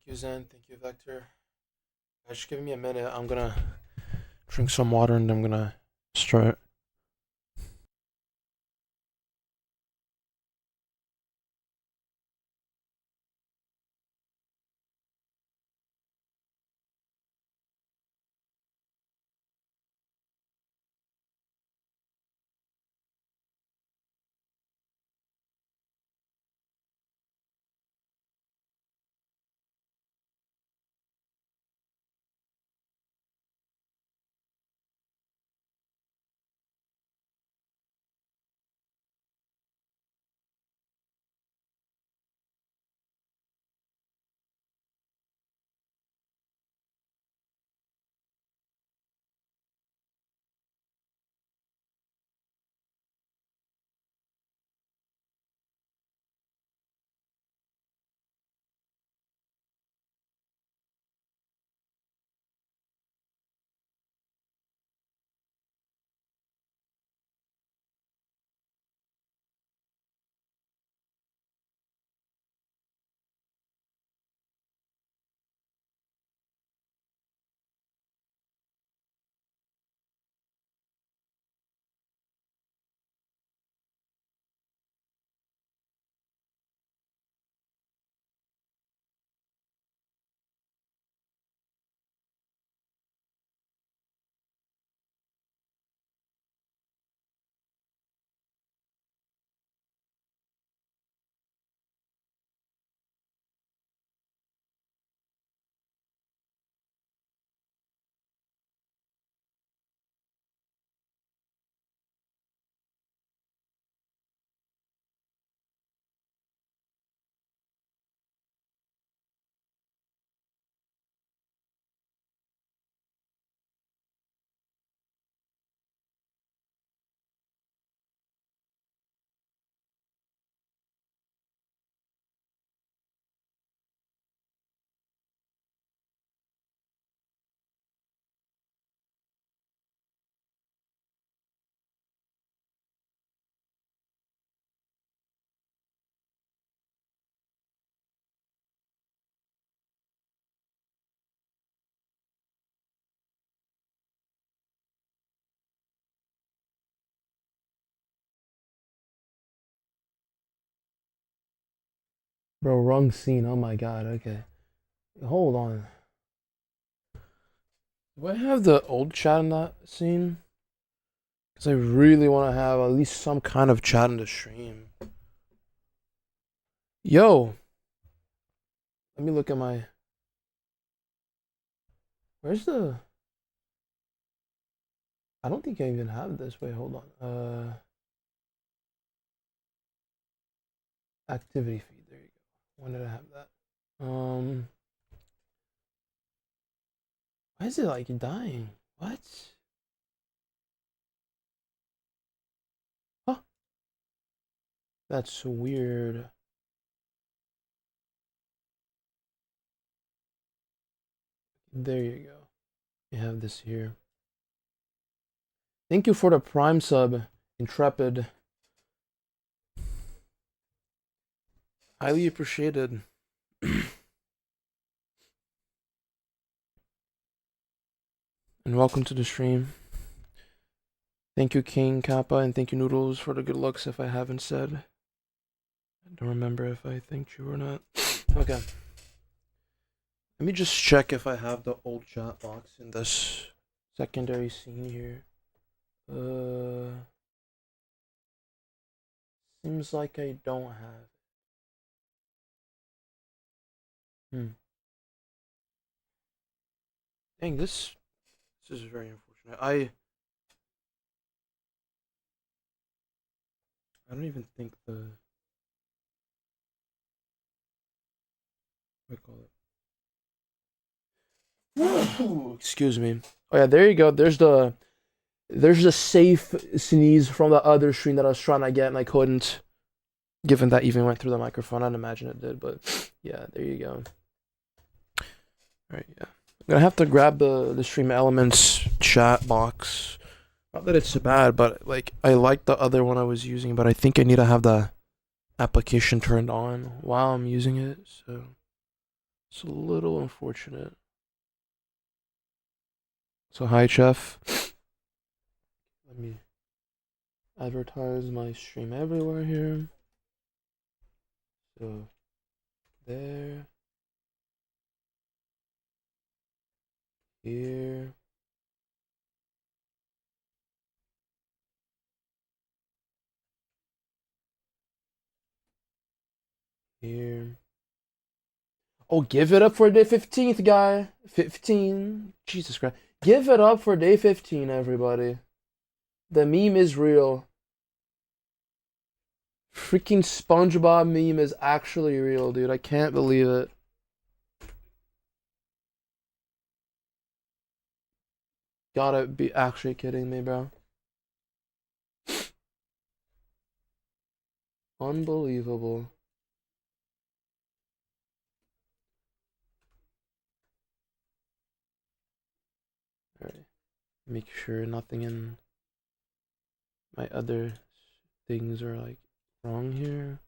you, Zen. Thank you, Vector. Just give me a minute. I'm gonna drink some water and I'm gonna start. Bro, wrong scene. Oh my god. Okay. Hold on. Do I have the old chat in that scene? Because I really want to have at least some kind of chat in the stream. Yo! Let me look at my. Where's the. I don't think I even have this. Wait, hold on. Activity feed. There you go. When did I have that? Why is it like dying? What? Huh? That's weird. There you go. You have this here. Thank you for the Prime sub, Intrepid. Highly appreciated. And welcome to the stream. Thank you, King Kappa, and thank you, Noodles, for the good looks if I haven't said. I don't remember if I thanked you or not. Okay. Let me just check if I have the old chat box in this secondary scene here. Seems like I don't have it. Dang, this is very unfortunate. I don't even think the what do I call it? Excuse me. Oh yeah, there you go. There's the safe sneeze from the other stream that I was trying to get and I couldn't. Given that even went through the microphone, I'd imagine it did, but yeah, there you go. Alright, yeah. I'm gonna have to grab the stream elements chat box. Not that it's bad, but like I like the other one I was using, but I think I need to have the application turned on while I'm using it, so It's a little unfortunate. So hi, Chef. Let me advertise my stream everywhere here. So there, here. Here. Oh, give it up for day 15th, guy. 15. Jesus Christ. Give it up for day 15, everybody. The meme is real. Freaking SpongeBob meme is actually real, dude. I can't believe it. Gotta be actually kidding me, bro. Unbelievable. Alright. Make sure nothing in my other things are like wrong here.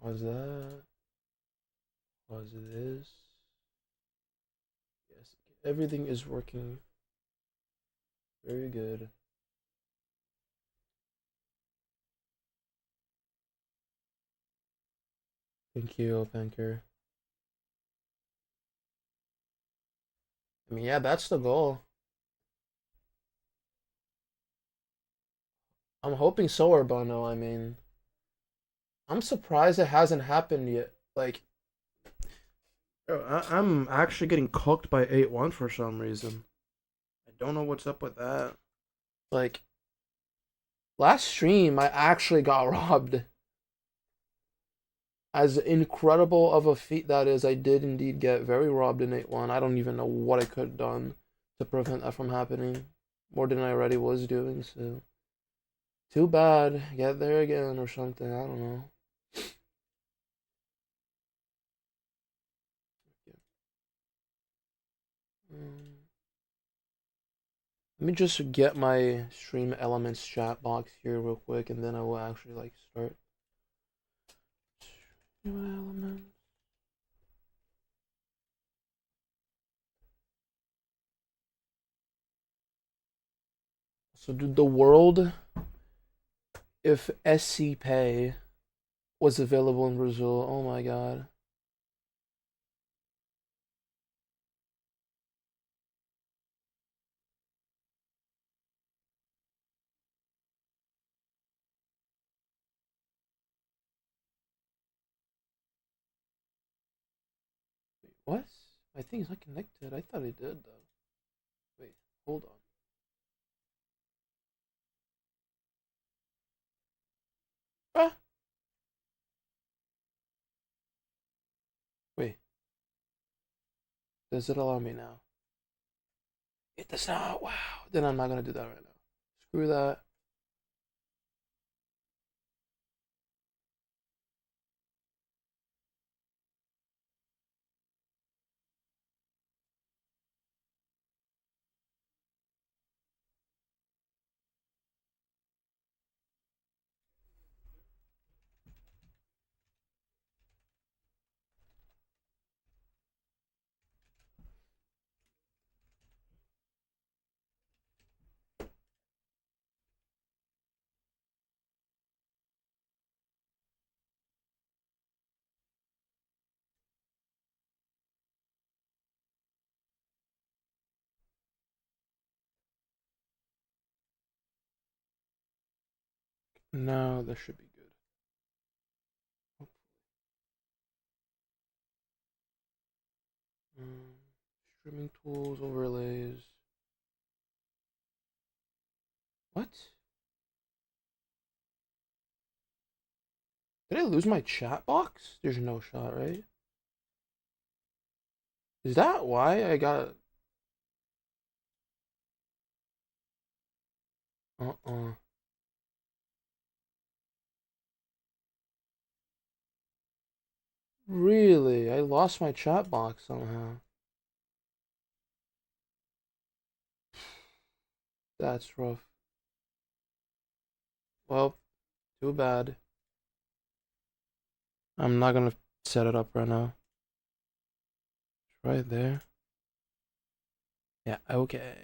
Pause that. Pause this. Yes, everything is working very good. Thank you, Banker. I mean, yeah, that's the goal. I'm hoping so, Urbano. I mean, I'm surprised it hasn't happened yet. Like, I'm actually getting cooked by 8-1 for some reason. I don't know what's up with that. Like, last stream, I actually got robbed. As incredible of a feat that is, I did indeed get very robbed in 8-1. I don't even know what I could have done to prevent that from happening. More than I already was doing, so. Too bad. Get there again or something. I don't know. Let me just get my stream elements chat box here real quick, and then I will actually like start. Stream elements. So, dude, the world, if SC Pay was available in Brazil, oh my god. Wait, what? My thing's not connected. I thought it did though. Wait, hold on. Ah! Wait, does it allow me now? It does not. Wow. Then I'm not gonna do that right now. Screw that. No, this should be good. Streaming tools, overlays. What? Did I lose my chat box? There's no shot, right? Is that why I got... Uh-uh. Really? I lost my chat box somehow. That's rough. Well, too bad. I'm not gonna set it up right now. It's right there. Yeah, okay.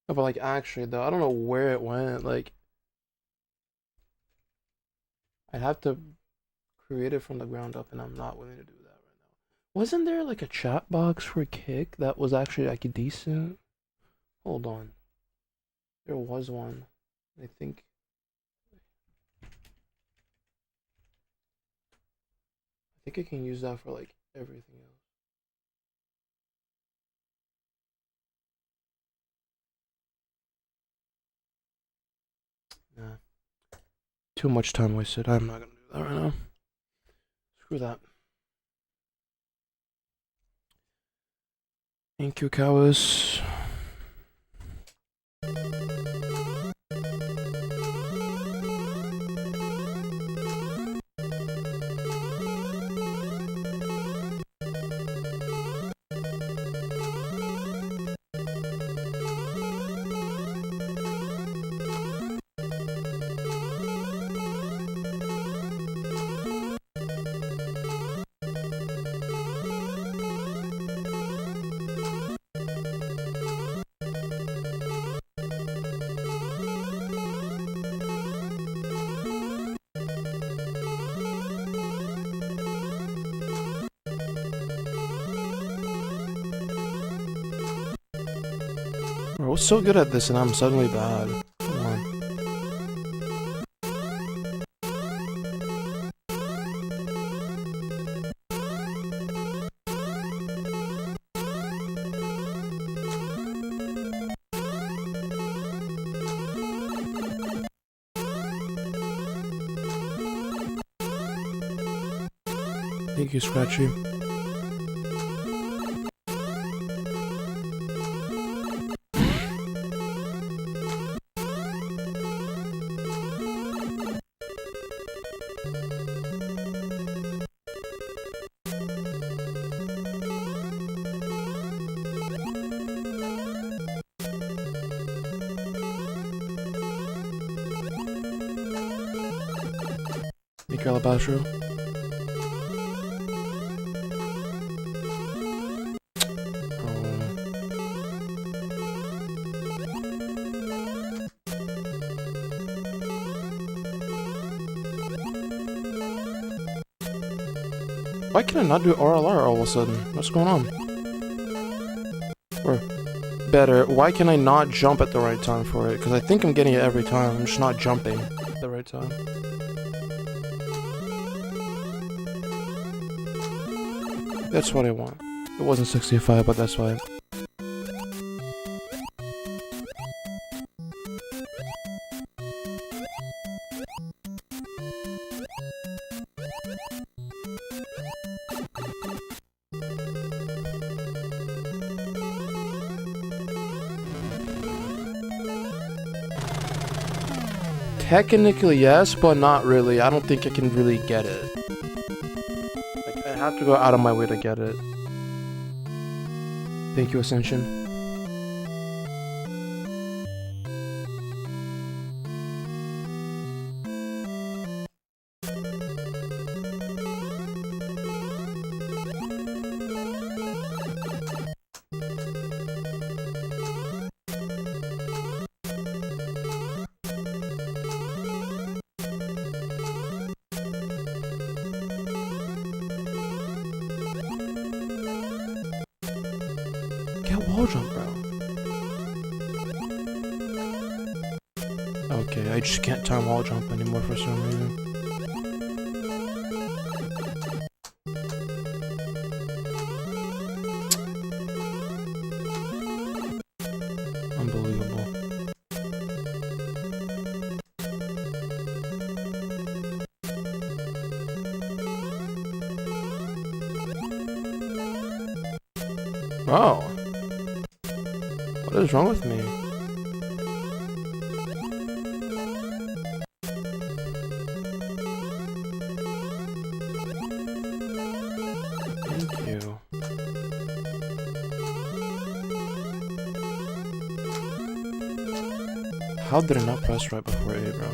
Oh, but like actually though, I don't know where it went. Like I'd have to create it from the ground up, and I'm not willing to do that right now. Wasn't there like a chat box for Kick that was actually like decent? Hold on. There was one. I think I can use that for like everything else. Nah. Too much time wasted. I'm not gonna do that right now. Screw that. Thank you, cowards. Bro, I was so good at this and I'm suddenly bad. Come on. Thank you, Scratchy. Mikael Basho. Why can I not do RLR all of a sudden? What's going on? Or better, why can I not jump at the right time for it? Because I think I'm getting it every time. I'm just not jumping at the right time. That's what I want. It wasn't 65, but that's why. Technically yes, but not really. I don't think I can really get it. Like, I have to go out of my way to get it. Thank you, Ascension. Wall jump, bro. Okay, I just can't time wall jump anymore for some reason. Unbelievable. Oh. What is wrong with me? Thank you. how did I not press right before A, bro?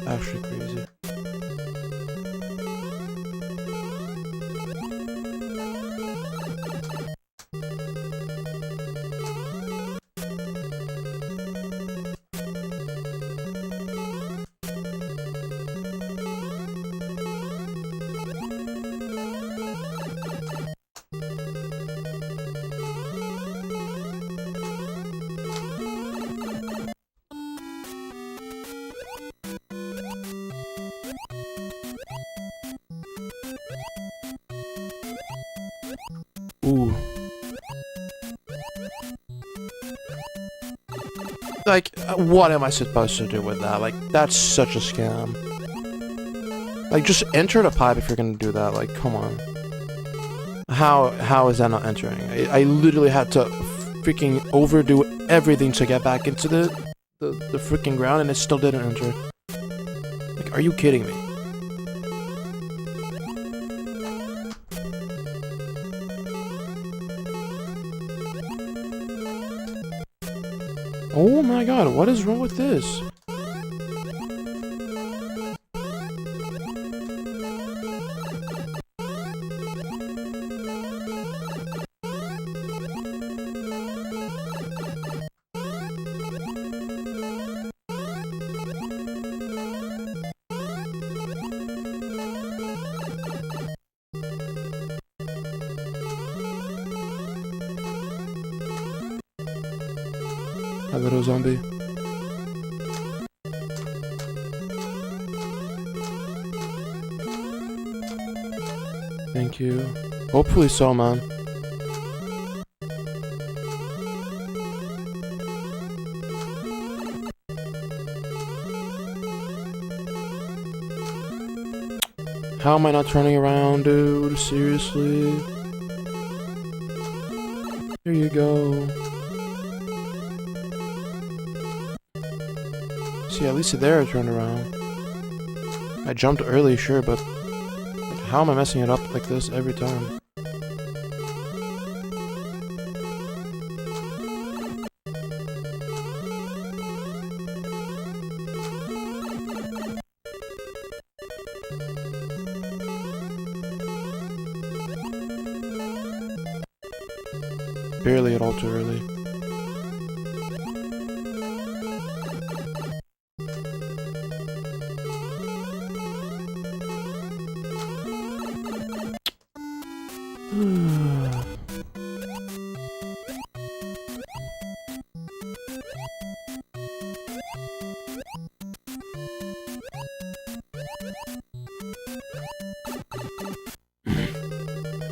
Actually crazy. Ooh. Like, what am I supposed to do with that? Like, that's such a scam. Like, just enter the pipe if you're gonna do that. Like, come on. How is that not entering? I literally had to freaking overdo everything to get back into the freaking ground, and it still didn't enter. Like, are you kidding me? Oh my god, what is wrong with this? A little zombie. Thank you. Hopefully so, man. How am I not turning around, dude? Seriously? Here you go. See, at least there I turned around. I jumped early, sure, but like, how am I messing it up like this every time? Barely at all too early.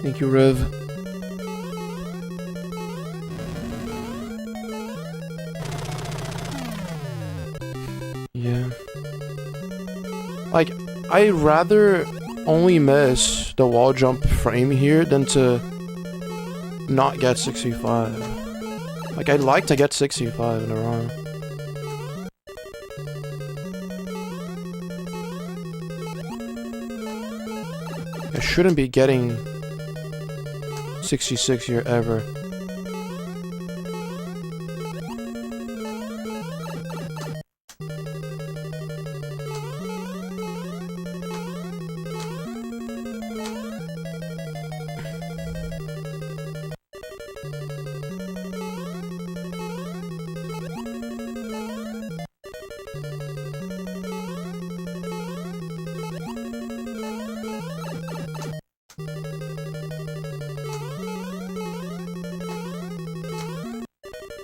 Thank you, Rev. Yeah. Like, I'd rather only miss the wall jump frame here than to not get 65. Like, I'd like to get 65 in a row. I shouldn't be getting 66 here ever.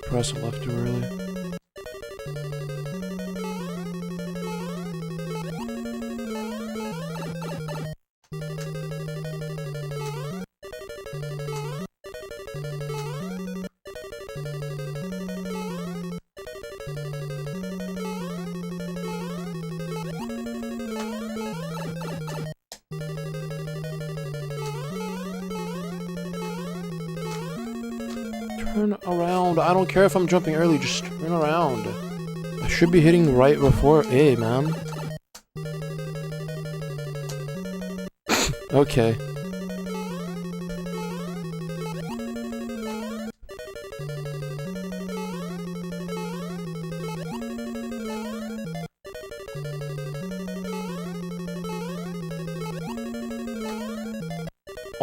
Press left too early. Turn around. I don't care if I'm jumping early, just turn around. I should be hitting right before A, man. Okay.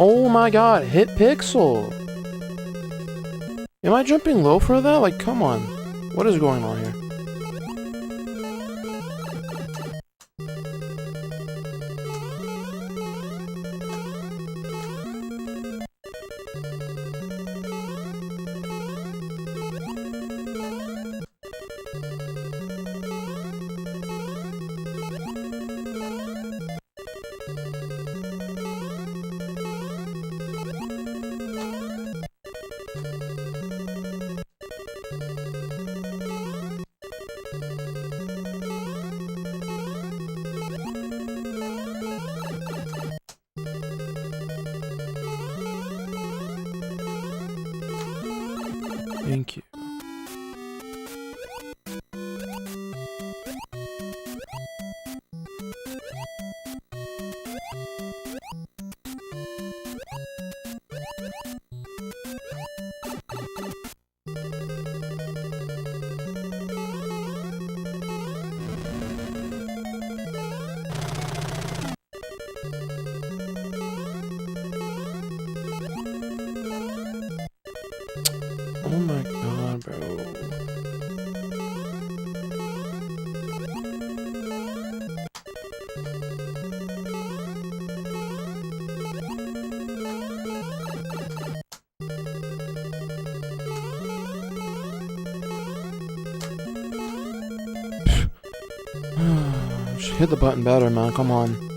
Oh my god, hit pixel. Am I jumping low for that? Like, come on. What is going on here? Thank you. Oh my god, bro. Just hit the button better, man. Come on.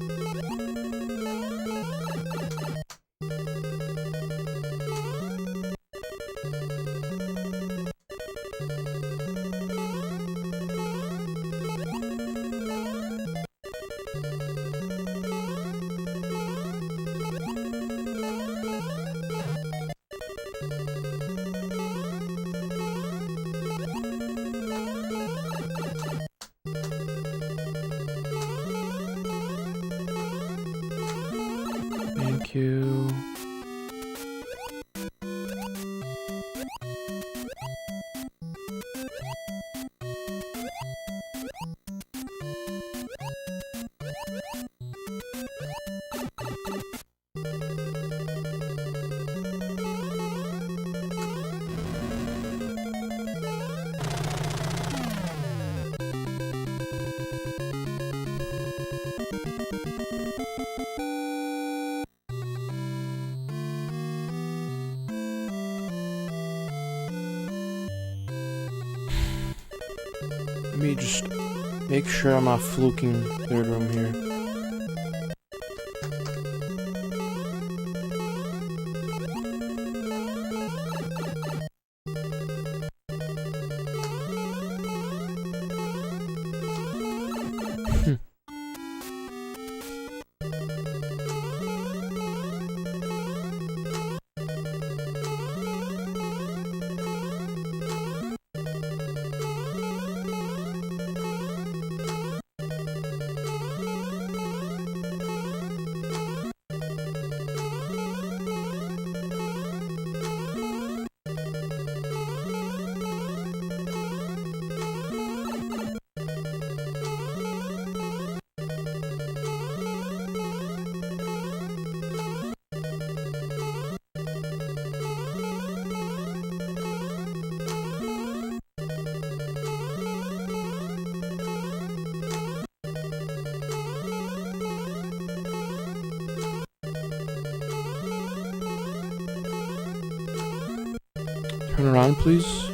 Thank you. Let me just make sure I'm not fluking third room here. Turn around, please.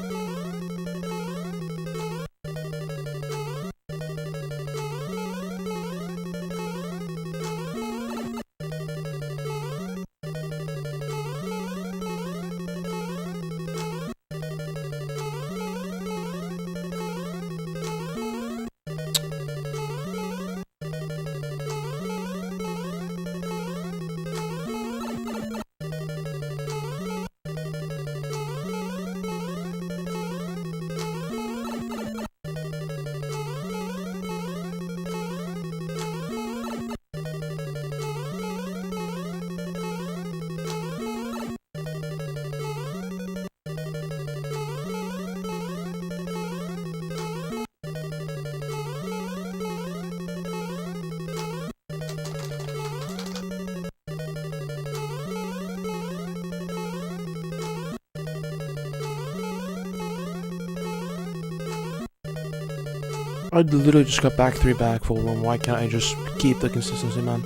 I literally just got back 3 back full room. Why can't I just keep the consistency, man?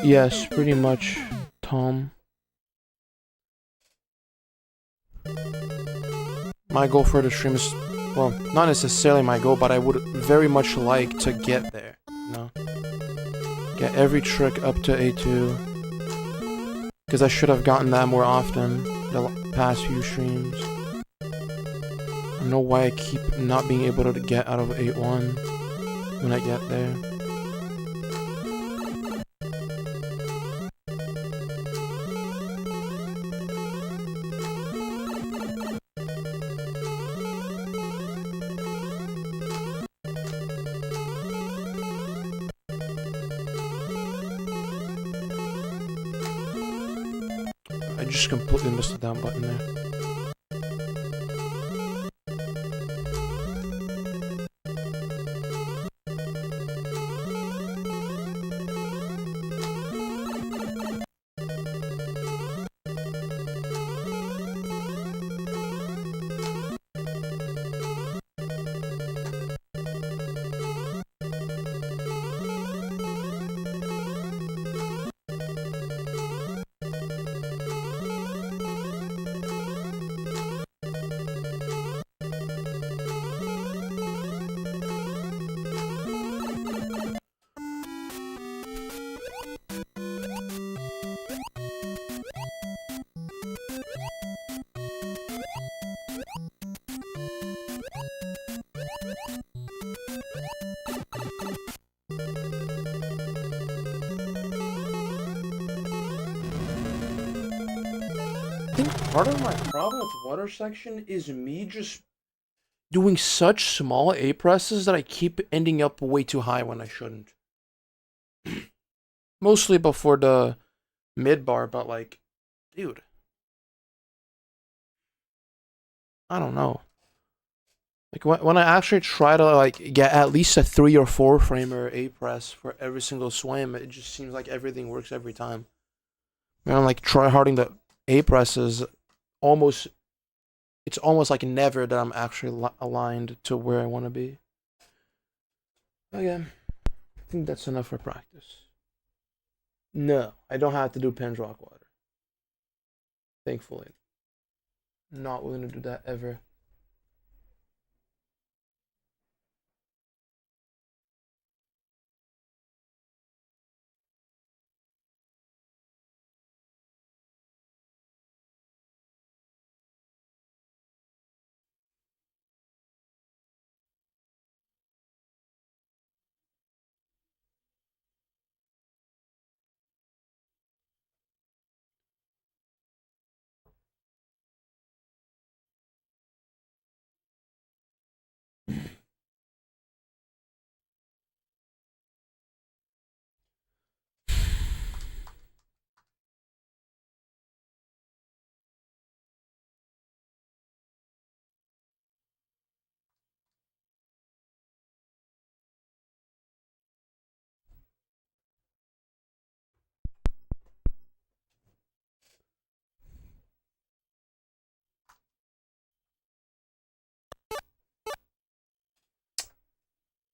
Yes, pretty much, Tom. My goal for the stream is, well, not necessarily my goal, but I would very much like to get there, you know? Get every trick up to A2. Because I should have gotten that more often the past few streams. I don't know why I keep not being able to get out of 8-1 when I get there. I just completely missed the down button there. I think part of my problem with water section is me just doing such small A presses that I keep ending up way too high when I shouldn't. Mostly before the mid bar, but like, dude, I don't know. Like when I actually try to like get at least a 3 or 4 framer A press for every single swim, it just seems like everything works every time. When I'm like try harding the A presses, almost it's almost like never that I'm actually aligned to where I want to be. Okay, I think that's enough for practice. No, I don't have to do pins rock water. Thankfully. Not willing to do that ever.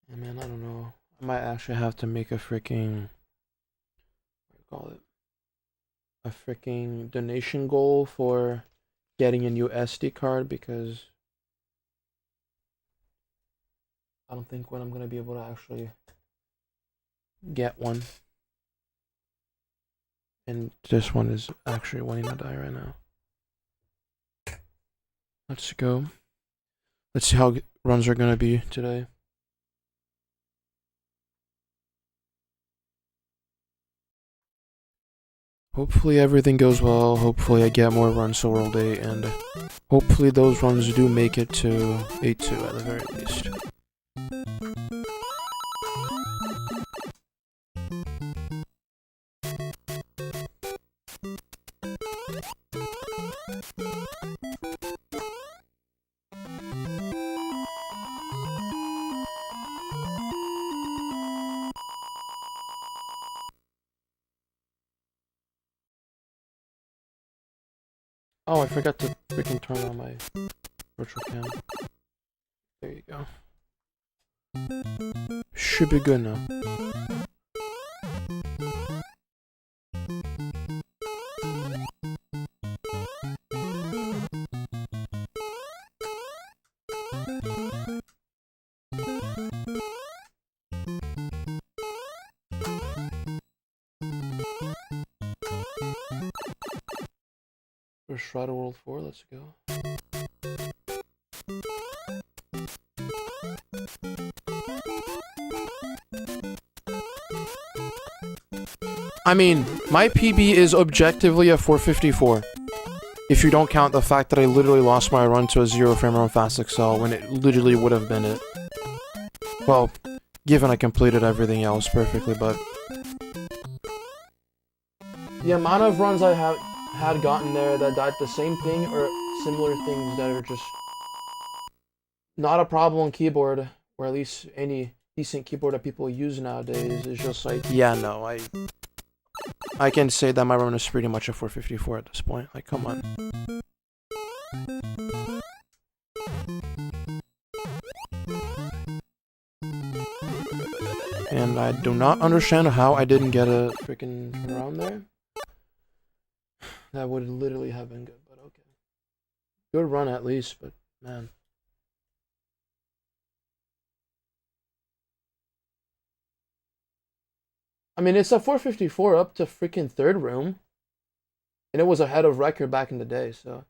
Yeah, man, I don't know. I might actually have to make a freaking, what do you call it? A freaking donation goal for getting a new SD card because I don't think when I'm gonna be able to actually get one. And this one is actually wanting to die right now. Let's go. Let's see how runs are gonna be today. Hopefully everything goes well. Hopefully I get more runs to World 8, and hopefully those runs do make it to 8-2 at the very least. Oh, I forgot to freaking turn on my virtual cam. There you go. Should be good now. First Shroud of World 4, let's go. I mean, my PB is objectively a 454. If you don't count the fact that I literally lost my run to a 0 frame on Fast Excel when it literally would have been it. Well, given I completed everything else perfectly, but... the amount of runs I had gotten there that died the same thing or similar things that are just not a problem on keyboard, or at least any decent keyboard that people use nowadays, is just like, yeah, no, I can say that my run is pretty much a 454 at this point. Like, come on. And I do not understand how I didn't get a freaking round there. That would literally have been good, but okay. Good run at least, but man. I mean, it's a 454 up to freaking third room. And it was ahead of record back in the day, so.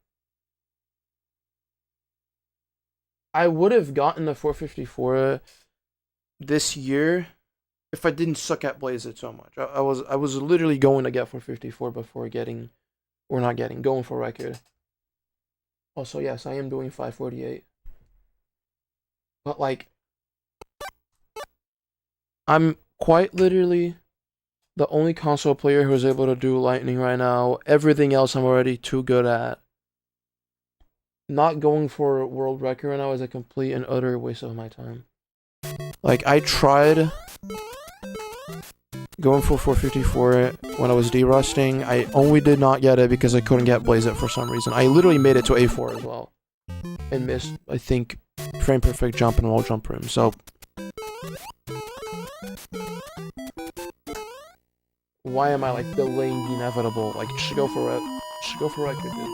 I would have gotten the 454 this year if I didn't suck at Blaze It so much. I was literally going to get 454 before getting, or not getting, going for record. Also, yes, I am doing 548. But like, I'm quite literally the only console player who is able to do Lightning right now. Everything else I'm already too good at. Not going for world record right now is a complete and utter waste of my time. Like, I tried going for 454 when I was derusting. I only did not get it because I couldn't get Blaze It for some reason. I literally made it to A4 as well. And missed, I think, frame perfect jump and wall jump room. So why am I like delaying the inevitable? Like, just go for it. Just go for record, dude.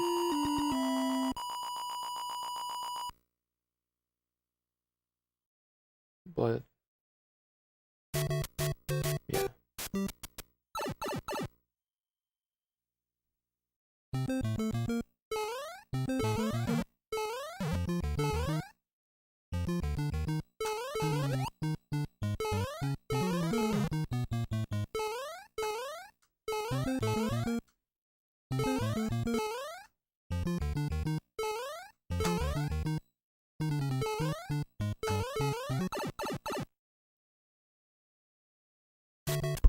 But yeah.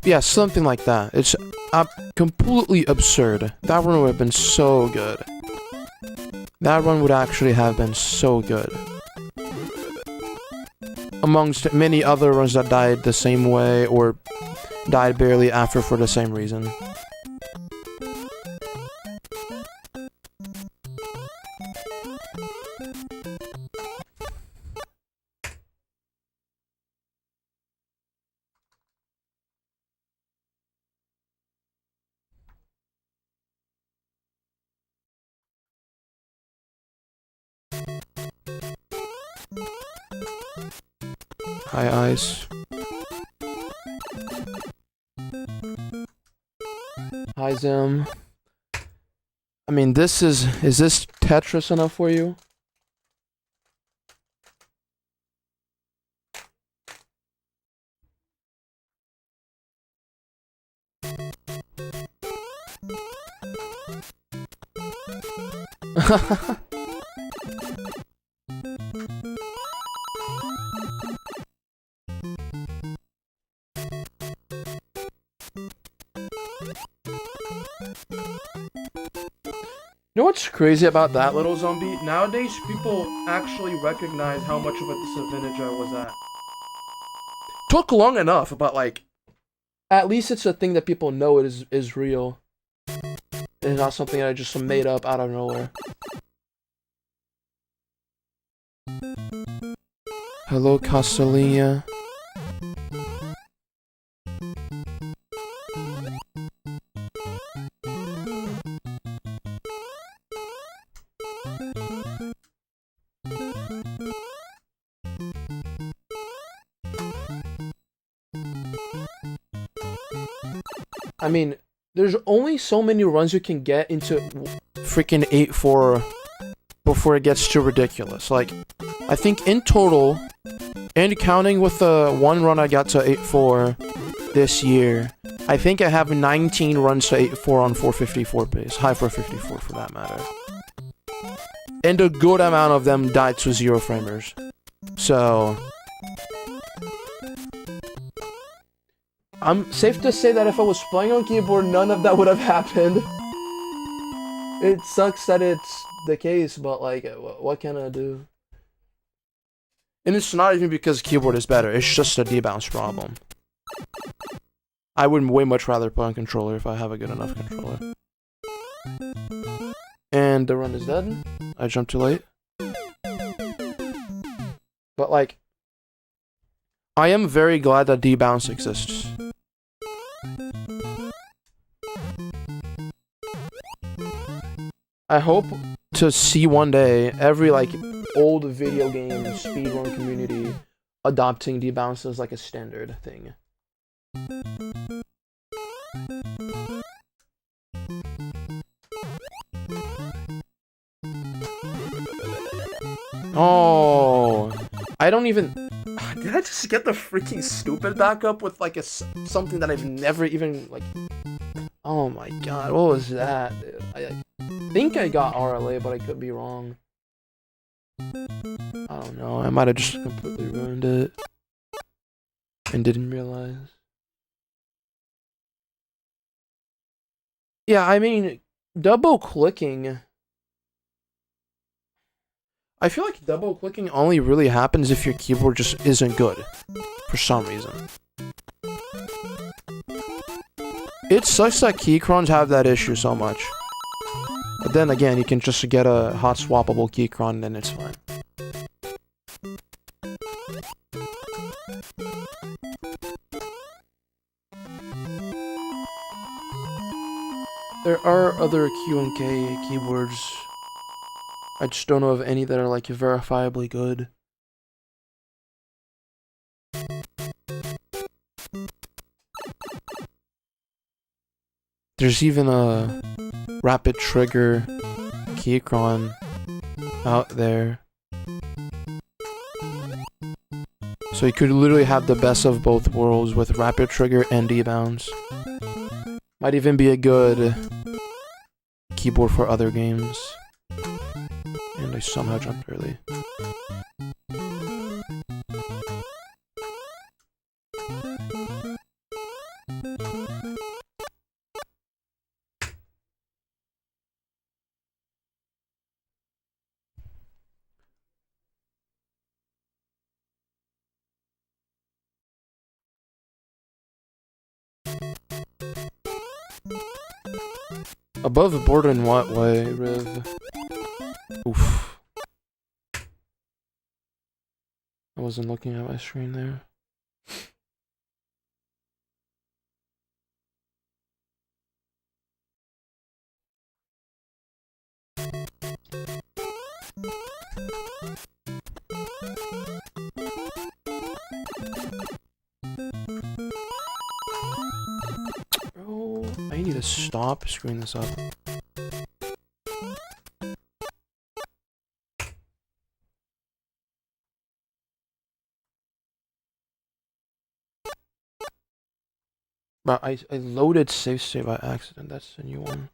Yeah, something like that. It's completely absurd. That run would have been so good. That run would actually have been so good. Amongst many other runs that died the same way, or died barely after for the same reason. Hi, Ice. Hi, Zim. I mean, is this Tetris enough for you? You know what's crazy about that little zombie? Nowadays, people actually recognize how much of a disadvantage I was at. Took long enough, but like, at least it's a thing that people know is real. It's not something I just made up out of nowhere. Hello, Castellina. I mean, there's only so many runs you can get into freaking 8-4 before it gets too ridiculous. Like, I think in total, and counting with the one run I got to 8-4 this year, I think I have 19 runs to 8-4 on 454 base. High 454 for that matter. And a good amount of them died to 0 framers. So I'm safe to say that if I was playing on keyboard, none of that would have happened. It sucks that it's the case, but like, what can I do? And it's not even because keyboard is better, it's just a debounce problem. I would way much rather play on controller if I have a good enough controller. And the run is dead. I jumped too late. But like, I am very glad that debounce exists. I hope to see one day every like old video game speedrun community adopting debounce as like a standard thing. Oh, I don't even. Did I just get the freaking stupid backup with like something that I've never even like? Oh my god, what was that? Dude? I think I got RLA, but I could be wrong. I don't know. I might have just completely ruined it and didn't realize. Yeah, I mean, double clicking. I feel like double clicking only really happens if your keyboard just isn't good for some reason. It sucks that keycrons have that issue so much. But then again, you can just get a hot swappable keycron and it's fine. There are other Q and K keyboards. I just don't know of any that are like verifiably good. There's even a rapid trigger keycron out there. So you could literally have the best of both worlds with rapid trigger and debounce. Might even be a good keyboard for other games. And I somehow jumped early. Above the border in what way, Riv? Oof. I wasn't looking at my screen there. Bro, I need to stop screwing this up. But I loaded save state by accident. That's the new one.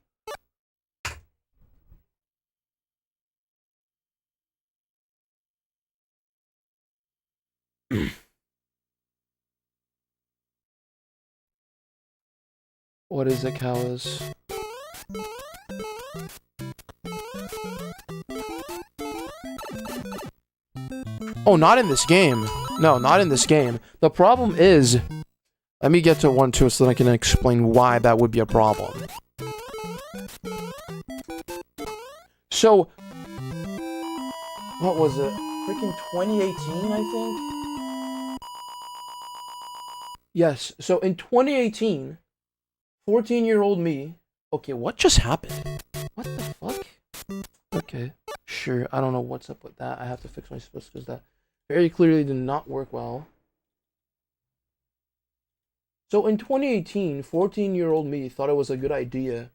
What is it, cows? Oh, not in this game. No, not in this game. The problem is... Let me get to 1-2 so that I can explain why that would be a problem. So, what was it? Freaking 2018, I think? Yes, so in 2018, 14-year-old me... Okay, what just happened? What the fuck? Okay, sure, I don't know what's up with that. I have to fix my switch because that very clearly did not work well. So in 2018, 14-year-old me thought it was a good idea.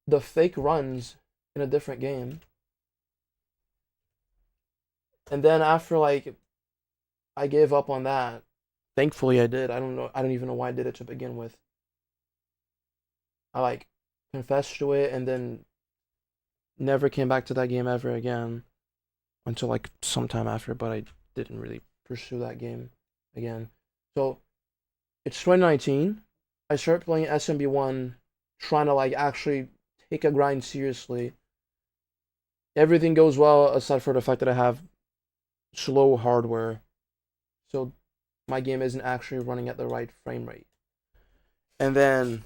The fake runs in a different game. And then after, like, I gave up on that. Thankfully I did. I don't even know why I did it to begin with. I, like, confessed to it and then never came back to that game ever again. Until, like, sometime after, but I didn't really pursue that game again. So, it's 2019. I start playing SMB1, trying to, like, actually take a grind seriously. Everything goes well aside for the fact that I have slow hardware. So my game isn't actually running at the right frame rate. And then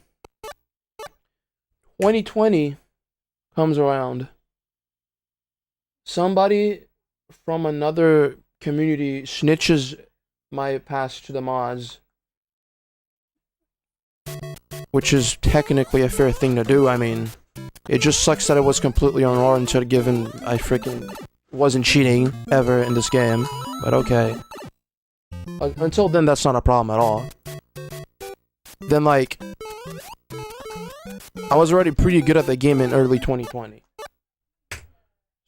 2020 comes around. Somebody from another community snitches my pass to the mods, which is technically a fair thing to do. I mean, it just sucks that it was completely unwarranted given I freaking wasn't cheating ever in this game, but okay. Until then, that's not a problem at all. Then, like, I was already pretty good at the game in early 2020.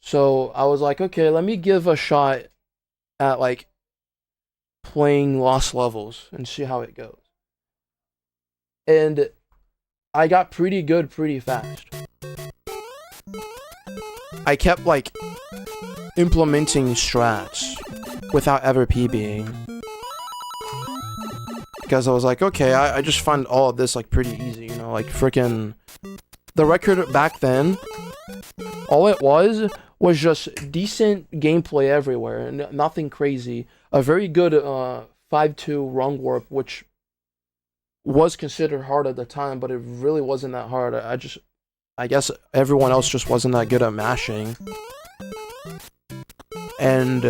So, I was like, okay, let me give a shot at, like, playing lost levels and see how it goes. And I got pretty good pretty fast. I kept, like, implementing strats without ever PBing. Because I was like, okay, I just find all of this, like, pretty easy, you know, like, freaking... The record back then, all it was just decent gameplay everywhere, and nothing crazy. A very good 5-2 rung warp, which was considered hard at the time, but it really wasn't that hard. I guess everyone else just wasn't that good at mashing. And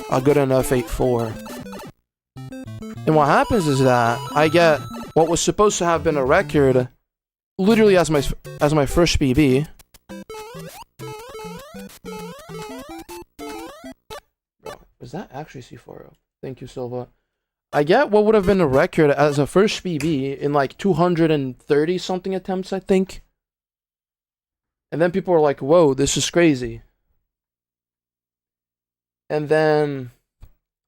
a good enough 8-4. And what happens is that I get what was supposed to have been a record literally as my first PB. Bro, was that actually C4O? Thank you, Silva. I get what would have been a record as a first PB in like 230 something attempts, I think. And then people were like, whoa, this is crazy. And then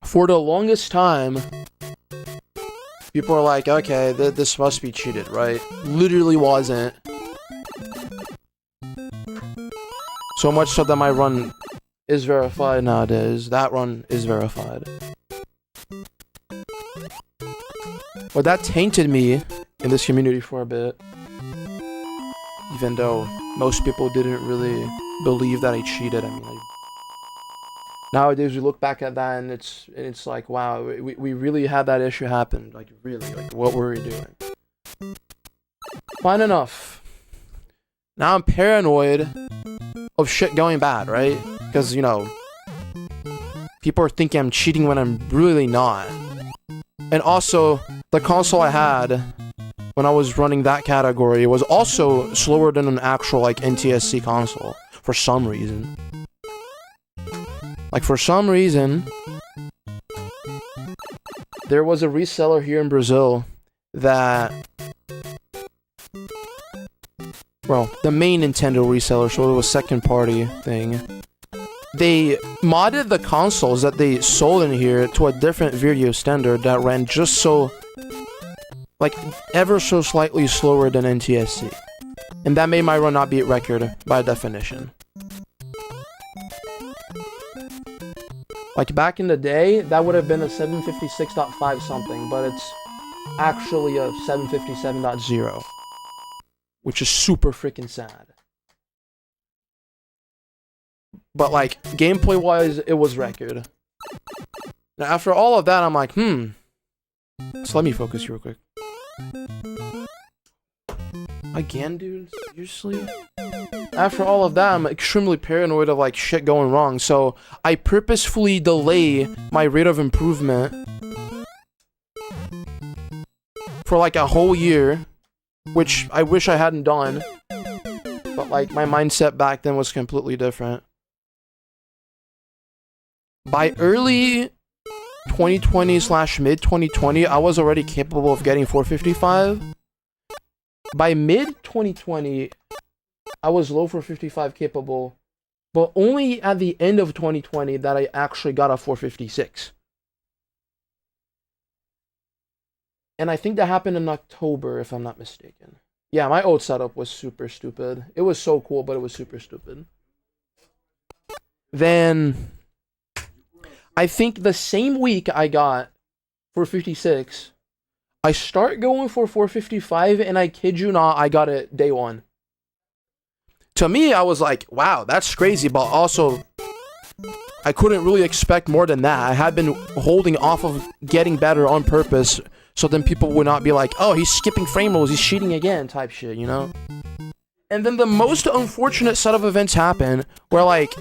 for the longest time, people were like, okay, this must be cheated, right? Literally wasn't. So much so that my run is verified nowadays. That run is verified. But that tainted me in this community for a bit. Even though most people didn't really believe that I cheated. I mean, nowadays we look back at that and it's like, wow, we really had that issue happen. Like, really, like, what were we doing? Fine enough. Now I'm paranoid of shit going bad, right? Because, you know, people are thinking I'm cheating when I'm really not. And also, the console I had when I was running that category was also slower than an actual, like, NTSC console. For some reason. Like, for some reason, there was a reseller here in Brazil that... Well, the main Nintendo reseller, so it was second-party thing. They modded the consoles that they sold in here to a different video standard that ran just so... like, ever so slightly slower than NTSC. And that made my run not beat record, by definition. Like, back in the day, that would have been a 756.5 something, but it's actually a 757.0. Which is super freaking sad. But, like, gameplay-wise, it was record. Now, after all of that, I'm like, So let me focus real quick. Again, dude? seriously? After all of that, I'm extremely paranoid of like shit going wrong, so I purposefully delay my rate of improvement for like a whole year, which I wish I hadn't done, but like my mindset back then was completely different. By early 2020 / mid 2020, I was already capable of getting 455. By mid 2020, I was low 455 capable, but only at the end of 2020 that I actually got a 456. And I think that happened in October, if I'm not mistaken. Yeah, my old setup was super stupid. It was so cool, but it was super stupid. Then, I think the same week I got 456, I start going for 455, and I kid you not, I got it day one. To me, I was like, wow, that's crazy, but also, I couldn't really expect more than that. I had been holding off of getting better on purpose, so then people would not be like, oh, he's skipping frame rules, he's cheating again, type shit, you know? And then the most unfortunate set of events happen, where like,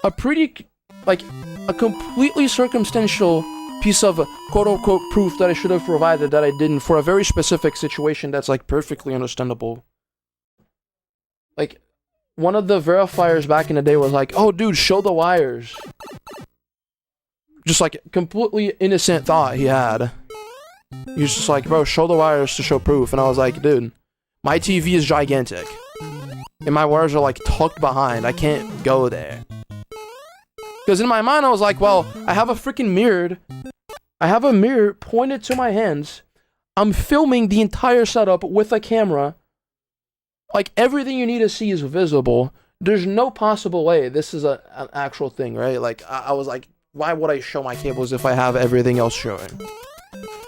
a completely circumstantial piece of quote-unquote proof that I should have provided that I didn't for a very specific situation that's like perfectly understandable. Like, one of the verifiers back in the day was like, oh dude, show the wires. Just like completely innocent thought he had. He was just like, bro, show the wires to show proof. And I was like, dude, my TV is gigantic. And my wires are like tucked behind. I can't go there. Because in my mind, I was like, well, I have a freaking mirror. I have a mirror pointed to my hands. I'm filming the entire setup with a camera. Like, everything you need to see is visible. There's no possible way this is an actual thing, right? Like, I was like, why would I show my cables if I have everything else showing?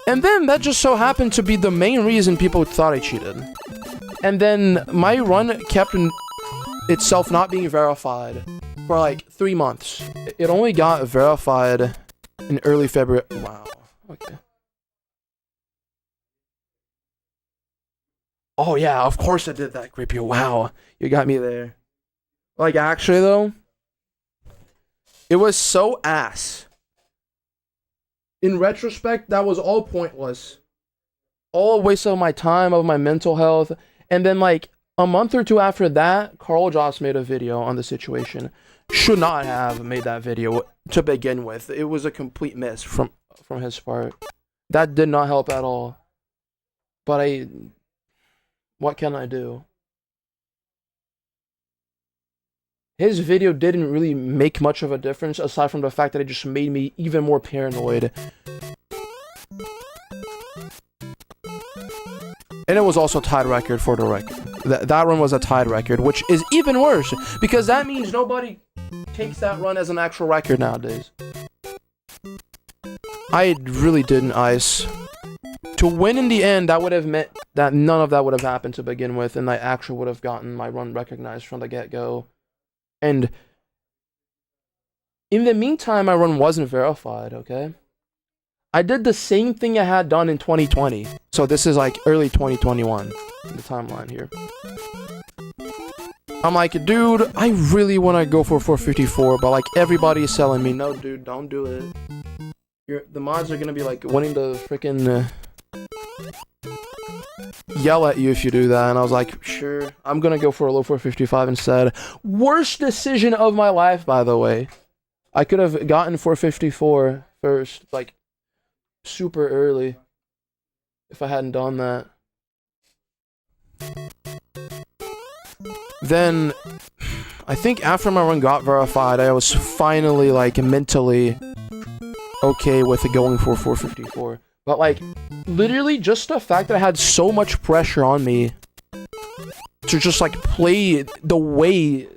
And then that just so happened to be the main reason people thought I cheated. And then my run kept itself not being verified for like 3 months. It only got verified in early February. Wow. Okay. Oh yeah, of course I did that, Creepy. Wow. You got me there. Like, actually though, it was so ass. In retrospect, that was all pointless. All a waste of my time, of my mental health. And then like a month or two after that, Carl Joss made a video on the situation. Should not have made that video to begin with. It was a complete miss from his part. That did not help at all. But what can I do? His video didn't really make much of a difference, aside from the fact that it just made me even more paranoid. And it was also tied record for the record. That run was a tied record, which is even worse, because that means nobody takes that run as an actual record nowadays. I really didn't ice. To win in the end, that would have meant that none of that would have happened to begin with, and I actually would have gotten my run recognized from the get-go. And in the meantime, my run wasn't verified, okay? I did the same thing I had done in 2020. So this is like early 2021, the timeline here. I'm like, dude, I really want to go for 454, but like everybody is telling me, no, dude, don't do it. The mods are gonna be like wanting to freaking yell at you if you do that. And I was like, sure, I'm gonna go for a low 455 instead. Worst decision of my life, by the way. I could have gotten 454 first, like super early, if I hadn't done that. Then I think after my run got verified, I was finally like mentally okay with going for 454. But like literally just the fact that I had so much pressure on me to just like play the way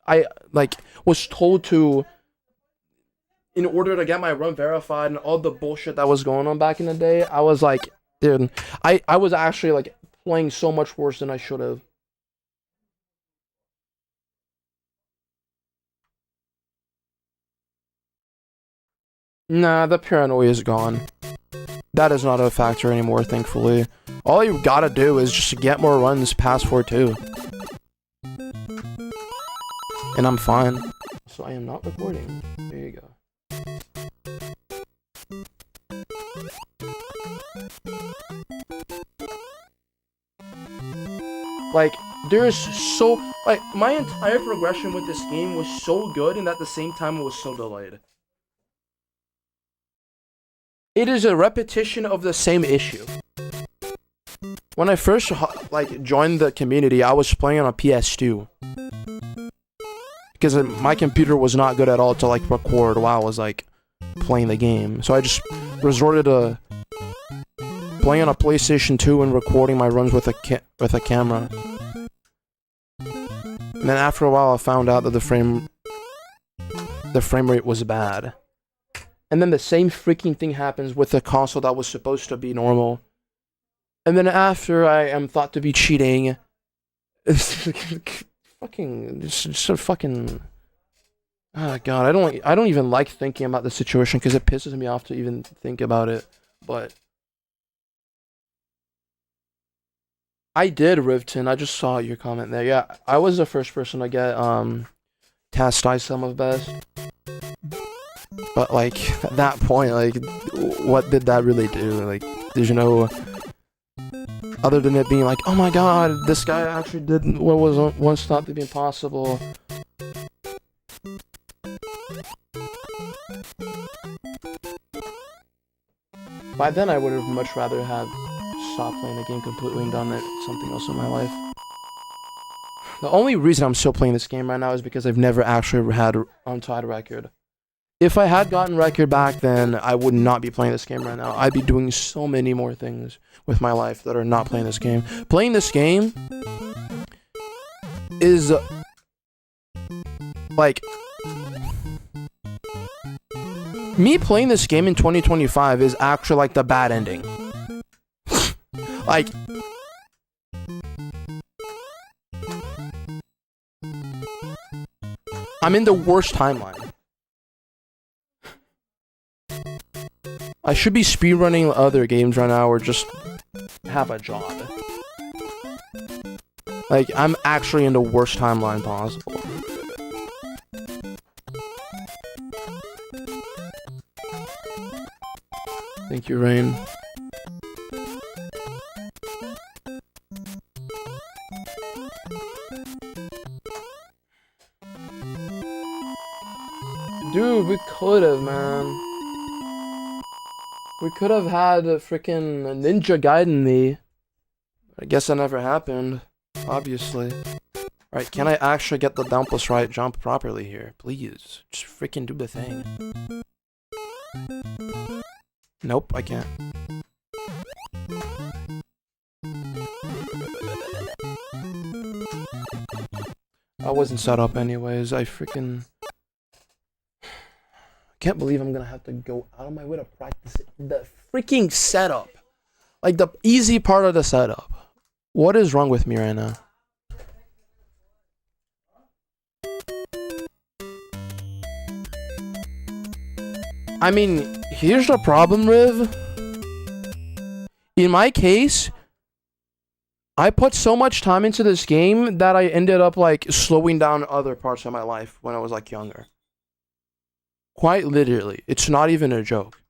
I like was told to in order to get my run verified and all the bullshit that was going on back in the day, I was like, dude, I was actually like playing so much worse than I should have. Nah, the paranoia is gone. That is not a factor anymore, thankfully. All you gotta do is just get more runs past 4-2. And I'm fine. So I am not recording. There you go. Like, there's so... Like, my entire progression with this game was so good, and at the same time it was so delayed. It is a repetition of the same issue. When I first, like, joined the community, I was playing on a PS2. Because my computer was not good at all to, like, record while I was, like, playing the game. So I just resorted to playing on a PlayStation 2 and recording my runs with a camera. And then after a while, I found out that the frame rate was bad. And then the same freaking thing happens with the console that was supposed to be normal. And then after I am thought to be cheating, it's so fucking. Oh god, I don't even like thinking about the situation because it pisses me off to even think about it. But I did, Rivton. I just saw your comment there. Yeah, I was the first person to get TAS some of best. But like at that point, like what did that really do? Like there's no other than it being like, oh my god, this guy actually did what was once thought to be impossible. By then I would have much rather have stopped playing the game completely and done something else in my life. The only reason I'm still playing this game right now is because I've never actually had untied record. If I had gotten record back then, I would not be playing this game right now. I'd be doing so many more things with my life that are not playing this game. Playing this game is like me playing this game in 2025 is actually like the bad ending. Like I'm in the worst timeline. I should be speedrunning other games right now or just have a job. Like, I'm actually in the worst timeline possible. Thank you, Rain. Dude, we could've, man. We could have had a freaking Ninja Gaiden me. I guess that never happened. Obviously. Alright, can I actually get the down plus right jump properly here? Please. Just freaking do the thing. Nope, I can't. I wasn't set up anyways. I freaking... can't believe I'm gonna have to go out of my way to practice it. The freaking setup. Like the easy part of the setup. What is wrong with me right now? I mean, here's the problem, Riv. In my case, I put so much time into this game that I ended up like slowing down other parts of my life when I was like younger. Quite literally. It's not even a joke.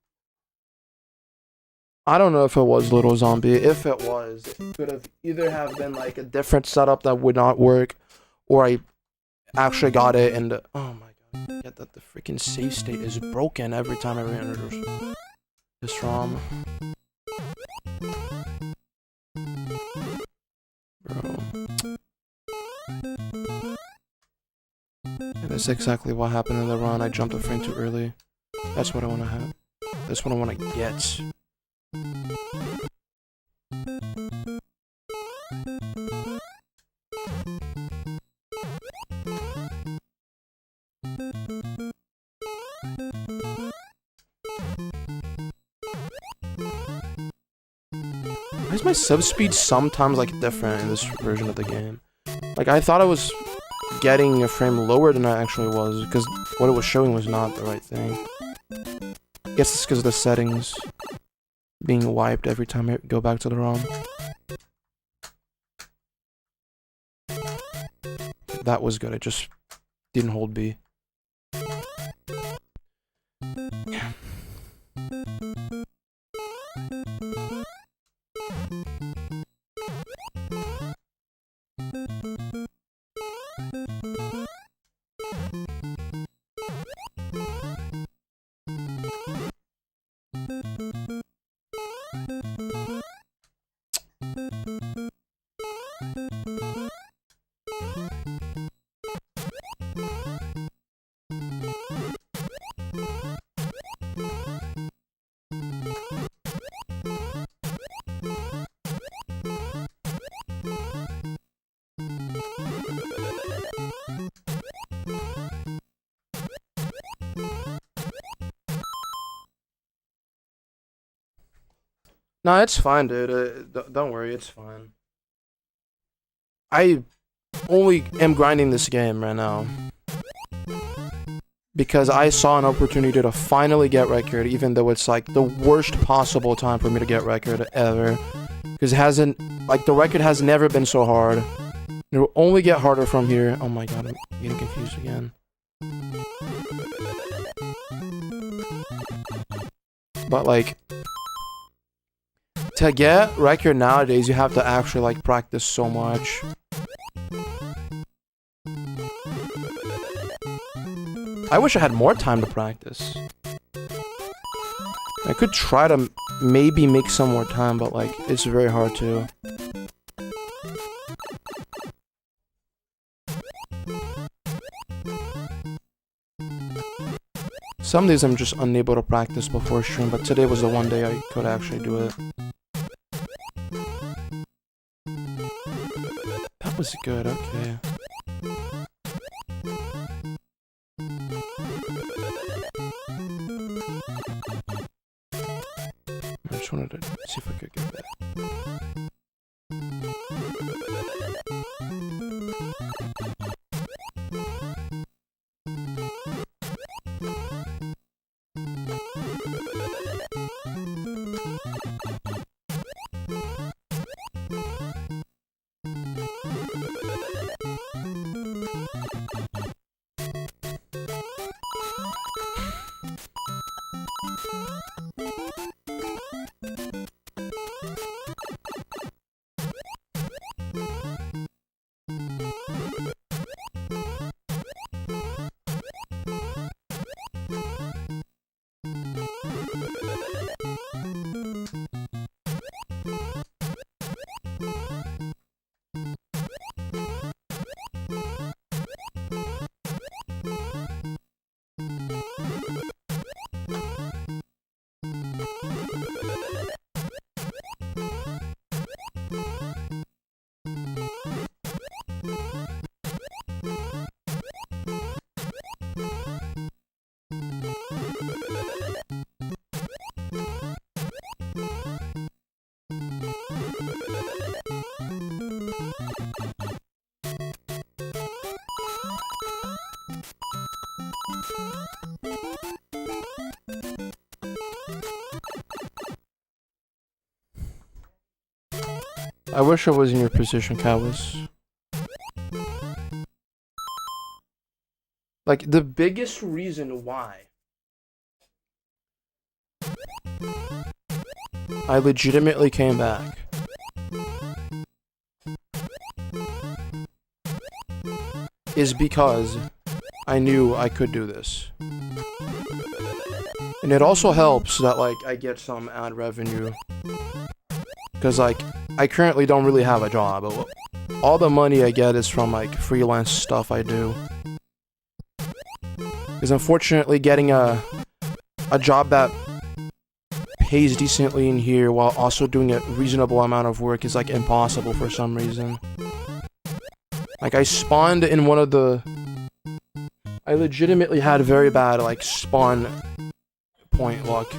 I don't know if it was Little Zombie. If it was, it could have either have been like a different setup that would not work, or I actually got it and oh my god, I get that the freaking save state is broken every time I re-enter this ROM. Bro. That's exactly what happened in the run. I jumped a frame too early. That's what I want to have. That's what I want to get. Why is my subspeed sometimes like different in this version of the game? Like I thought I was getting a frame lower than I actually was, because what it was showing was not the right thing. I guess it's because of the settings being wiped every time I go back to the ROM. that was good. It just didn't hold B. Yeah. No, it's fine, dude. Don't worry, it's fine. I only am grinding this game right now because I saw an opportunity to finally get record, even though it's like the worst possible time for me to get record ever. Because it hasn't, like, the record has never been so hard. It will only get harder from here. Oh my god, I'm getting confused again. But, like, to get record nowadays, you have to actually, like, practice so much. I wish I had more time to practice. I could try to maybe make some more time, but, like, it's very hard to. Some days I'm just unable to practice before stream, but today was the one day I could actually do it. That was good, okay. I just wanted to see if I could get that. I wish I was in your position, Cowboys. Like, the biggest reason why I legitimately came back is because I knew I could do this. And it also helps that, like, I get some ad revenue. Because, like, I currently don't really have a job. All the money I get is from, like, freelance stuff I do. Because unfortunately getting a job that pays decently in here while also doing a reasonable amount of work is, like, impossible for some reason. Like, I spawned in one of the... I legitimately had very bad, like, spawn point luck.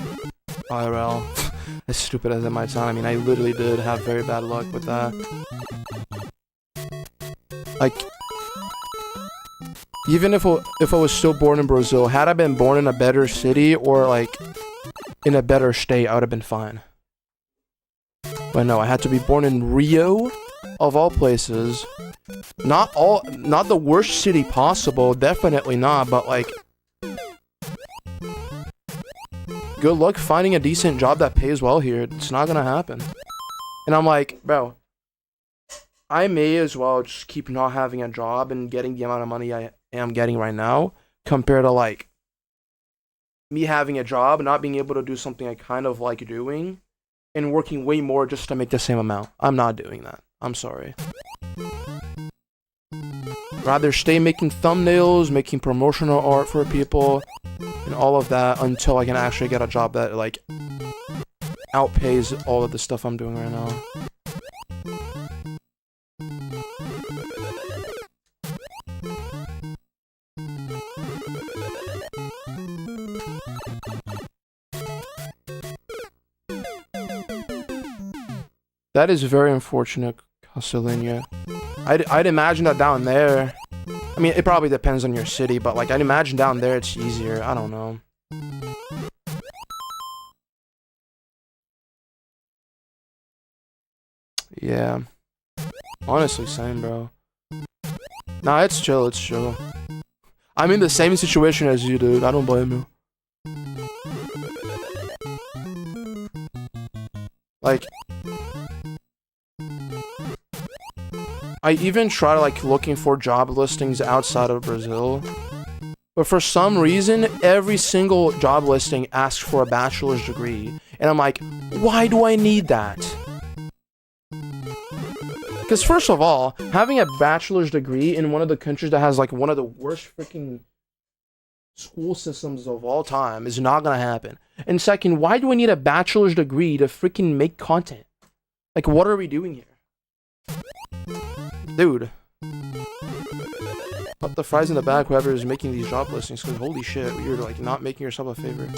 IRL. As stupid as it might sound, I mean, I literally did have very bad luck with that. Like, even if I was still born in Brazil, had I been born in a better city or, like, in a better state, I would have been fine. But no, I had to be born in Rio of all places. Not the worst city possible, definitely not, but like, good luck finding a decent job that pays well here. It's not gonna happen. And I'm like, bro, I may as well just keep not having a job and getting the amount of money I am getting right now, compared to like me having a job and not being able to do something I kind of like doing and working way more just to make the same amount. I'm not doing that. I'm sorry. Rather stay making thumbnails, making promotional art for people, and all of that until I can actually get a job that like outpays all of the stuff I'm doing right now. That is very unfortunate, Castellania. I'd imagine that down there, I mean, it probably depends on your city, but like, I'd imagine down there it's easier. I don't know. Yeah. Honestly, same, bro. Nah, it's chill, it's chill. I'm in the same situation as you, dude. I don't blame you. Like, I even try like looking for job listings outside of Brazil. But for some reason, every single job listing asks for a bachelor's degree. And I'm like, why do I need that? Because first of all, having a bachelor's degree in one of the countries that has like one of the worst freaking school systems of all time is not gonna happen. And second, why do I need a bachelor's degree to freaking make content? Like, what are we doing here? Dude. Put the fries in the back, whoever is making these job listings, because holy shit, you're like not making yourself a favor.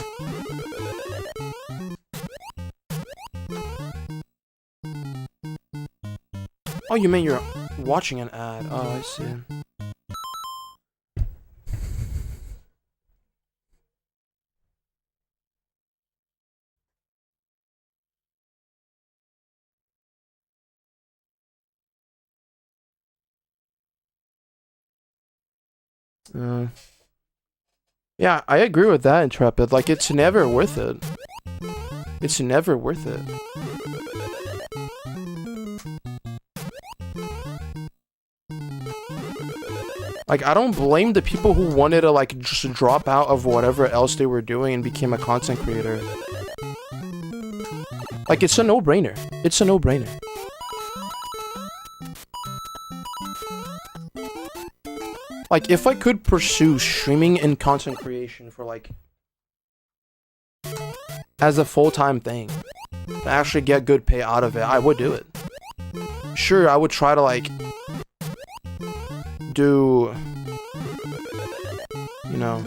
Oh, you mean you're watching an ad? Oh, I see. Yeah, I agree with that, Intrepid. Like, it's never worth it. It's never worth it. Like, I don't blame the people who wanted to, like, just drop out of whatever else they were doing and became a content creator. Like, it's a no-brainer. It's a no-brainer. Like, if I could pursue streaming and content creation for, like, as a full-time thing, to actually get good pay out of it, I would do it. Sure, I would try to, like, do, you know,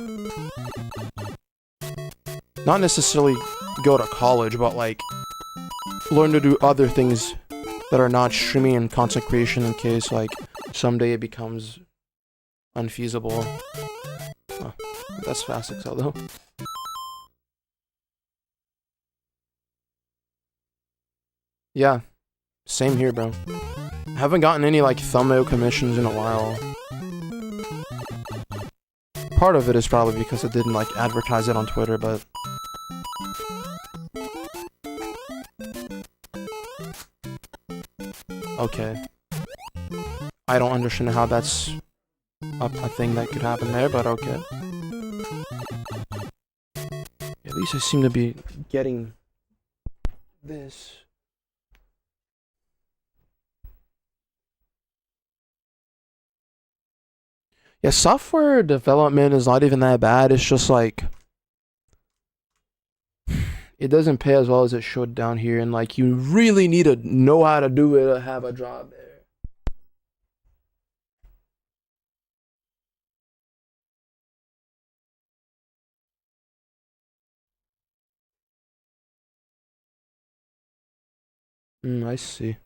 not necessarily go to college, but, like, learn to do other things that are not streaming and content creation in case, like, someday it becomes unfeasible. Oh, that's fast Excel though. Yeah, same here, bro. Haven't gotten any like thumbnail commissions in a while. Part of it is probably because I didn't like advertise it on Twitter, but okay. I don't understand how that's a thing that could happen there, but okay. At least I seem to be getting this. Yeah, software development is not even that bad. It's just like it doesn't pay as well as it should down here, and like you really need to know how to do it to have a job there. I see.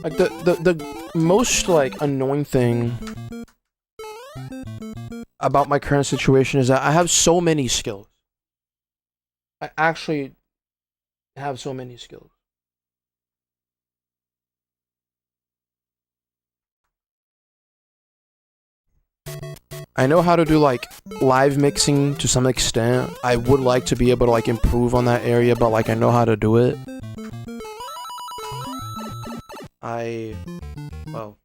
Like the most like annoying thing about my current situation is that I have so many skills. I actually have so many skills. I know how to do like live mixing to some extent. I would like to be able to like improve on that area, but like I know how to do it. I know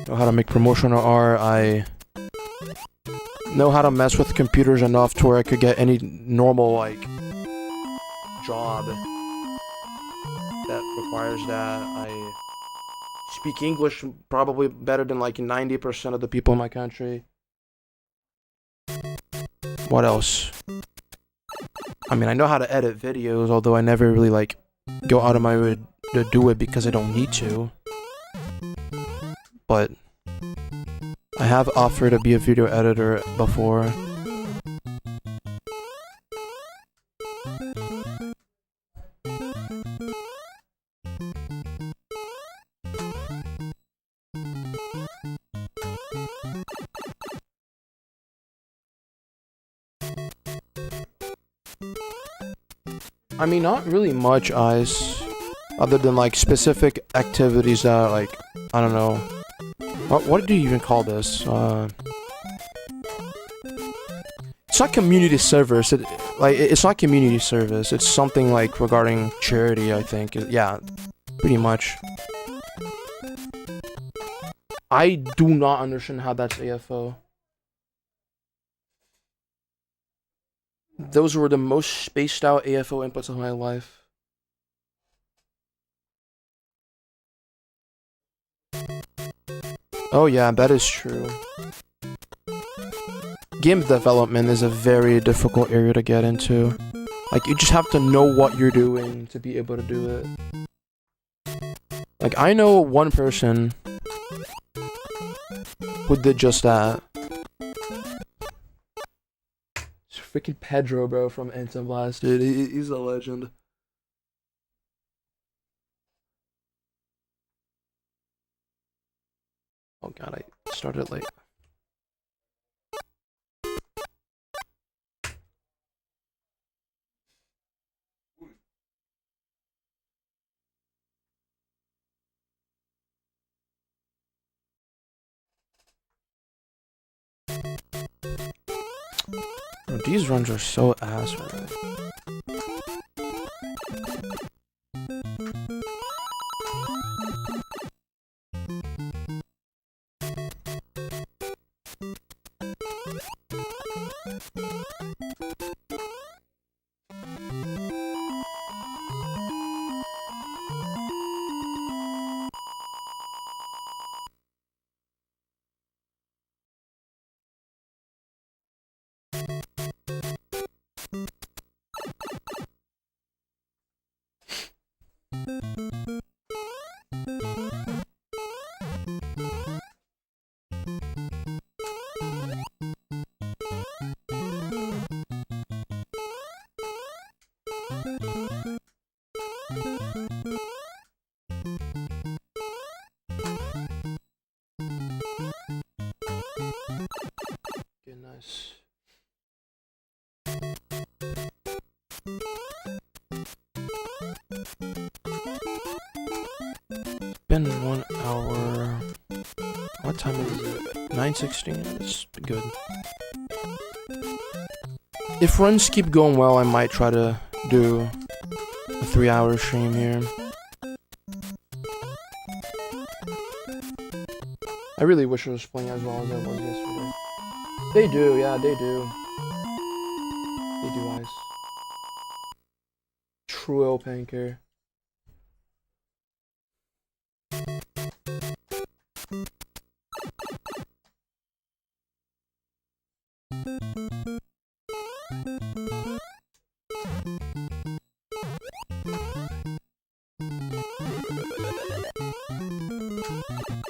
how to make promotional art. I know how to mess with computers enough to where I could get any normal like job that requires that. I speak English probably better than like 90% of the people in my country. What else? I mean, I know how to edit videos, although I never really like go out of my way to do it because I don't need to. But I have offered to be a video editor before. I mean, not really much, Ice. Other than, like, specific activities that are, like, I don't know. What do you even call this? It's not community service. It's not community service. It's something, like, regarding charity, I think. Yeah, pretty much. I do not understand how that's AFO. Those were the most spaced out AFO inputs of my life. Oh yeah, that is true. Game development is a very difficult area to get into. Like, you just have to know what you're doing to be able to do it. Like, I know one person who did just that. Freaking Pedro, bro, from Anthem Blast, dude. He's a legend. Oh god, I started late. Bro, these runs are so ass, man. Okay, nice. It's been 1 hour. What time is it? 9:16. It's good. If runs keep going well, I might try to do a 3-hour stream here. I really wish it was playing as well as it was yesterday. They do, yeah, they do. They do, Ice. True Panker.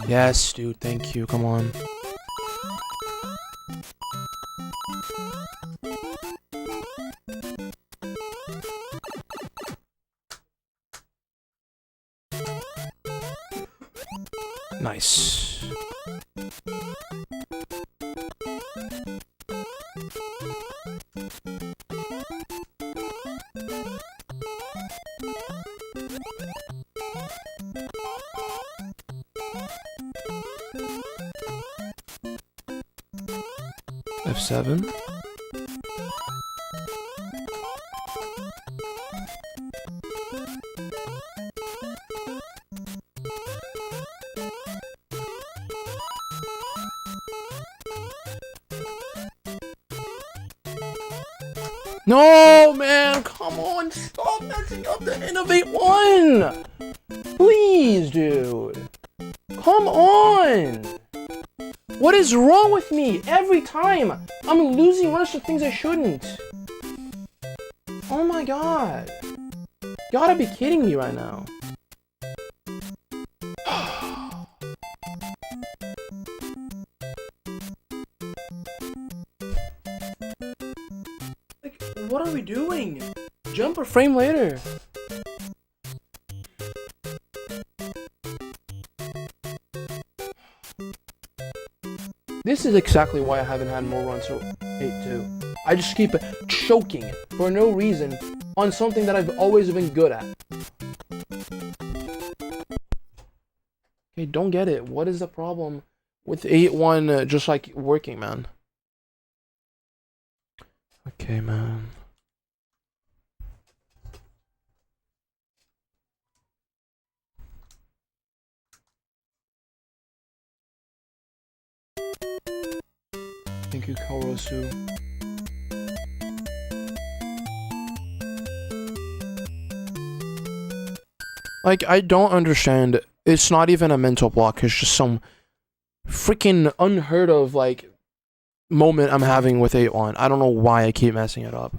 Yes, dude, thank you, come on. Nice. F7. No, man, come on, stop messing up the Innovate 1! Please, dude. Come on! What is wrong with me? Every time I'm losing runs to things I shouldn't. Oh my god. You gotta be kidding me right now. Like, what are we doing? Jump a frame later. This is exactly why I haven't had more runs to 8-2. I just keep choking for no reason on something that I've always been good at. Okay, don't get it. What is the problem with 8-1 just like working, man? Okay, man. Thank you, Kaorosu. Like, I don't understand. It's not even a mental block. It's just some freaking unheard of, like, moment I'm having with 8-1. I don't know why I keep messing it up.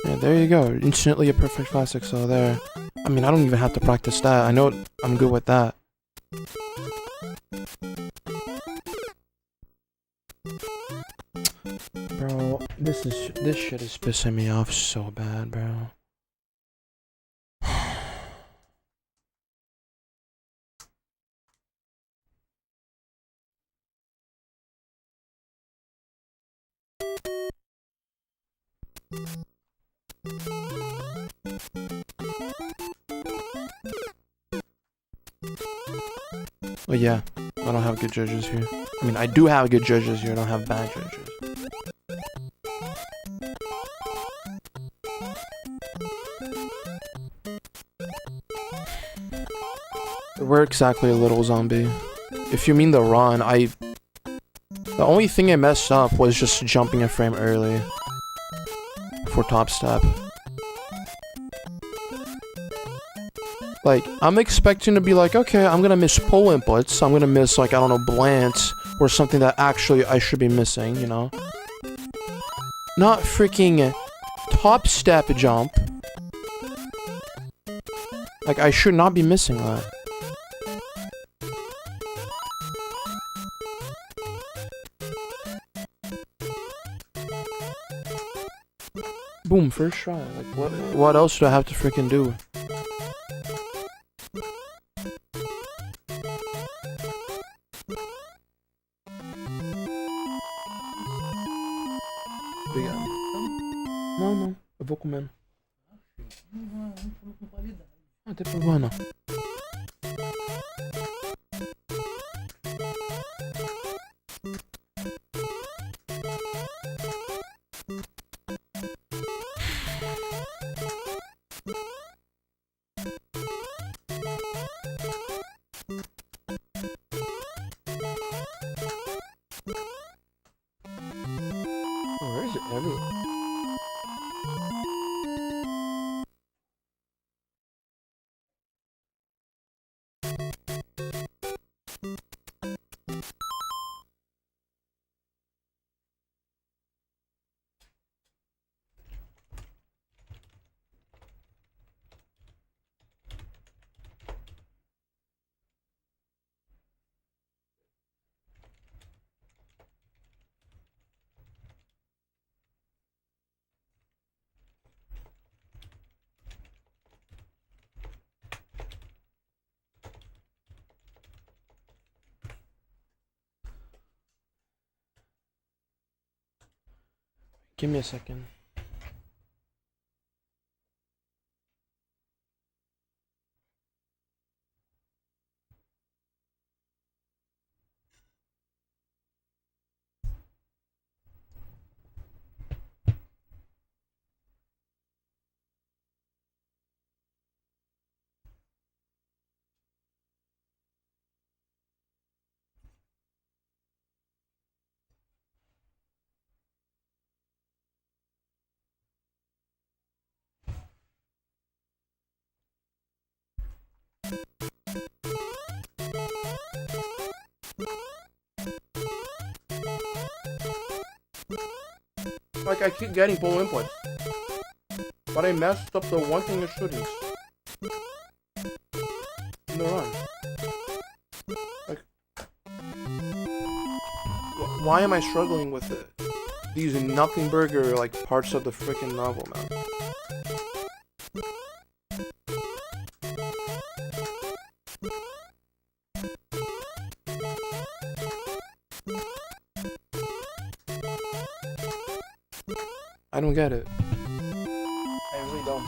Yeah, there you go. Instantly a perfect classic, so there. I mean, I don't even have to practice that. I know I'm good with that. Bro, this shit is pissing me off so bad, bro. Oh yeah, I don't have good judges here. I mean, I do have good judges here, I don't have bad judges. We're exactly a little zombie. If you mean the run, the only thing I messed up was just jumping a frame early for top step. Like, I'm expecting to be like, okay, I'm gonna miss pull inputs, I'm gonna miss, like, I don't know, blants, or something that actually I should be missing, you know? Not freaking top step jump. Like, I should not be missing that. Boom, first try. Like, what else do I have to freaking do? Não, eu vou comendo. Não tem problema não. Where is it everywhere? Give me a second. Like, I keep getting full inputs, but I messed up the one thing I shouldn't. In the run. Like, why am I struggling with it? These nothing burger, like, parts of the freaking novel, man. I don't get it. I really don't.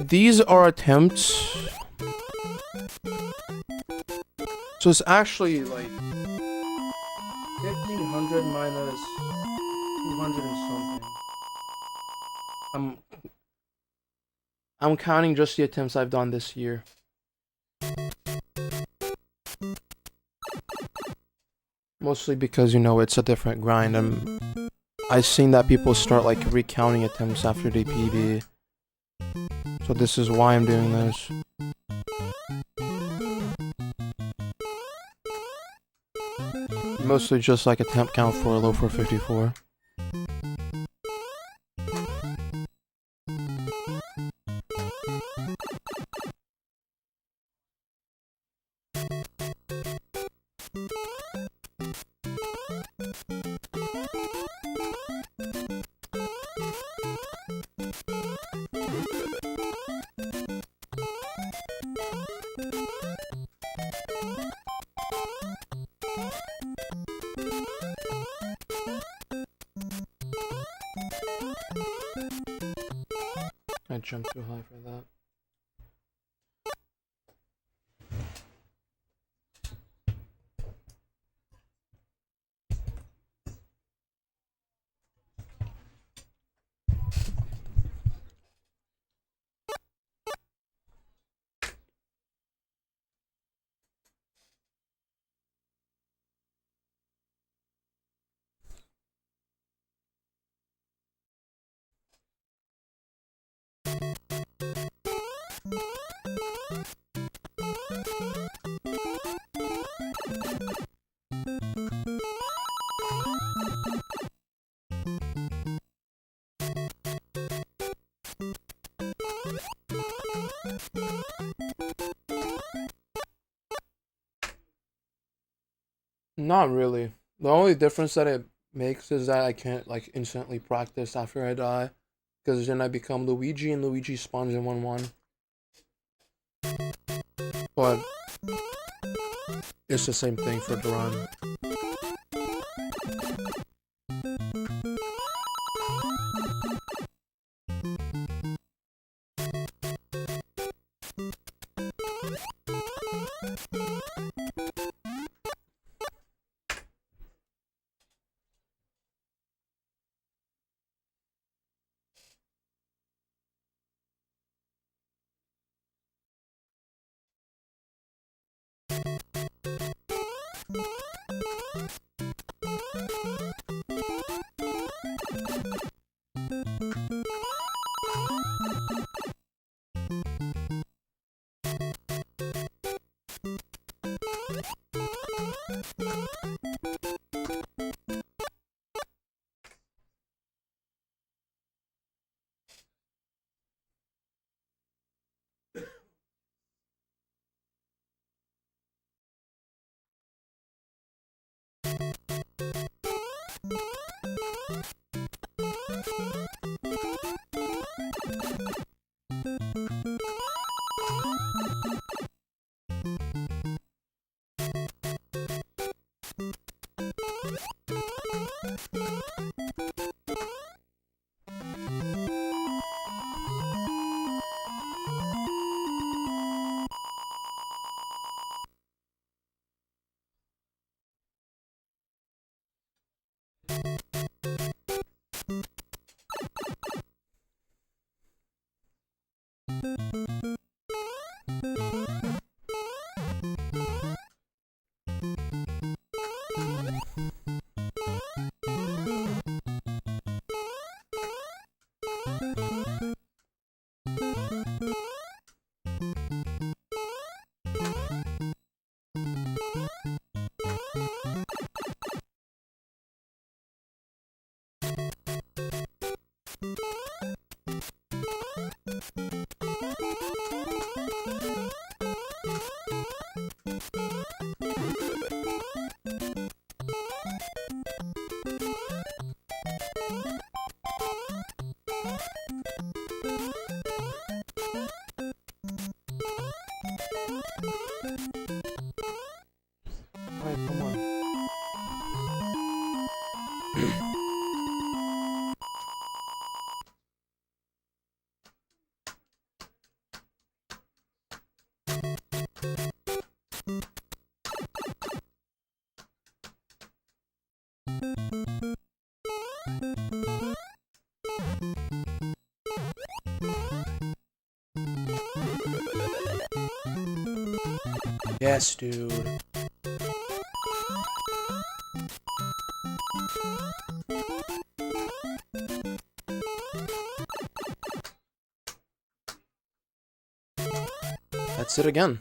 These are attempts. So it's actually like 1500 minus 200 and something. I'm counting just the attempts I've done this year. Mostly because, you know, it's a different grind. I've seen that people start like recounting attempts after they PB. So this is why I'm doing this. Mostly just like attempt count for low 454. I jumped too high for that. Not really. The only difference that it makes is that I can't like instantly practice after I die, because then I become Luigi and Luigi spawns in 1-1. But it's the same thing for Duran. Alright, come on. Yes, dude. That's it again.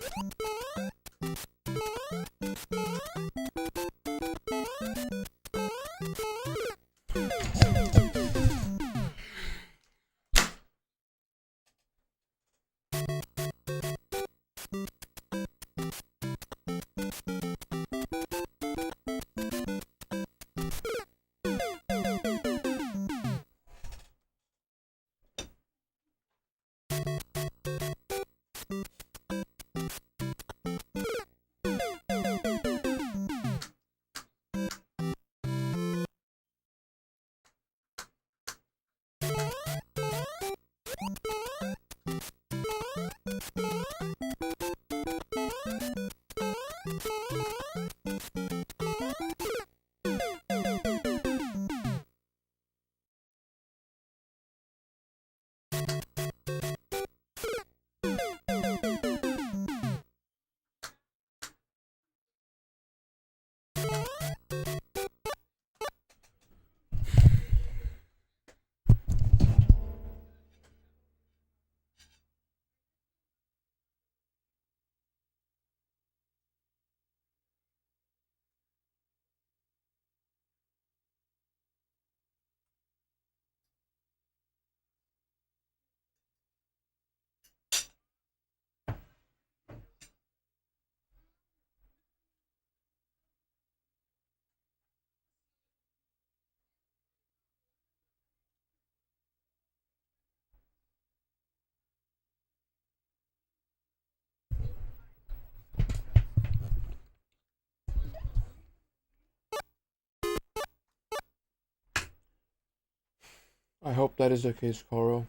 I hope that is the case, Coro.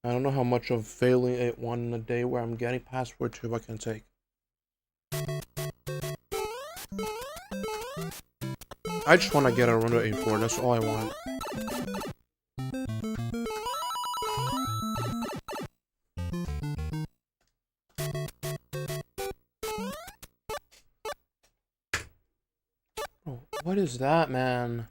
I don't know how much of failing 8-1 in a day where I'm getting password 2 I can take. I just want to get a run to 8-4, that's all I want. Oh, what is that, man?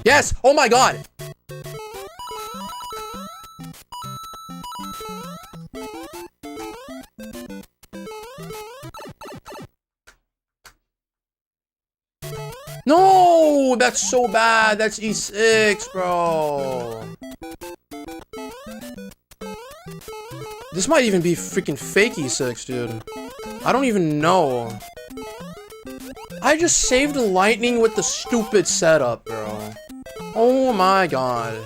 Yes! Oh my god! No! That's so bad! That's E6, bro! This might even be freaking fake E6, dude. I don't even know. I just saved the lightning with the stupid setup, bro. Oh my god.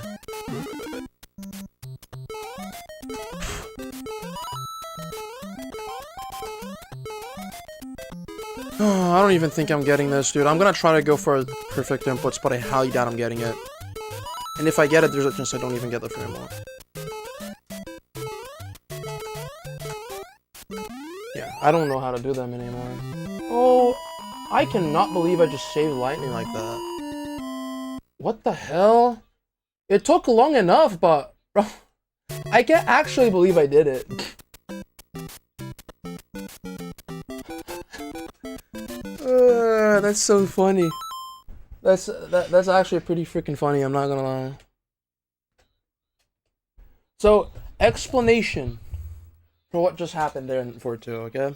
I don't even think I'm getting this, dude. I'm gonna try to go for perfect inputs, but I highly doubt I'm getting it. And if I get it, there's a chance I don't even get the frame more. Yeah, I don't know how to do them anymore. Oh, I cannot believe I just saved lightning like that. What the hell? It took long enough, but bro, I can't actually believe I did it. That's so funny. That's actually pretty freaking funny, I'm not gonna lie. So, explanation for what just happened there in 4-2, okay?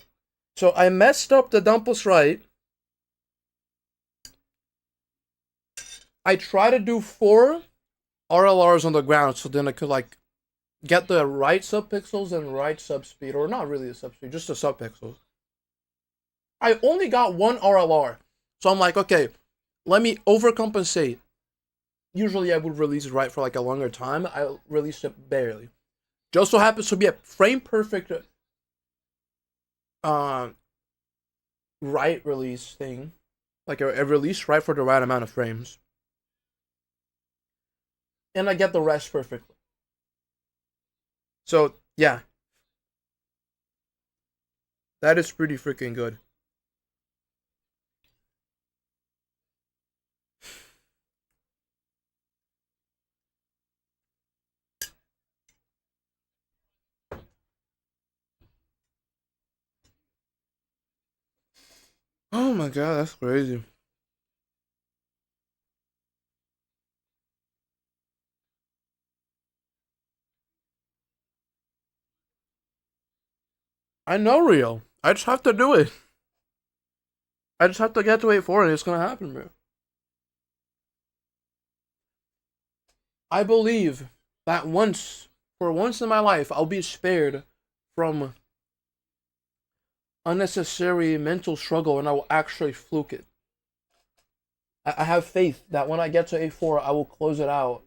So I messed up the dumpless right. I tried to do 4 RLRs on the ground, so then I could like get the right subpixels and right subspeed, or not really the subspeed, just the subpixels. I only got 1 RLR, so I'm like, okay, let me overcompensate. Usually I would release it right for like a longer time. I released it barely. Just so happens to be a frame perfect right release thing. Like a release right for the right amount of frames. And I get the rest perfectly. So, yeah. That is pretty freaking good. Oh my god, that's crazy. I know, Rio. I just have to do it. I just have to get to 8-4 and it's gonna happen, bro. I believe that for once in my life, I'll be spared from unnecessary mental struggle and I will actually fluke it. I have faith that when I get to 8-4, I will close it out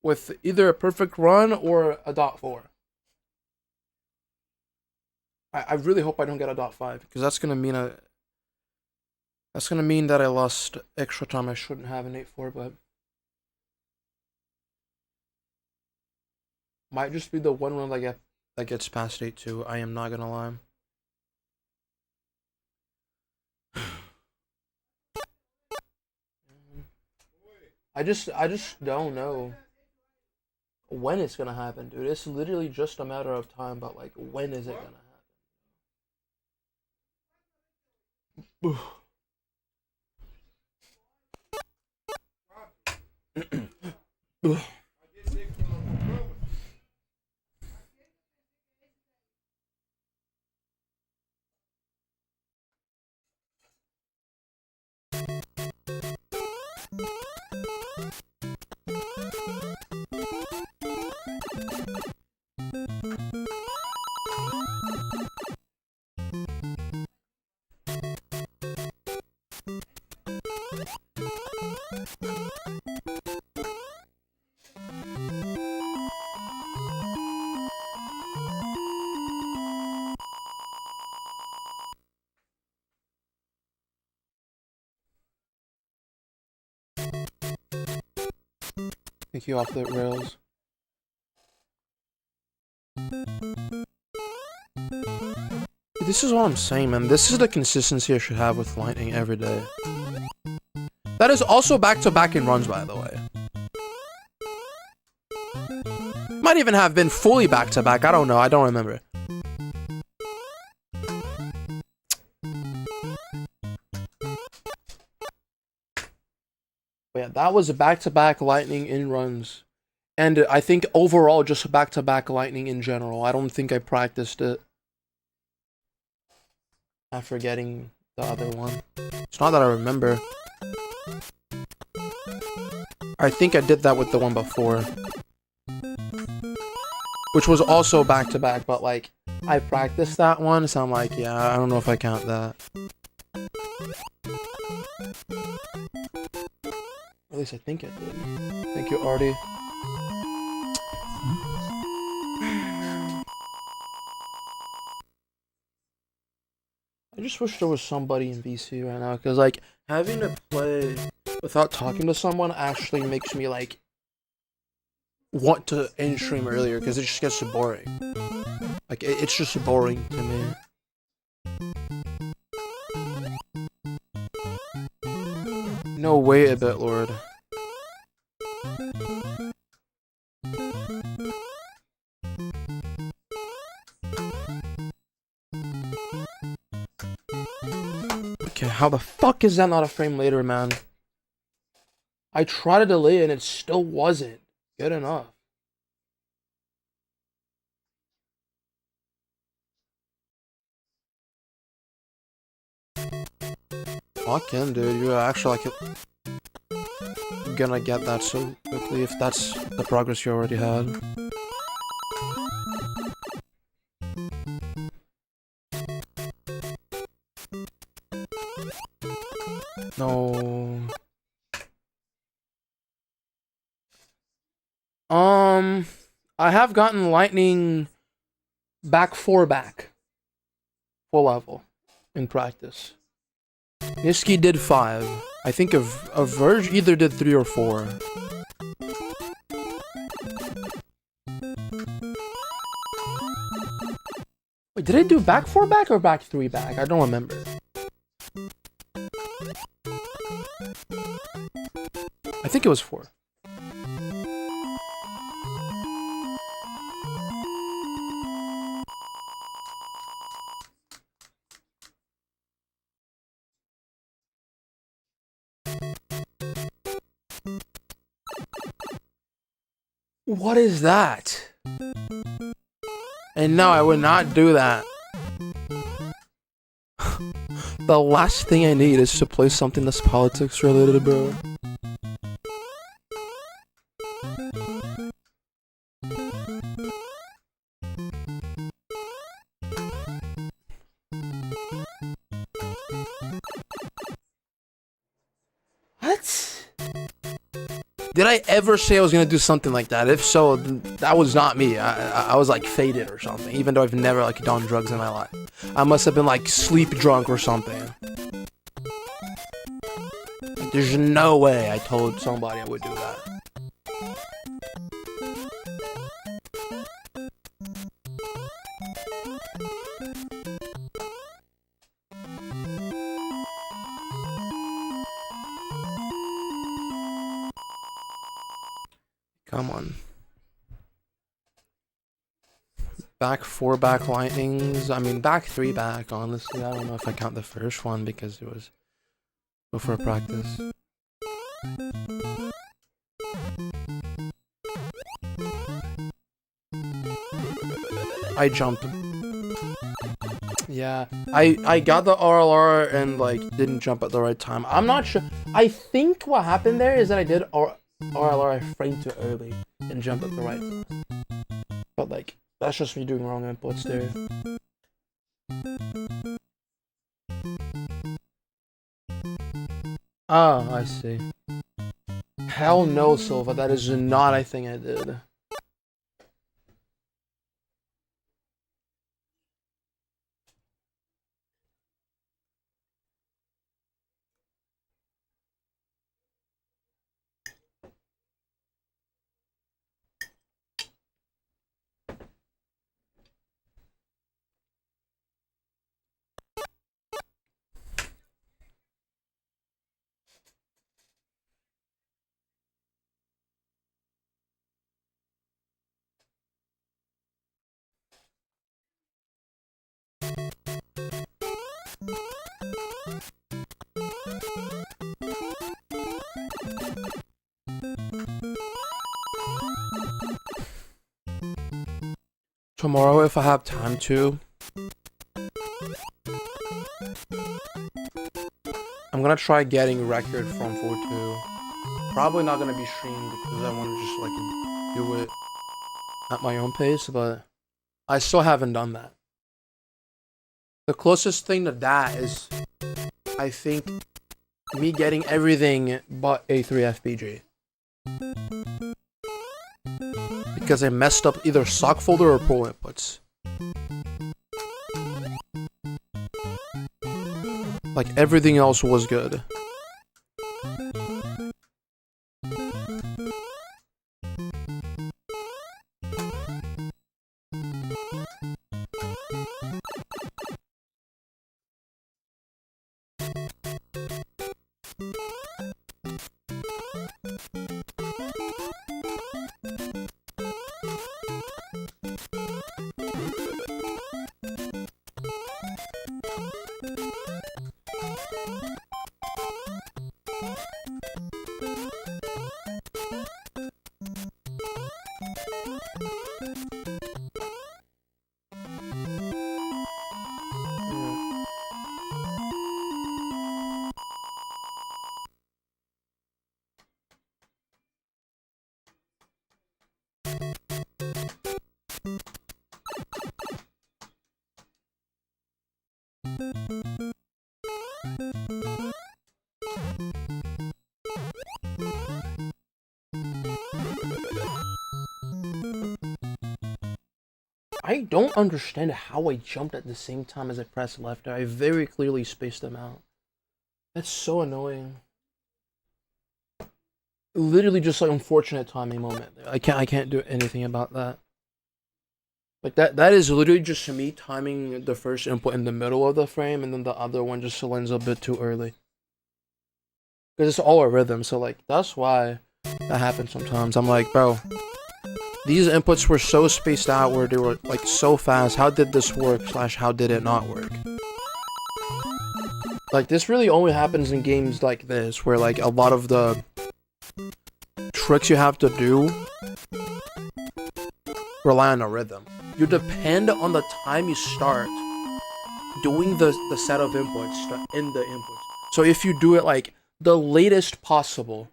with either a perfect run or a .4. I really hope I don't get a .5 because that's gonna mean that I lost extra time I shouldn't have in 8-4, but might just be the one run that gets past 8-2. I am not gonna lie. I just don't know when it's gonna happen, dude. It's literally just a matter of time, but like when is it gonna happen? Take you off the rails. This is what I'm saying, man. This is the consistency I should have with Lightning every day. That is also back-to-back in runs, by the way. Might even have been fully back-to-back. I don't know. I don't remember. But yeah, that was a back-to-back Lightning in runs. And I think overall, just back-to-back Lightning in general. I don't think I practiced it after getting the other one. It's not that I remember. I think I did that with the one before. Which was also back-to-back, but like, I practiced that one, so I'm like, yeah, I don't know if I count that. At least I think I did. Thank you, Artie. I just wish there was somebody in VC right now, because like, having to play without talking to someone actually makes me like want to end stream earlier, because it just gets so boring. Like, it's just boring to me. No way, a bit, Lord. Okay, how the fuck is that not a frame later, man? I tried to delay it and it still wasn't good enough. Fucking dude, you're actually like gonna get that so quickly if that's the progress you already had. No. I have gotten Lightning back 4 back. Full level in practice. Niski did 5. I think a Verge either did 3 or 4. Wait, did I do back 4 back or back 3 back? I don't remember. I think it was 4. What is that? And no, I would not do that. The last thing I need is to play something that's politics related, bro. What? Did I ever say I was gonna do something like that? If so, that was not me. I was like faded or something, even though I've never like done drugs in my life. I must have been like sleep drunk or something. Like, there's no way I told somebody I would do that. Come on. Back 4 back lightnings. I mean, back 3 back, honestly. I don't know if I count the first one because it was before practice. I jumped. Yeah, I got the RLR and like didn't jump at the right time. I'm not sure. I think what happened there is that I did RLR, I framed too early and jumped at the right time. But like, that's just me doing wrong inputs there. Ah, I see. Hell no, Silva. That is not a thing I did. Tomorrow, if I have time to, I'm gonna try getting record from 4.2. Probably not gonna be streamed because I want to just like do it at my own pace, but I still haven't done that. The closest thing to that is, I think, me getting everything but A3 FPG. Because I messed up either sock folder or pro inputs. Like everything else was good. I don't understand how I jumped at the same time as I pressed left. I very clearly spaced them out. That's so annoying. Literally just like unfortunate timing moment. I can't do anything about that. Like that is literally just me timing the first input in the middle of the frame and then the other one just lands a bit too early. Because it's all a rhythm, so like that's why that happens sometimes. I'm like, bro, these inputs were so spaced out where they were like so fast. How did this work / how did it not work? Like this really only happens in games like this where like a lot of the tricks you have to do rely on a rhythm. You depend on the time you start doing the set of inputs in the inputs. So if you do it like the latest possible,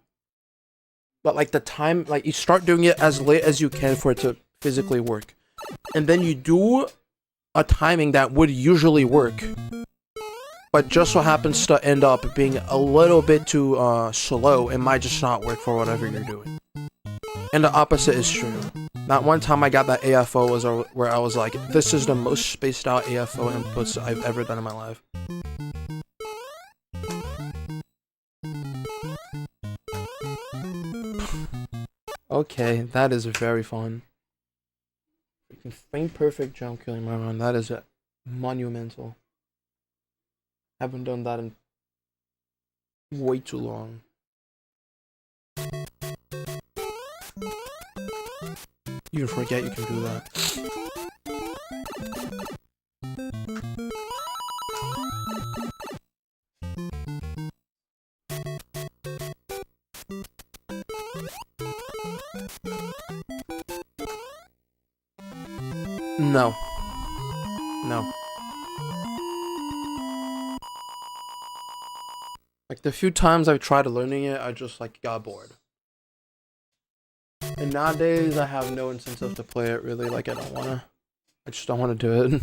but like the time, like you start doing it as late as you can for it to physically work, and then you do a timing that would usually work, but just so happens to end up being a little bit too slow, it might just not work for whatever you're doing. And the opposite is true. That one time I got that AFO was where I was like, this is the most spaced out AFO inputs I've ever done in my life. Okay, that is very fun. Freaking frame perfect jump killing my run. That is monumental. Haven't done that in way too long. You forget you can do that. No. No. Like the few times I've tried learning it, I just like got bored. And nowadays I have no incentive to play it really. Like I just don't wanna do it.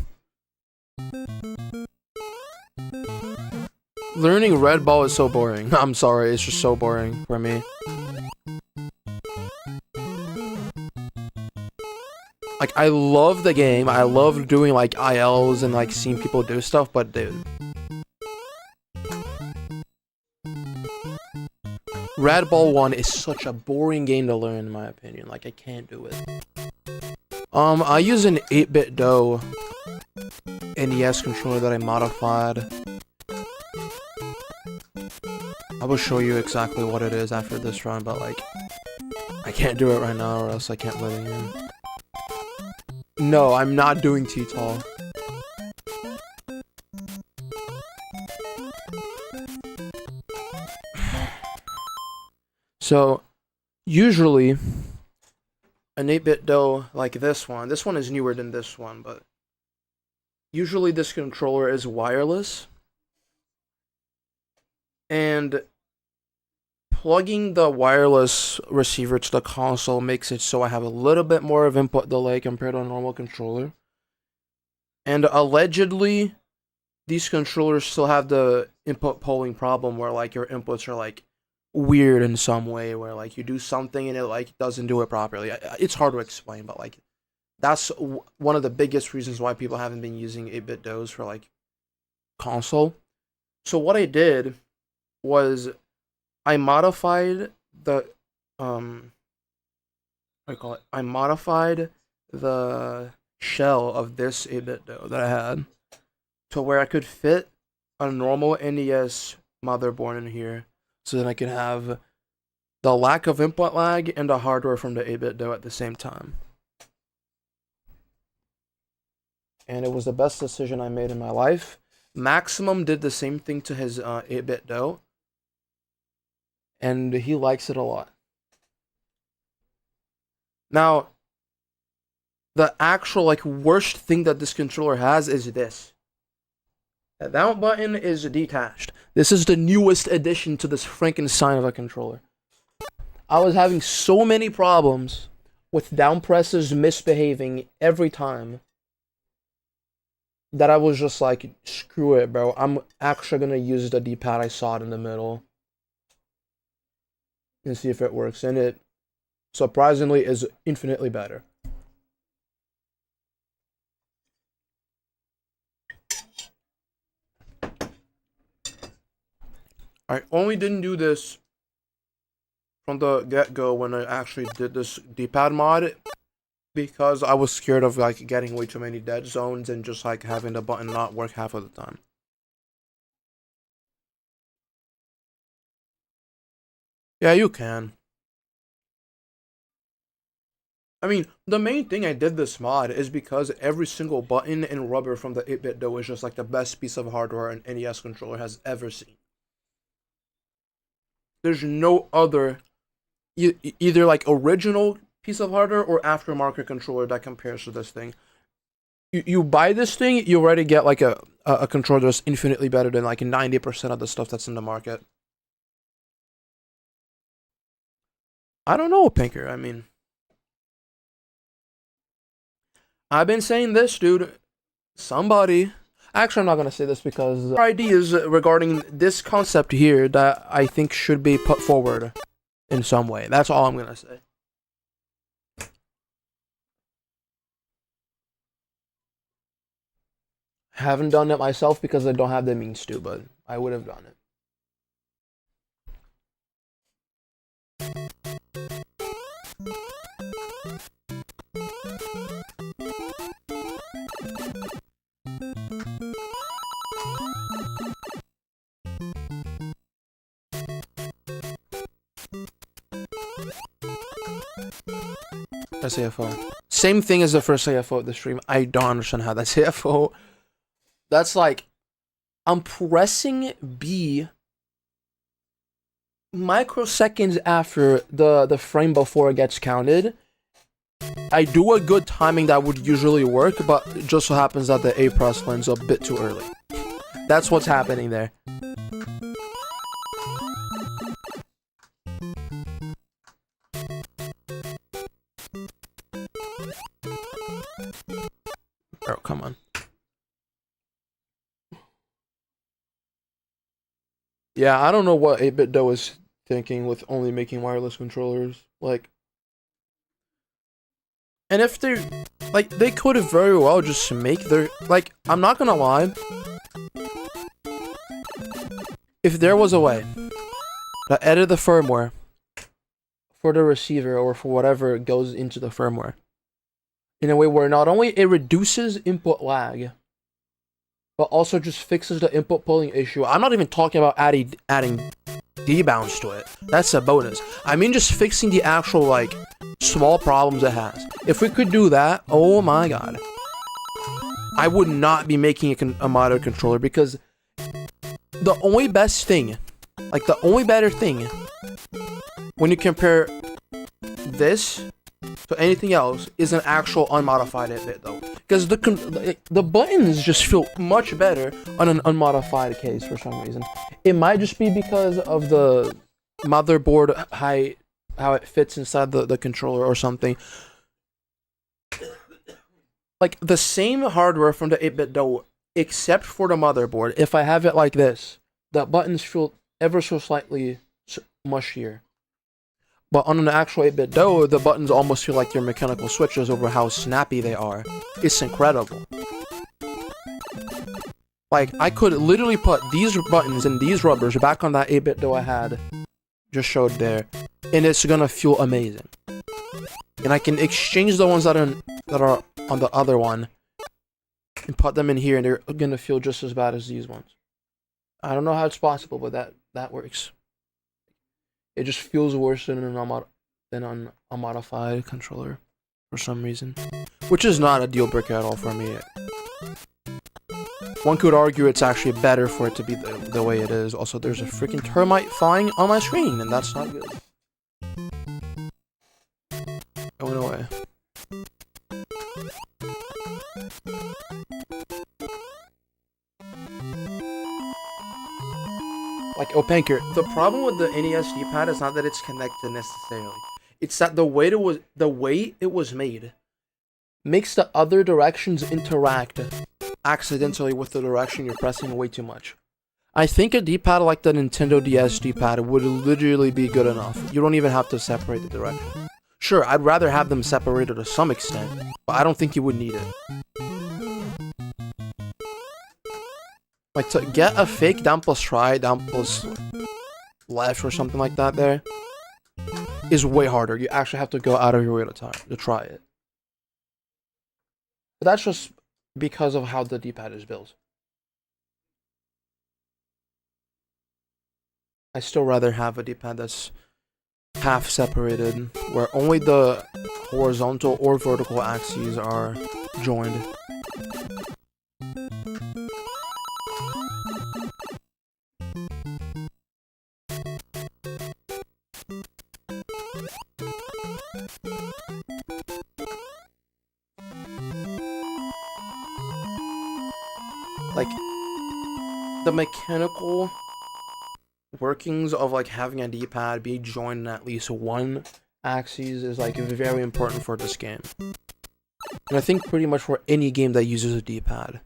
Learning red ball is so boring. I'm sorry, it's just so boring for me. Like I love the game, I love doing like ILs and like seeing people do stuff, but dude, Red Ball 1 is such a boring game to learn in my opinion. Like I can't do it. I use an 8-bit DOE NES controller that I modified. I will show you exactly what it is after this run, but like I can't do it right now or else I can't play the game. No, I'm not doing T-Tall. So, usually, an 8-bit DOE like this one is newer than this one, but usually this controller is wireless. And plugging the wireless receiver to the console makes it so I have a little bit more of input delay compared to a normal controller. And allegedly, these controllers still have the input polling problem where like your inputs are like weird in some way, where like you do something and it like doesn't do it properly. It's hard to explain, but like that's one of the biggest reasons why people haven't been using 8-bit DOEs for like console. So what I did was I modified the I modified the shell of this 8-bit DOE that I had to where I could fit a normal NES motherboard in here, so that I could have the lack of input lag and the hardware from the 8-bit DOE at the same time. And it was the best decision I made in my life. Maximum did the same thing to his 8-bit DOE, and he likes it a lot. Now, the actual like worst thing that this controller has is this. That button is detached. This is the newest addition to this Frankenstein of a controller. I was having so many problems with down presses misbehaving every time that I was just like, screw it, bro. I'm actually gonna use the D-pad I saw it in the middle and see if it works. And it surprisingly is infinitely better. I only didn't do this from the get-go when I actually did this D-pad mod because I was scared of like getting way too many dead zones and just like having the button not work half of the time. Yeah, you can. I mean, the main thing I did this mod is because every single button and rubber from the 8-bit DOE is just like the best piece of hardware an NES controller has ever seen. There's no other either like original piece of hardware or aftermarket controller that compares to this thing. You buy this thing, you already get like a controller that's infinitely better than like 90% of the stuff that's in the market. I don't know, Pinker. I mean, I've been saying this, dude. Somebody. Actually, I'm not gonna say this because there are ideas regarding this concept here that I think should be put forward in some way. That's all I'm gonna say. Haven't done it myself because I don't have the means to, but I would have done it. SAFO. Same thing as the first AFO of the stream. I don't understand how that's AFO. That's like, I'm pressing B microseconds after the frame before it gets counted. I do a good timing that would usually work, but it just so happens that the A press lands a bit too early. That's what's happening there. Oh, come on. Yeah, I don't know what 8-Bit Doe is thinking with only making wireless controllers. Like, and if they're, like, they could have very well just make their, like, I'm not gonna lie. If there was a way to edit the firmware for the receiver or for whatever goes into the firmware in a way where not only it reduces input lag, but also just fixes the input pulling issue. I'm not even talking about adding debounce to it. That's a bonus. I mean just fixing the actual, like, small problems it has. If we could do that, oh my god. I would not be making a modded controller because the only best thing, like the only better thing, when you compare this to anything else, is an actual unmodified 8-bit though. Because the buttons just feel much better on an unmodified case for some reason. It might just be because of the motherboard height, how it fits inside the controller or something. Like the same hardware from the 8-bit Doe, except for the motherboard. If I have it like this, the buttons feel ever so slightly mushier. But on an actual 8-bit Doe, the buttons almost feel like they're mechanical switches over how snappy they are. It's incredible. Like, I could literally put these buttons and these rubbers back on that 8-bit Doe I had, just showed there, and it's gonna feel amazing. And I can exchange the ones that are on the other one, and put them in here, and they're gonna feel just as bad as these ones. I don't know how it's possible, but that works. It just feels worse than an unmodified controller for some reason, which is not a deal breaker at all for me. One could argue it's actually better for it to be the way it is. Also, there's a freaking termite flying on my screen, and that's not good. It went away. Like, Opanker, the problem with the NES D-pad is not that it's connected necessarily. It's that the way it was made makes the other directions interact accidentally with the direction you're pressing way too much. I think a D-pad like the Nintendo DS D-pad would literally be good enough. You don't even have to separate the direction. Sure, I'd rather have them separated to some extent, but I don't think you would need it. Like, to get a fake down plus try, down plus left or something like that there is way harder. You actually have to go out of your way to try it. But that's just because of how the D-pad is built. I still rather have a D-pad that's half separated, where only the horizontal or vertical axes are joined. like the mechanical workings of like having a D-pad be joined in at least one axis is like very important for this game. And I think pretty much for any game that uses a D-pad.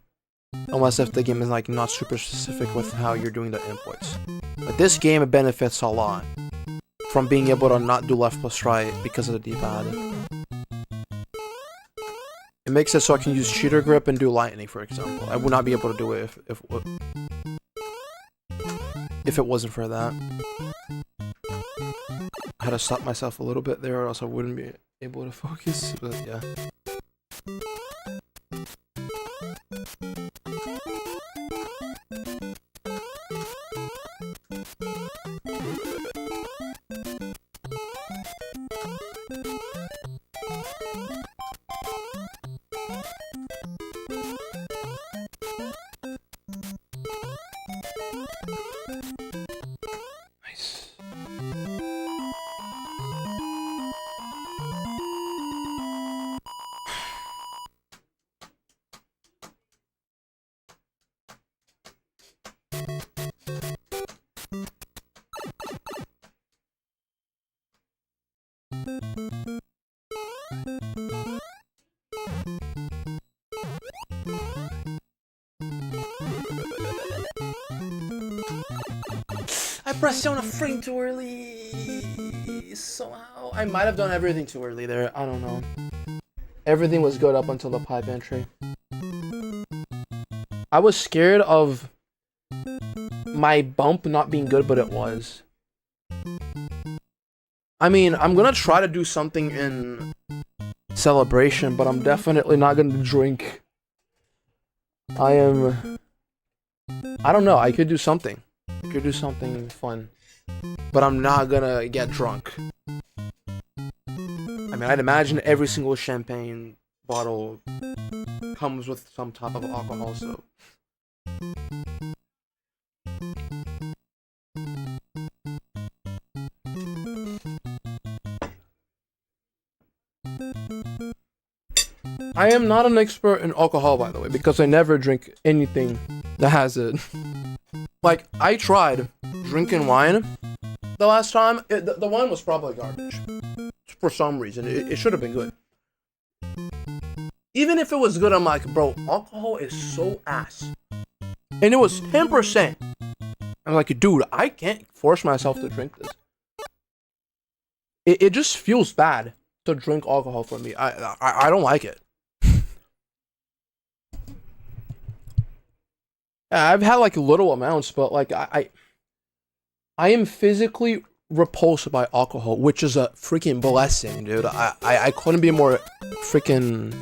Unless if the game is like not super specific with how you're doing the inputs. But this game benefits a lot from being able to not do left plus right because of the D-pad. It makes it so I can use cheater grip and do lightning, for example. I would not be able to do it if it wasn't for that. I had to stop myself a little bit there, or else I wouldn't be able to focus. But yeah. Nice. I pressed on a frame too early. Somehow. I might have done everything too early there. I don't know. Everything was good up until the pipe entry. I was scared of my bump not being good, but it was. I mean, I'm gonna try to do something in celebration, but I'm definitely not gonna drink. I don't know, I could do something. I could do something fun. But I'm not gonna get drunk. I mean, I'd imagine every single champagne bottle comes with some type of alcohol, so... I am not an expert in alcohol, by the way, because I never drink anything that has it. Like, I tried drinking wine the last time. The wine was probably garbage. For some reason. It should have been good. Even if it was good, I'm like, bro, alcohol is so ass. And it was 10%. I'm like, dude, I can't force myself to drink this. It just feels bad to drink alcohol for me. I don't like it. I've had like little amounts, but like I am physically repulsed by alcohol, which is a freaking blessing, dude. I couldn't be more freaking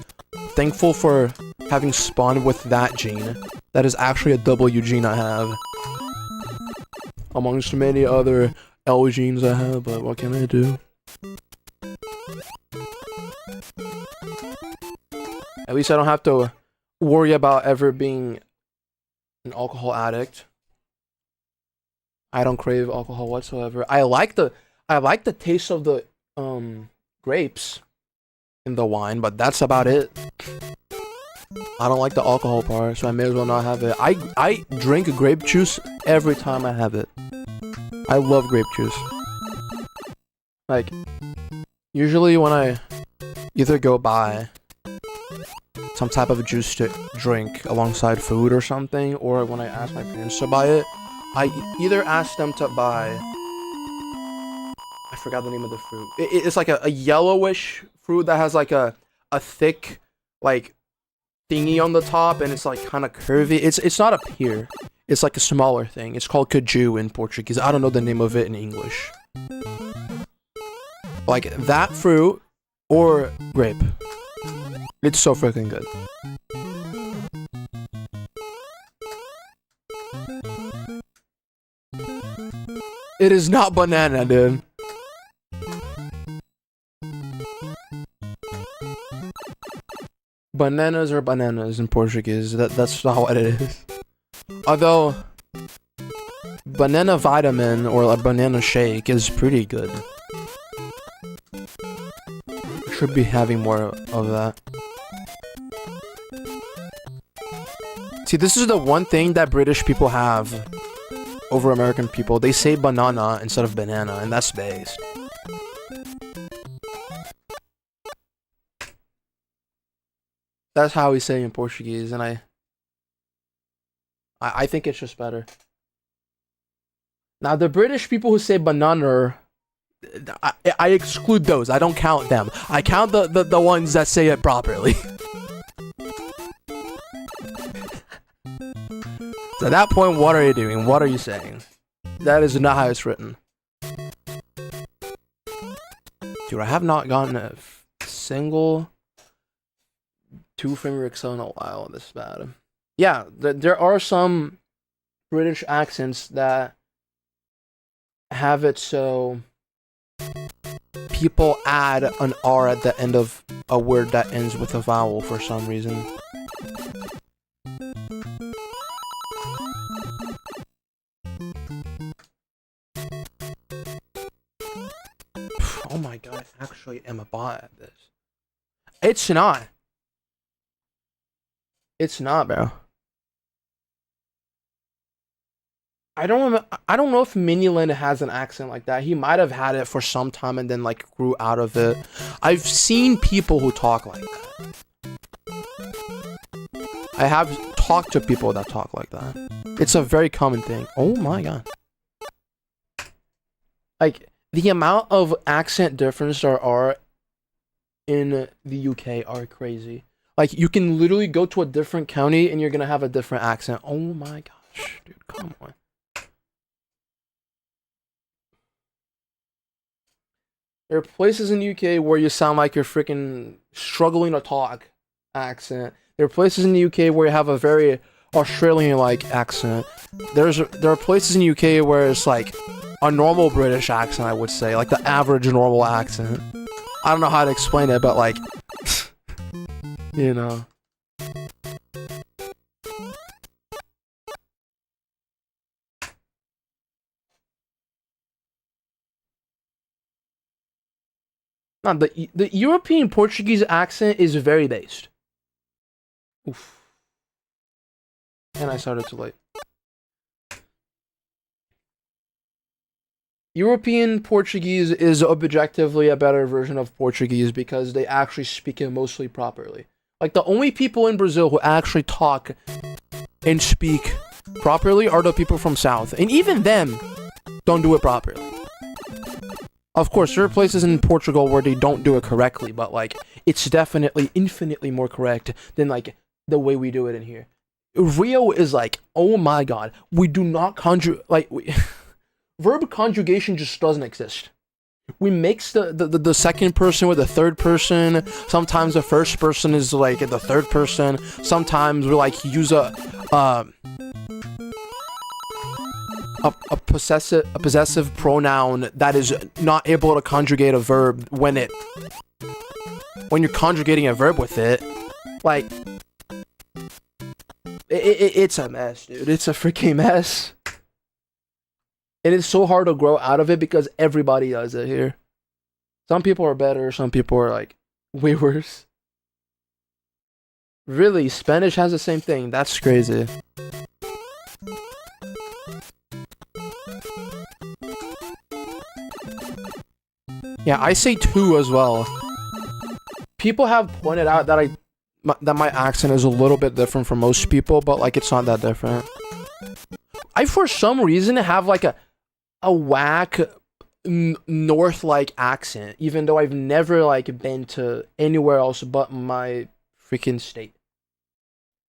thankful for having spawned with that gene. That is actually a W gene I have. Amongst many other L genes I have, but what can I do? At least I don't have to worry about ever being an alcohol addict. I don't crave alcohol whatsoever. I like the taste of the grapes in the wine, but that's about it. I don't like the alcohol part, so I may as well not have it. I drink grape juice every time I have it. I love grape juice. Like, usually when I either go buy some type of juice to drink alongside food or something, or when I ask my parents to buy it, I either ask them to buy... I forgot the name of the fruit. It's like a yellowish fruit that has like a thick, like, thingy on the top, and it's like kind of curvy. It's not a pear. It's like a smaller thing. It's called caju in Portuguese. I don't know the name of it in English. Like that fruit or grape. It's so freaking good. It is not banana, dude. Bananas are bananas in Portuguese. That's not what it is. Although, banana vitamin or a banana shake is pretty good. Should be having more of that. See, this is the one thing that British people have over American people. They say banana instead of banana, and that's based. That's how we say in Portuguese, and I think it's just better. Now, the British people who say banana, I exclude those. I don't count them. I count the ones that say it properly. So at that point, what are you doing? What are you saying? That is not how it's written. Dude, I have not gotten a single 2-frame Excel in a while. This bad. Yeah, there are some British accents that have it so people add an R at the end of a word that ends with a vowel for some reason. Oh my god, I actually am a bot at this. It's not. It's not, bro. I don't know if Miniland has an accent like that. He might have had it for some time and then like grew out of it. I've seen people who talk like that. I have talked to people that talk like that. It's a very common thing. Oh my god. Like, the amount of accent difference there are in the UK are crazy. Like, you can literally go to a different county and you're gonna have a different accent. Oh my gosh, dude, come on. There are places in the UK where you sound like you're freaking struggling to talk accent. There are places in the UK where you have a very Australian-like accent. There are places in the UK where it's like a normal British accent, I would say, like the average normal accent. I don't know how to explain it, but like, you know. No, the European Portuguese accent is very based. Oof. And I started too late. European Portuguese is objectively a better version of Portuguese because they actually speak it mostly properly. Like, the only people in Brazil who actually talk and speak properly are the people from South. And even them don't do it properly. Of course, there are places in Portugal where they don't do it correctly, but, like, it's definitely infinitely more correct than, like, the way we do it in here. Rio is like, oh my god, we do not verb conjugation just doesn't exist. We mix the second person with the third person. Sometimes the first person is like the third person. Sometimes we like use a possessive pronoun that is not able to conjugate a verb when you're conjugating a verb with it. Like, it's a mess, dude. It's a freaking mess. And it's so hard to grow out of it because everybody does it here. Some people are better, some people are like way worse. Really, Spanish has the same thing. That's crazy. Yeah, I say two as well. People have pointed out that my accent is a little bit different from most people, but like it's not that different. I for some reason have like a whack north-like accent, even though I've never like been to anywhere else but my freaking state.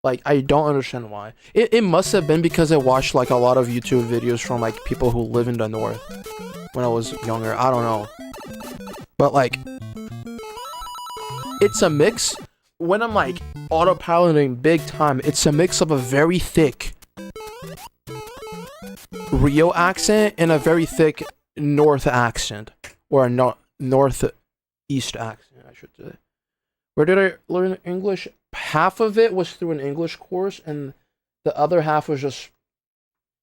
Like, I don't understand why. It must have been because I watched like a lot of YouTube videos from like people who live in the north when I was younger. I don't know. But like, it's a mix. When I'm like autopiloting big time, it's a mix of a very thick Rio accent and a very thick north accent, or a northeast accent, I should say. Where did I learn English? Half of it was through an English course, and the other half was just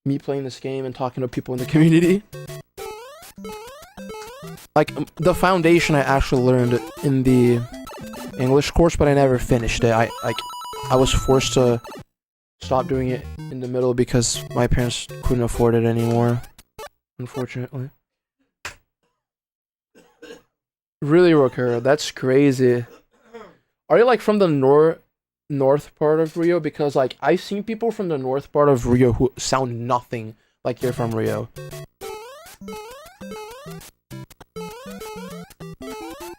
me playing this game and talking to people in the community. Like, the foundation I actually learned in the English course, but I never finished it. I was forced to stopped doing it in the middle because my parents couldn't afford it anymore, unfortunately. Really, Rokura, that's crazy. Are you like from the north part of Rio? Because like I've seen people from the north part of Rio who sound nothing like they're from Rio.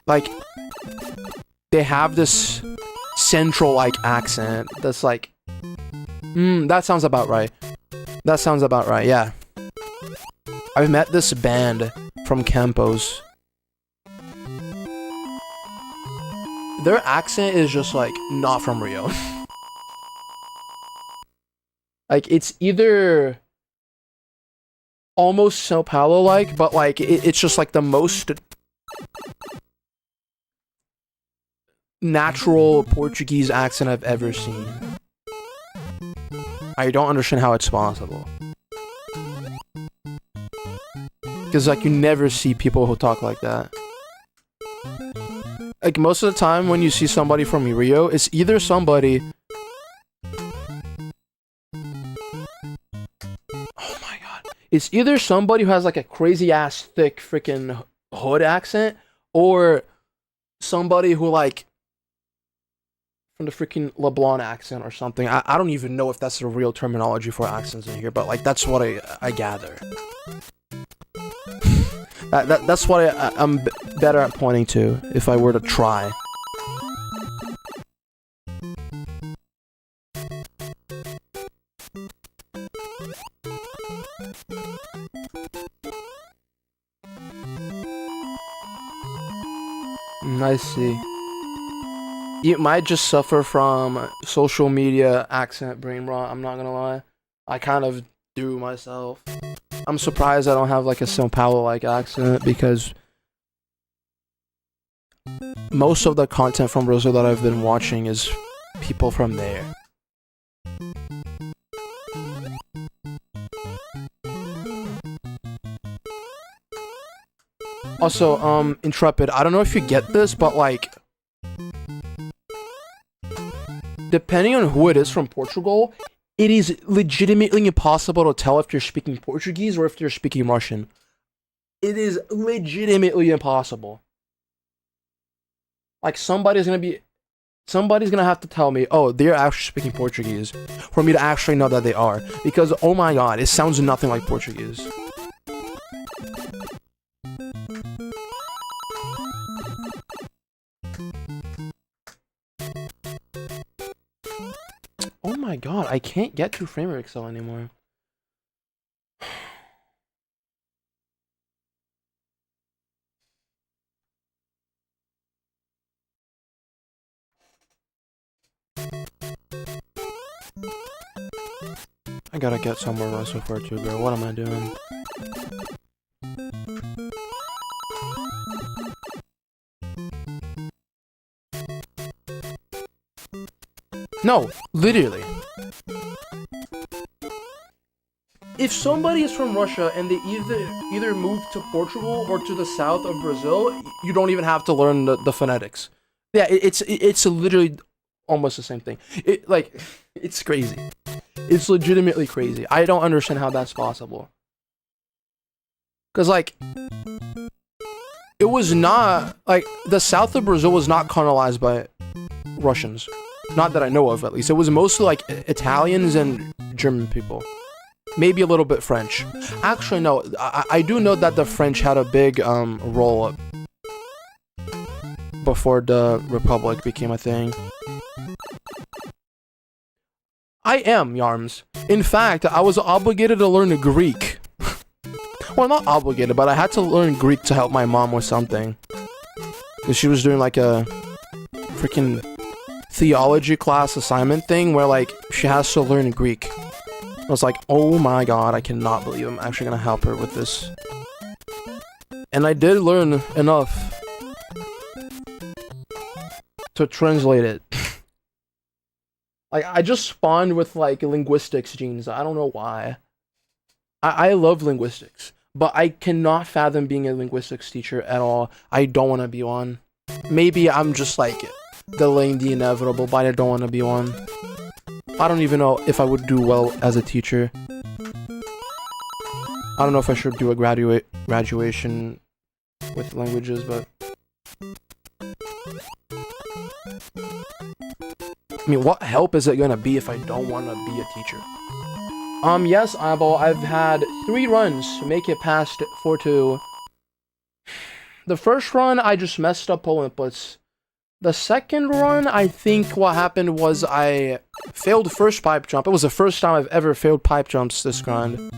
Like they have this central like accent that's like that sounds about right. That sounds about right, yeah. I've met this band from Campos. Their accent is just like not from Rio. Like it's either almost Sao Paulo like, but like it's just like the most natural Portuguese accent I've ever seen. I don't understand how it's possible. Because like you never see people who talk like that. Like most of the time when you see somebody from Rio, it's either somebody... Oh my god. It's either somebody who has like a crazy ass thick freaking hood accent, or somebody who like from the freaking LeBlanc accent or something. I don't even know if that's the real terminology for accents in here, but like that's what I gather. That's what I'm better at pointing to if I were to try. I see. You might just suffer from social media accent brain rot, I'm not gonna lie. I kind of do myself. I'm surprised I don't have like a Sao Paulo-like accent because most of the content from Brazil that I've been watching is people from there. Also, Intrepid, I don't know if you get this, but like, depending on who it is from Portugal, it is legitimately impossible to tell if you're speaking Portuguese or if you're speaking Russian. It is legitimately impossible. Like somebody's gonna have to tell me, oh, they're actually speaking Portuguese, for me to actually know that they are. Because, oh my god, it sounds nothing like Portuguese. Oh my god, I can't get to Framer Excel anymore. I gotta get somewhere else before too, bro. What am I doing? No, literally. If somebody is from Russia and they either move to Portugal or to the south of Brazil, you don't even have to learn the phonetics. Yeah, it's literally almost the same thing. It's crazy. It's legitimately crazy. I don't understand how that's possible. Cause like, it was not like the south of Brazil was not colonized by Russians. Not that I know of, at least. It was mostly like Italians and German people. Maybe a little bit French. Actually, no. I do know that the French had a big role before the Republic became a thing. I am, Yarms. In fact, I was obligated to learn Greek. Well, not obligated, but I had to learn Greek to help my mom with something. Because she was doing like a freaking theology class assignment thing where like she has to learn Greek. I was like, oh my god, I cannot believe I'm actually gonna help her with this. And I did learn enough to translate it. Like, I just spawned with like linguistics genes. I don't know why. I love linguistics, but I cannot fathom being a linguistics teacher at all. I don't want to be one. Maybe I'm just like delaying the inevitable, but I don't want to be one. I don't even know if I would do well as a teacher. I don't know if I should do a graduation with languages, but I mean, what help is it gonna be if I don't want to be a teacher? Yes, Eyeball, I've had 3 runs to make it past 4-2. The first run, I just messed up pull inputs. The second run, I think what happened was I failed the first pipe jump. It was the first time I've ever failed pipe jumps this grind.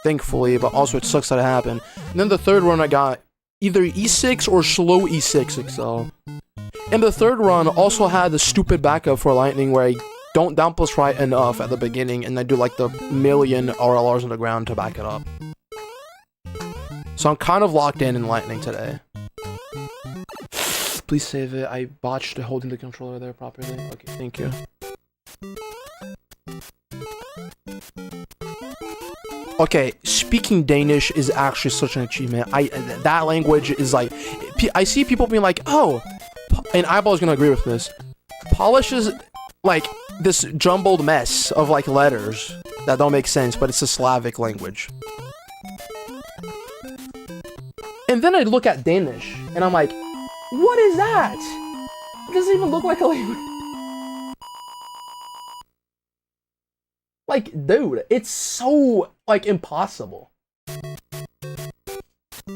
Thankfully, but also it sucks that it happened. And then the third run, I got either E6 or slow E6 Excel. And the third run also had the stupid backup for lightning where I don't down plus right enough at the beginning and I do like the million RLRs on the ground to back it up. So I'm kind of locked in lightning today. Please save it. I botched holding the controller there properly. Okay, thank you. Okay, speaking Danish is actually such an achievement. That language is like, I see people being like, oh, and Eyeball is gonna agree with this. Polish is like this jumbled mess of like letters that don't make sense, but it's a Slavic language. And then I look at Danish, and I'm like, what is that? It doesn't even look like a language. Like, dude, it's so, like, impossible.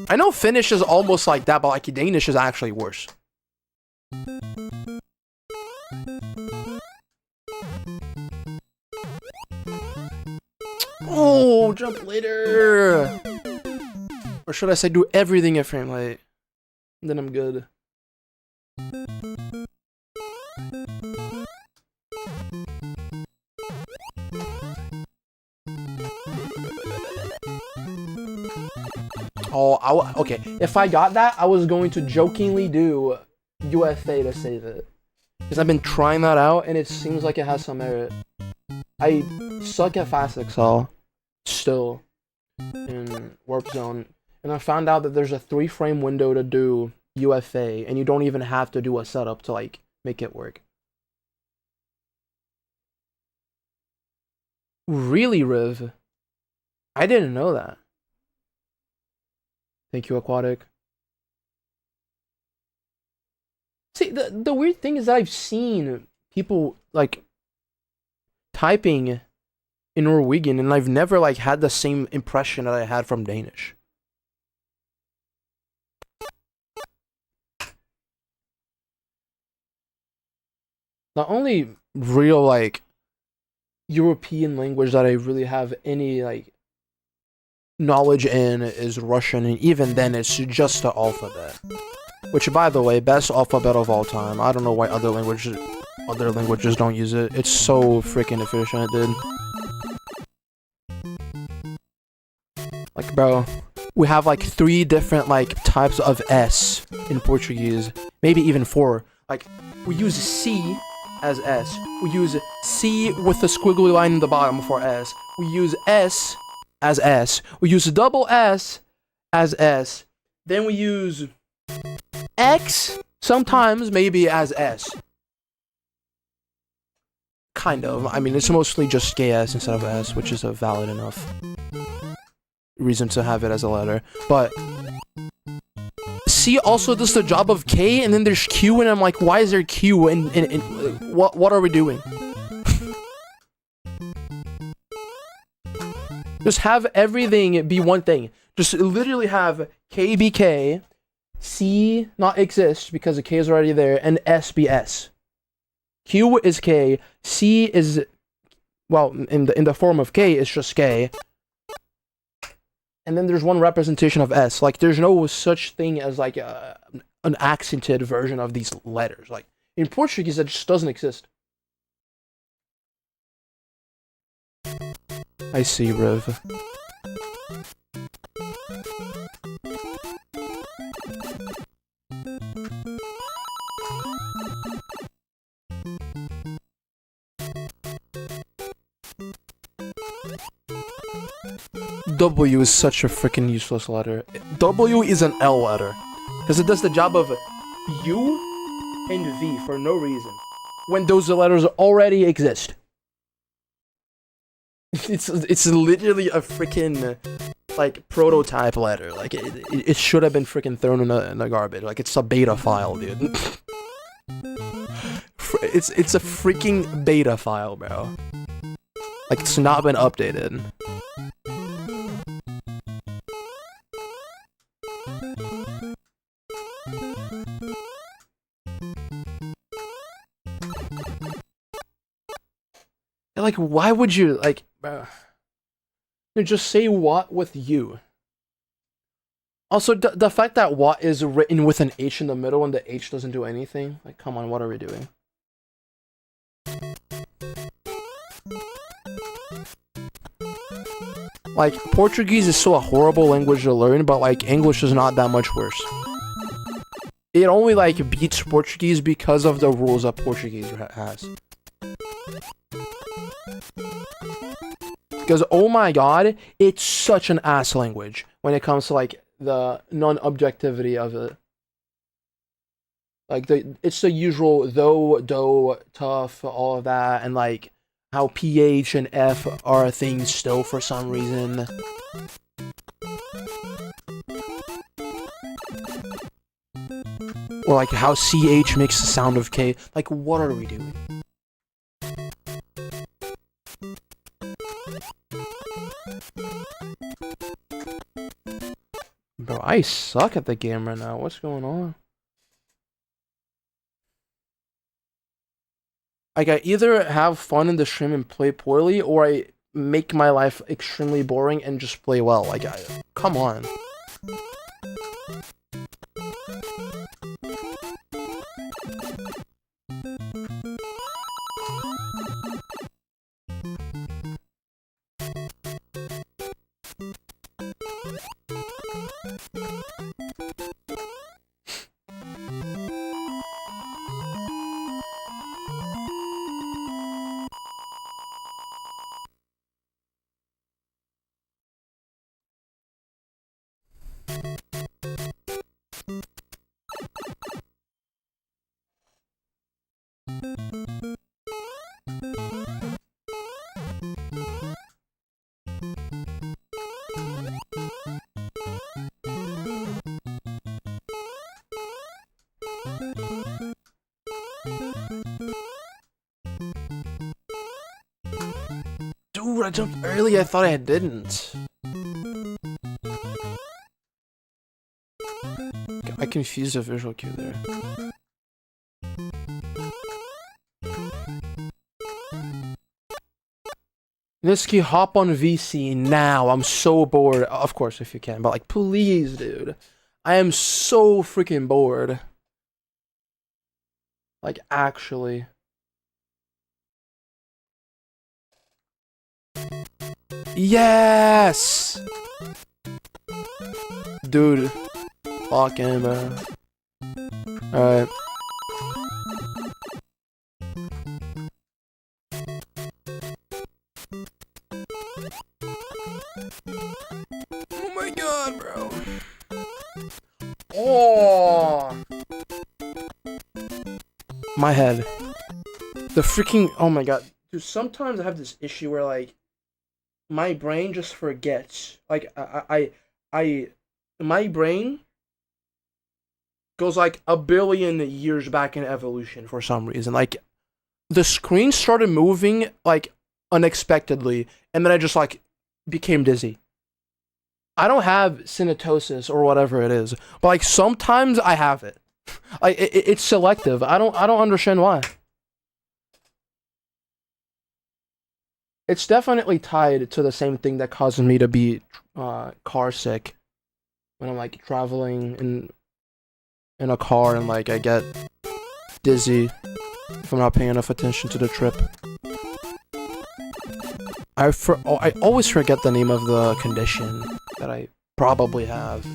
I know Finnish is almost like that, but, like, Danish is actually worse. Oh, jump later. Or should I say do everything at frame rate? Then I'm good. Oh, okay. If I got that, I was going to jokingly do UFA to save it. Because I've been trying that out, and it seems like it has some merit. I suck at Fast Excel, still, in Warp Zone. And I found out that there's a 3-frame window to do UFA, and you don't even have to do a setup to, like, make it work. Really, Riv? I didn't know that. Thank you, Aquatic. See, the weird thing is that I've seen people, like, typing in Norwegian, and I've never, like, had the same impression that I had from Danish. The only real, like, European language that I really have any, like, knowledge in is Russian, and even then it's just the alphabet. Which, by the way, best alphabet of all time. I don't know why other languages don't use it. It's so freaking efficient, dude. Like, bro, we have like 3 different like types of S in Portuguese, maybe even 4. Like, we use C as S. We use C with the squiggly line in the bottom for S. We use S as S. We use double S as S. Then we use X sometimes maybe as S. Kind of. I mean, it's mostly just gay S instead of S, which is a valid enough reason to have it as a letter. But C also does the job of K, and then there's Q, and I'm like, why is there Q? And what are we doing? Just have everything be one thing. Just literally have K be K, C not exist because the K is already there, and S be S. Q is K, C is, well, in the form of K, it's just K. And then there's one representation of S. Like, there's no such thing as, like, an accented version of these letters. Like, in Portuguese, that just doesn't exist. I see, Riv. W is such a freaking useless letter. W is an L letter. Because it does the job of U and V for no reason. When those letters already exist. It's literally a freaking like prototype letter. Like it should have been freaking thrown in the garbage. Like it's a beta file, dude. It's a freaking beta file, bro. Like it's not been updated. Like, why would you, like, just say what with you? Also, the fact that what is written with an H in the middle and the H doesn't do anything. Like, come on, what are we doing? Like, Portuguese is still a horrible language to learn, but, like, English is not that much worse. It only, like, beats Portuguese because of the rules that Portuguese has. Because, oh my god, it's such an ass language when it comes to, like, the non-objectivity of it. Like, it's the usual though, do, tough, all of that, and, like, how PH and F are things still for some reason. Or, like, how CH makes the sound of K. Like, what are we doing? Bro, I suck at the game right now. What's going on? Like, I either have fun in the stream and play poorly, or I make my life extremely boring and just play well. Like, come on. Dude, I jumped early. I thought I didn't. I confused the visual cue there. Niski, hop on VC now. I'm so bored. Of course, if you can, but like, please, dude. I am so freaking bored. Like, actually. Yes! Dude. Fucking, bro. Alright. Oh my god, bro. Oh! My head. The freaking... Oh my god. Dude, sometimes I have this issue where, like, my brain just forgets. Like, my brain goes like a billion years back in evolution for some reason. Like, the screen started moving like unexpectedly, and then I just like became dizzy. I don't have synaptosis or whatever it is, but like sometimes I have it. Like it's selective. I don't understand why. It's definitely tied to the same thing that causes me to be car sick when I'm like traveling in a car and like I get dizzy if I'm not paying enough attention to the trip. I always forget the name of the condition that I probably have.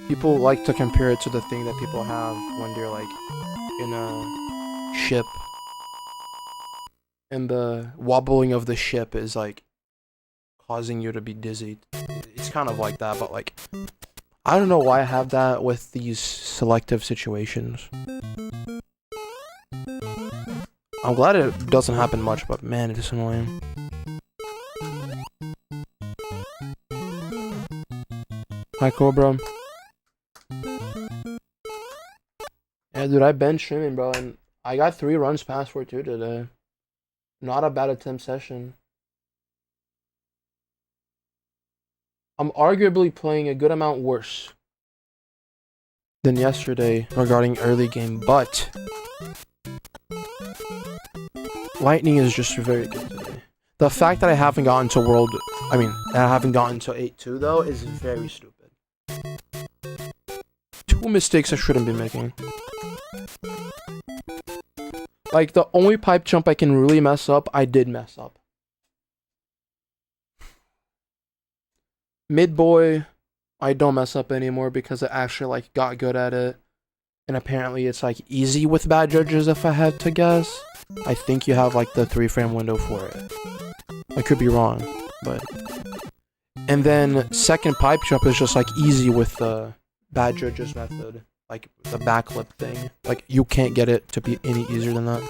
People like to compare it to the thing that people have when they're like in a ship. And the wobbling of the ship is like causing you to be dizzy. It's kind of like that, but like I don't know why I have that with these selective situations. I'm glad it doesn't happen much, but man, it is annoying. Hi, Cobra. Yeah, dude, I've been streaming, bro, and I got 3 runs past for 2 today. Not a bad attempt session. I'm arguably playing a good amount worse than yesterday regarding early game, but Lightning is just very good today. The fact that I haven't gotten to I haven't gotten to 8-2 though is very stupid. 2 mistakes I shouldn't be making. Like, the only pipe jump I can really mess up, I did mess up. Mid boy, I don't mess up anymore because I actually like got good at it. And apparently it's like easy with bad judges if I had to guess. I think you have like the 3-frame window for it. I could be wrong, but... And then second pipe jump is just like easy with the bad judges method. Like the backlip thing. Like you can't get it to be any easier than that.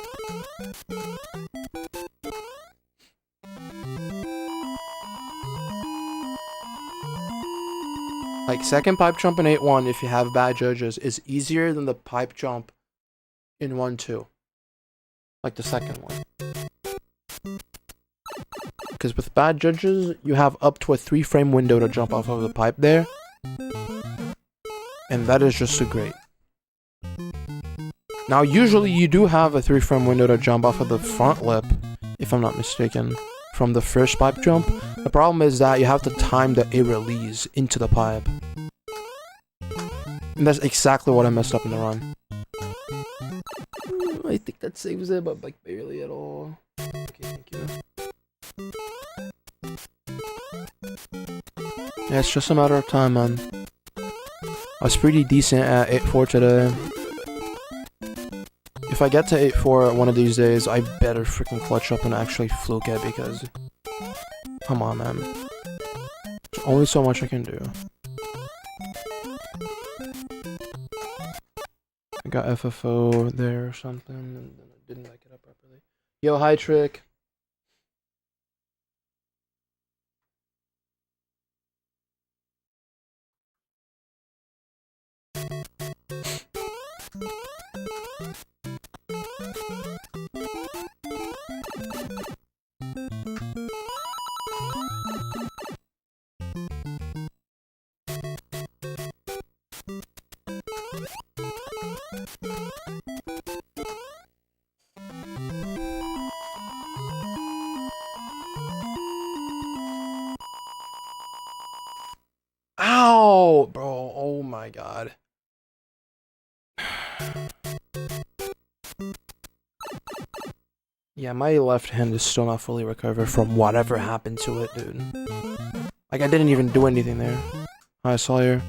Like second pipe jump in 8-1 if you have bad judges is easier than the pipe jump in 1-2. Like the second one. Because with bad judges, you have up to a 3-frame window to jump off of the pipe there. And that is just so great. Now, usually you do have a 3-frame window to jump off of the front lip, if I'm not mistaken, from the first pipe jump. The problem is that you have to time the A release into the pipe. And that's exactly what I messed up in the run. I think that saves it, but like barely at all. Okay, thank you. Yeah, it's just a matter of time, man. I was pretty decent at 8-4 today. If I get to 8-4 one of these days, I better freaking clutch up and actually fluke it because... Come on, man. There's only so much I can do. I got FFO there or something, and then I didn't back it up properly. Yo, hi, Trick. Ow, bro. Oh my god. Yeah, my left hand is still not fully recovered from whatever happened to it, dude. Like, I didn't even do anything there. Hi, Sawyer.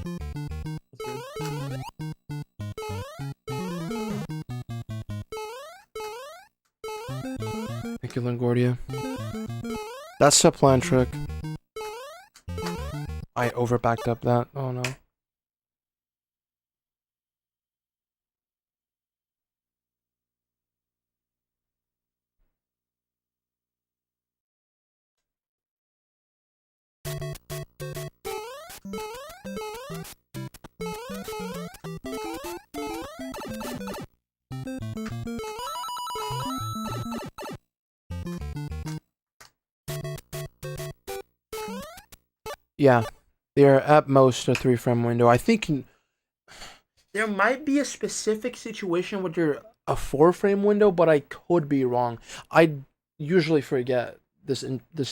Thank you, Longordia. That's the plan, Trick. I overbacked up that. Oh no. Yeah, they're at most a 3-frame window. I think there might be a specific situation where they're a 4-frame window, but I could be wrong. I usually forget this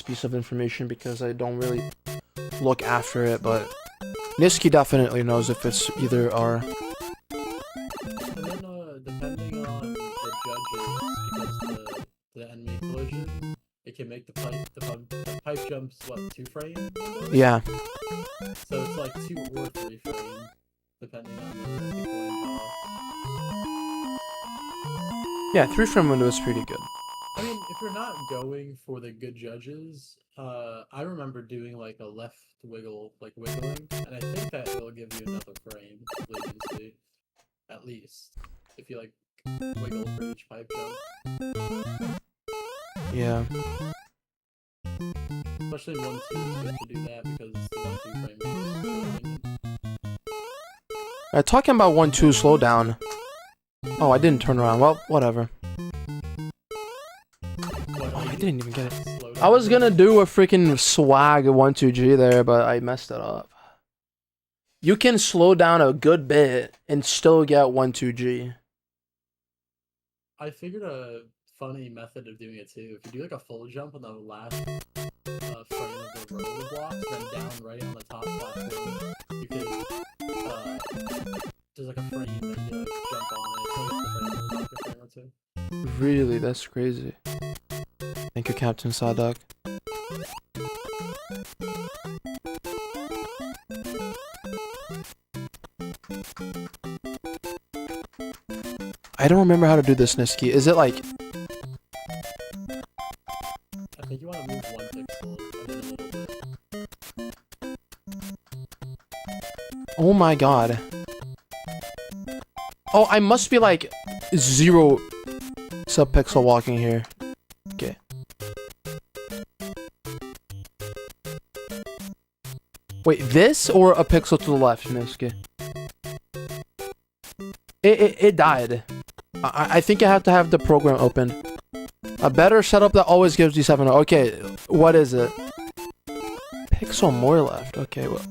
piece of information because I don't really look after it, but Niski definitely knows if it's either or. And then, depending on the judges, because the enemy collision, it can make the pipe jumps, what, 2-frame? Yeah. So it's like 2 or 3-frame, depending on the coin toss. Yeah, 3-frame window is pretty good. I mean, if you're not going for the good judges, I remember doing like a left wiggle, like wiggling, and I think that will give you another frame of leniency, at least, if you like wiggle for each pipe jump. Yeah. Especially in 1-2, it's good to do that because the 1-2 frame is lenient. Talking about 1-2 slowdown. Oh, I didn't turn around. Well, whatever. What, Oh, I didn't even get it. slow I down? was gonna do a freaking swag 1-2G there, but I messed it up. You can slow down a good bit and still get 1-2G. I figured a funny method of doing it too. If you do like a full jump on the last frame of the road blocks, then down right on the top platform, you can there's like a frame that you like jump on it. It's like a frame or two. Really, that's crazy. Thank you, Captain Sadak. I don't remember how to do this, Niski. Is it like... I think you want to move 1 pixel and then a little bit. Oh my god. Oh, I must be like 0 sub-pixel walking here. Okay. Wait, this or a pixel to the left, Niski? It died. I think I have to have the program open. A better setup that always gives you 7. Okay, what is it? Pixel more left. Okay, well,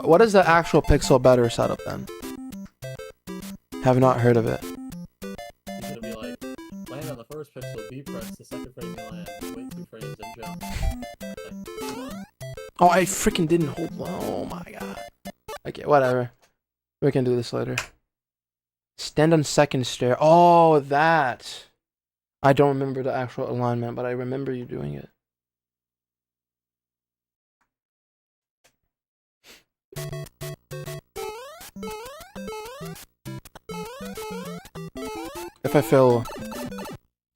what is the actual pixel better setup then? Have not heard of it. It's gonna be like, land on the first pixel, B press, the second frame you land, wait 2 frames and jump. Like, come on. Oh, I freaking didn't hold. Oh my god. Okay, whatever. We can do this later. Stand on second stair. Oh, that. I don't remember the actual alignment, but I remember you doing it. If I fail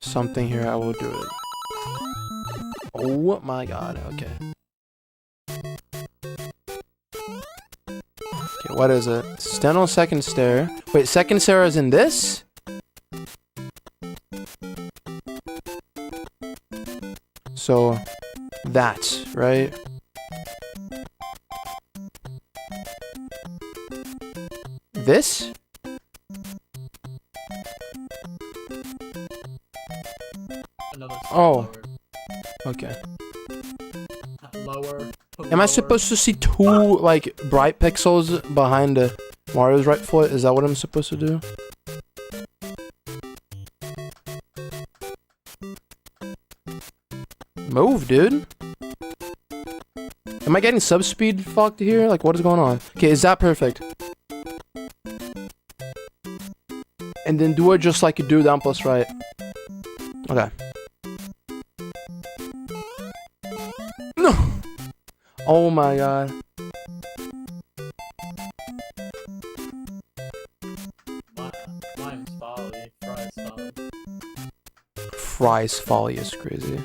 something here, I will do it. Oh my god, okay. Okay, what is it? Stand on second stair. Wait, second stair is in this? So, that, right? This? Another step Oh. lower. Okay. Lower. Am I supposed to see 2, like, bright pixels behind Mario's right foot? Is that what I'm supposed to do? Move, dude. Am I getting subspeed fucked here? Like, what is going on? Okay, is that perfect? And then do it just like you do down plus right. Okay. No! Oh my god. Mine's folly. Fry's folly. Fry's folly is crazy.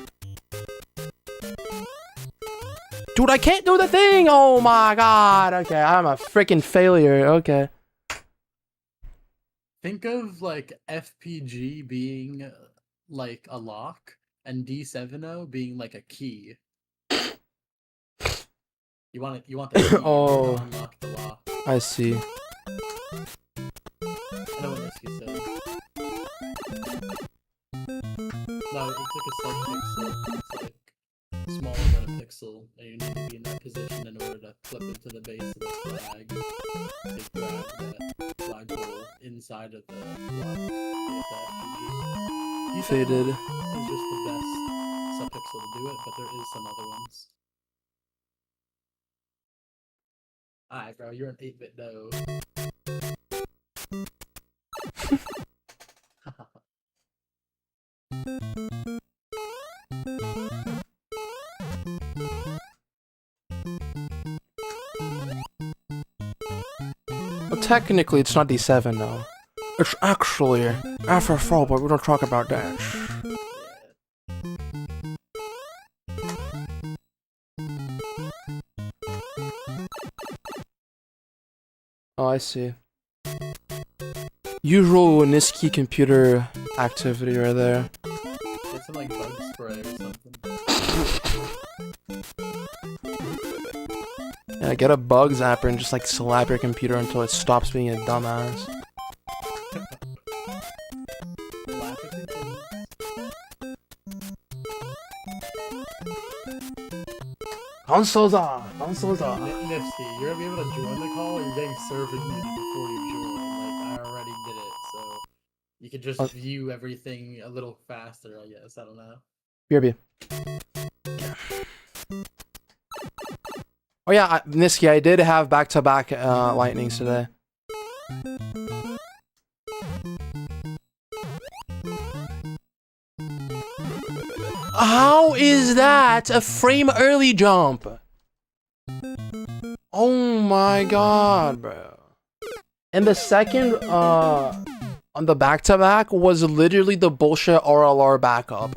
Dude, I can't do the thing! Oh my god! Okay, I'm a freaking failure. Okay. Think of like FPG being like a lock and D70 being like a key. You want the key Oh. to unlock the lock. I see. I know what this key says. No, it's like a sub-pixel. It's like smaller than a pixel, and you need to be in that position in order to flip it to the base of the flag. To grab that flagpole inside of the block. Faded. Is just the best sub-pixel to do it, but there is some other ones. Alright, bro, you're an 8-bit doe. Well, technically, it's not D7 though. It's actually FF4, but we don't talk about that. Oh, I see. Usual Niski computer activity right there. Get some like bug spray or something. Yeah, get a bug zapper and just like slap your computer until it stops being a dumbass. Laugh at people. Consoles on! Consoles on! Nifty, you're gonna be able to join the call, or you're getting server muted before you join. Like, I already did it, so you could just view everything a little faster, I guess. I don't know. BRB. Oh yeah, Niski, I did have back-to-back lightnings today. How is that a frame early jump? Oh my god, bro. And the second, on the back-to-back was literally the bullshit RLR backup.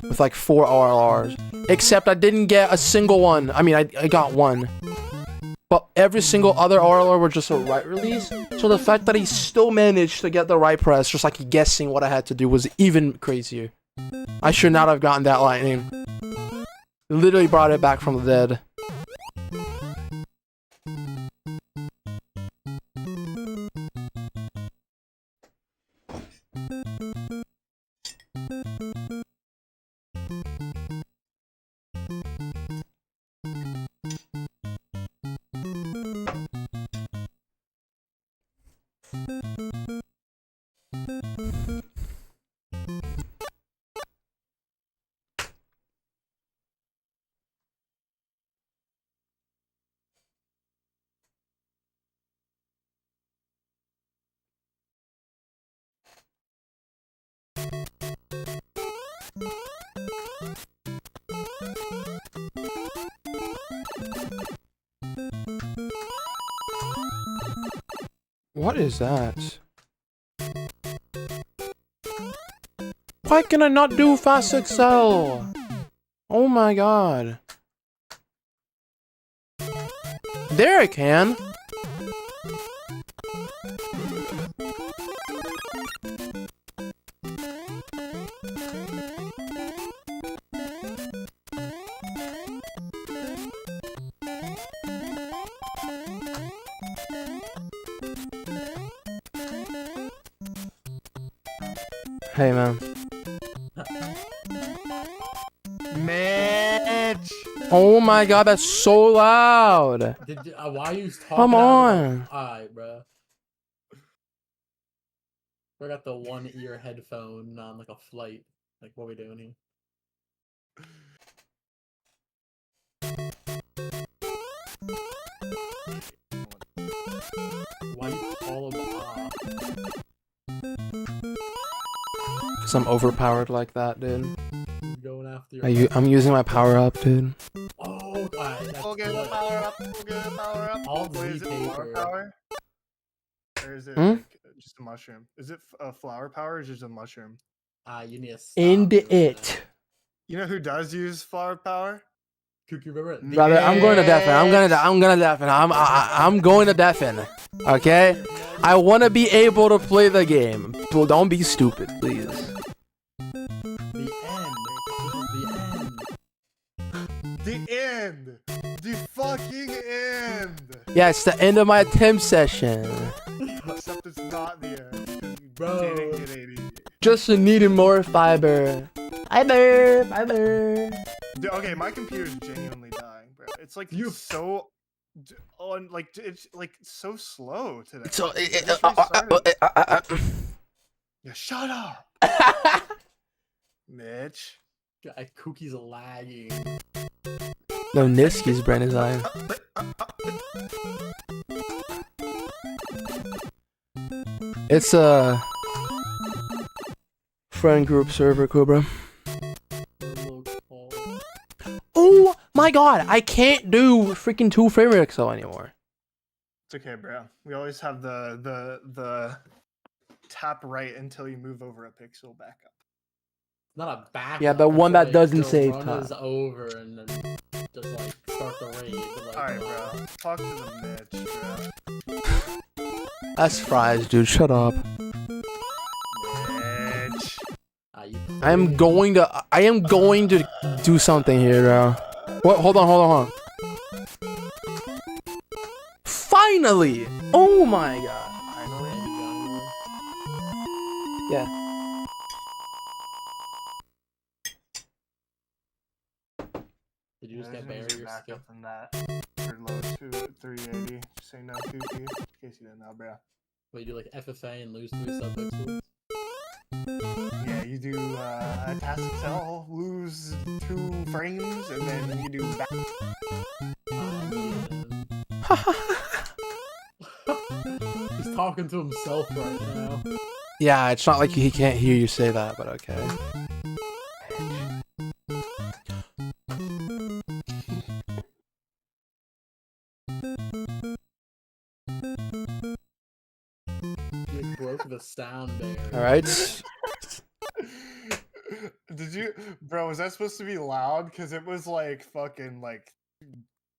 With like 4 RLRs. Except I didn't get a single one. I mean, I got one. But every single other RLR were just a right release. So the fact that he still managed to get the right press, just like guessing what I had to do, was even crazier. I should not have gotten that lightning. Literally brought it back from the dead. What is that? Why can I not do fast excel? Oh my god. There I can. Hey man. Mitch! Oh my god, that's so loud. Why are you talking? Come on. Alright, bro. I got the one ear headphone on like a flight. Like, what are we doing here? Why you call him off? Cause I'm overpowered like that, dude. He's going after your I'm using my power up, dude. Oh, alright. We'll get the power up. We'll get the power up. All Wait, is it flower paper. power? Or is it Hmm? like just a mushroom? Is it flower power or is it just a mushroom? You need to stop End doing it. that. You know who does use flower power? Cookie, remember it? Brother, I'm going to deafen. I'm gonna deafen. I'm going to deafen. Okay? I want to be able to play the game. Well, don't be stupid, please. The end. The end! The fucking end! Yeah, it's the end of my attempt session. Except it's not the end. Bro. Didn't get 80. Just needing more fiber. Fiber. Dude, okay, my computer's genuinely dying, bro. It's like so on, like it's like so slow today. So, Yeah, shut up, Mitch. God, Cookie's lagging. no, Niski's brain is dying. It's a friend group server, Cobra. Oh my god, I can't do freaking 2 frame rate Excel anymore. It's okay, bro. We always have the tap right until you move over a pixel back up. Not a backup. Yeah, but one until, that doesn't the save run time. is over and then just like start the raid. Like, All right, bro. Talk to the Mitch, bro. That's fries, dude. Shut up. Mitch. I am going to do something here, bro. What? Hold on. Finally! Oh my god. Yeah. Did you just get There's an easier barrier backup skip? than that. For low 380. Just say no kooky. In case you didn't know, bro. Wait, you do like FFA and lose 3 sub-pixels? Yeah, you do TAS Excel, lose 2 frames, and then you do back. He's talking to himself right now. Yeah, it's not like he can't hear you say that, but okay. You broke the sound barrier. Alright. Did you, bro? Was that supposed to be loud? Because it was like fucking like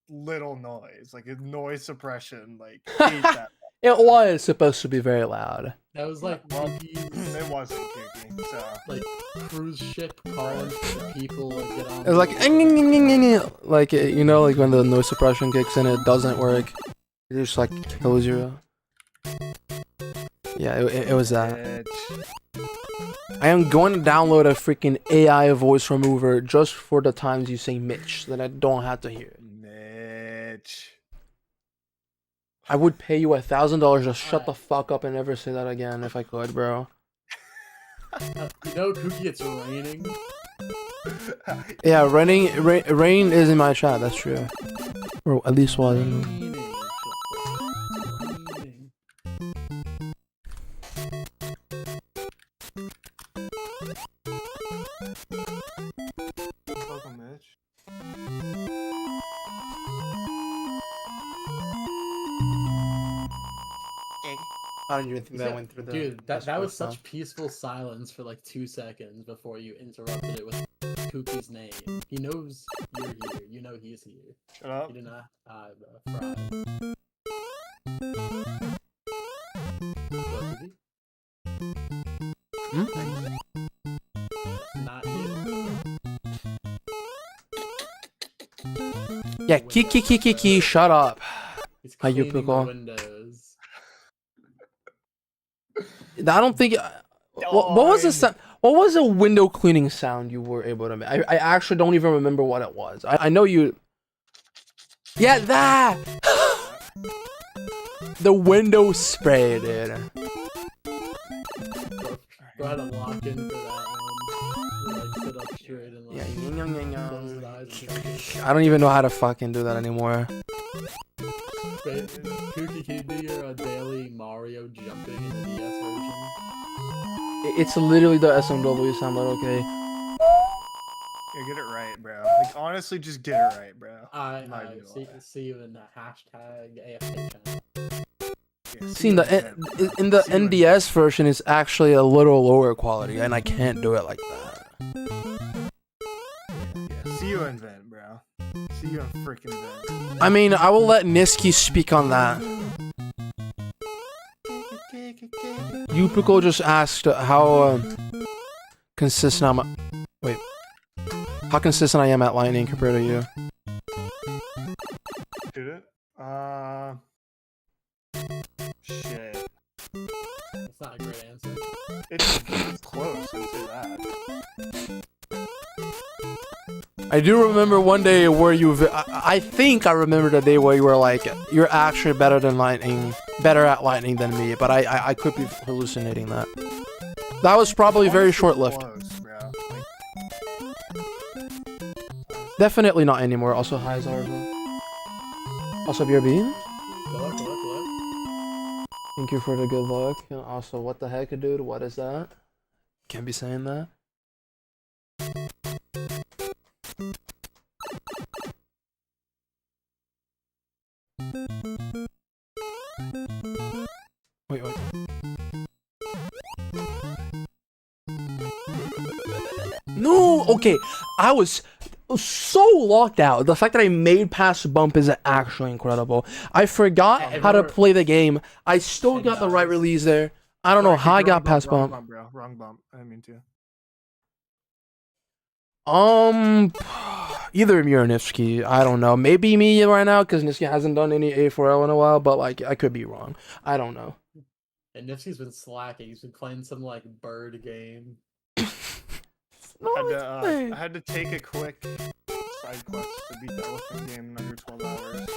little noise, like a noise suppression. Like hate that. It was supposed to be very loud. That was like Monkey's, It wasn't kooky. So like cruise ship calling for people to get on. It was like, like you know, like when the noise suppression kicks in, it doesn't work. It just like kills you. Yeah, it was that. Mitch. I am going to download a freaking AI voice remover just for the times you say Mitch, so that I don't have to hear it. Mitch. I would pay you $1,000 to shut the fuck up and never say that again if I could, bro. You know, Kooky, it's raining. Yeah, rain is in my chat. That's true. Or at least was. Raining. Welcome, Mitch. I don't even think that went through the. Dude, that was stuff. such peaceful silence for like 2 seconds before you interrupted it with Kookie's name. He knows you're here. You know he's here. Shut up. He did not. Fries. What, Kookie? That's not you. Yeah, kiki, shut up. He's How you cleaning the pickle? windows. I don't think. What was the What was the window cleaning sound you were able to make? I actually don't even remember what it was. I know you. Yeah, that. The window spray, dude. Go ahead and lock in for that one. Like sit up straight and like close his eyes and focus. I don't even know how to fucking do that anymore. Wait, Kookie, can you do your daily Mario jumping in the DS version? It's literally the SMW sound, but okay. Yeah, get it right, bro. Like, honestly, just get it right, bro. I Not even gonna lie. see you in the hashtag AFK channel. Yeah, See, in the NDS version, it's actually a little lower quality, and I can't do it like that. Yeah, see you in Vent, bro. See you in freaking Vent. I mean, I will let Niski speak on that. Yupico just asked how consistent I'm. Wait, how consistent I am at lightning compared to you? Did it? Shit. That's not a great answer. It's close. I'd say that. I do remember one day where I think I remember the day where you were like, you're actually better at lightning than me, but I could be hallucinating that. That was probably very short-lived. Close, bro. Definitely not anymore. Also, hi Zarza. Also, BRB. Good luck. Thank you for the good luck. And also, what the heck, dude? What is that? Can't be saying that. Wait. No, okay. so locked out. The fact that I made past bump is actually incredible. I forgot Hey, how to remember- play the game. I still Hey, got the right guys. release there. I don't know Sorry, how I wrong got past wrong bump. bro. Wrong bump. I didn't mean to. Either me or Nifsky. I don't know. Maybe me right now because Nifsky hasn't done any A4L in a while, but like I could be wrong. I don't know. And Nipsey's been slacking. He's been playing some like bird game. I had to take a quick side quest to beat the elephant game in under 12 hours.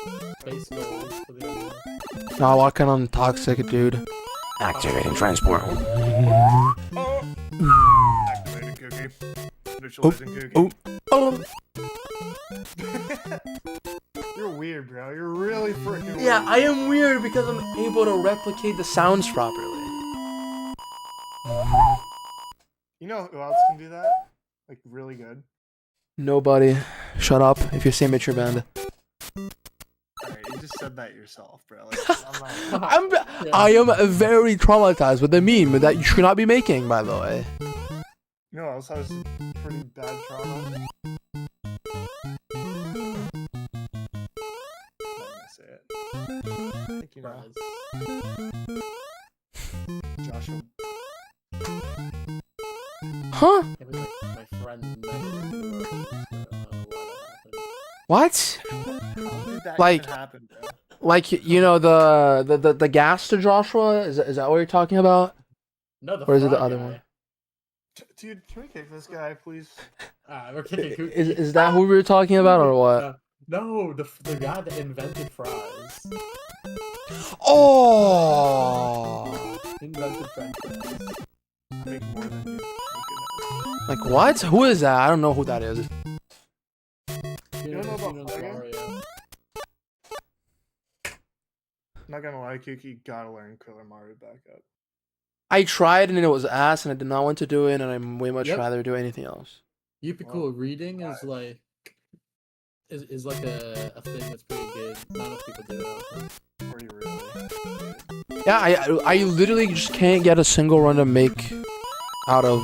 Space goals for the end. Nah, walking on toxic, dude. Activating transport. Oh! Activated cookie. Initializing cookie. Oh. You're weird, bro. You're really freaking weird. Yeah, I am weird because I'm able to replicate the sounds properly. You know who else can do that? Like, really good? Nobody. Shut up if you say Mitch your band. Alright, you just said that yourself, bro. Like, I'm not... I am very traumatized with the meme that you should not be making, by the way. You know who else has pretty bad trauma? I'm not gonna say it. I think you know. Joshua. Huh? It was like my friend's What? How did that Like- even happen, bro? Like, you know, the gas to Joshua? Is that what you're talking about? No, the Or is it the fry other guy. one? Dude, can we kick this guy, please? We're kicking Cookie. Is that who we were talking about or what? No, the guy that invented fries. Oh! He invented French fries. I make more than you. Look at Like what? Who is that? I don't know who that is. You don't know about Casino's Fire? Mario. I'm not gonna lie, Kiki, gotta learn Killer Mario back up. I tried and it was ass and I did not want to do it and I'd way much Yep. rather do anything else. Cool. Reading is guys. like is like a thing that's pretty good. Not enough people do it. I don't think. Or you really? Yeah, I literally just can't get a single run to make out of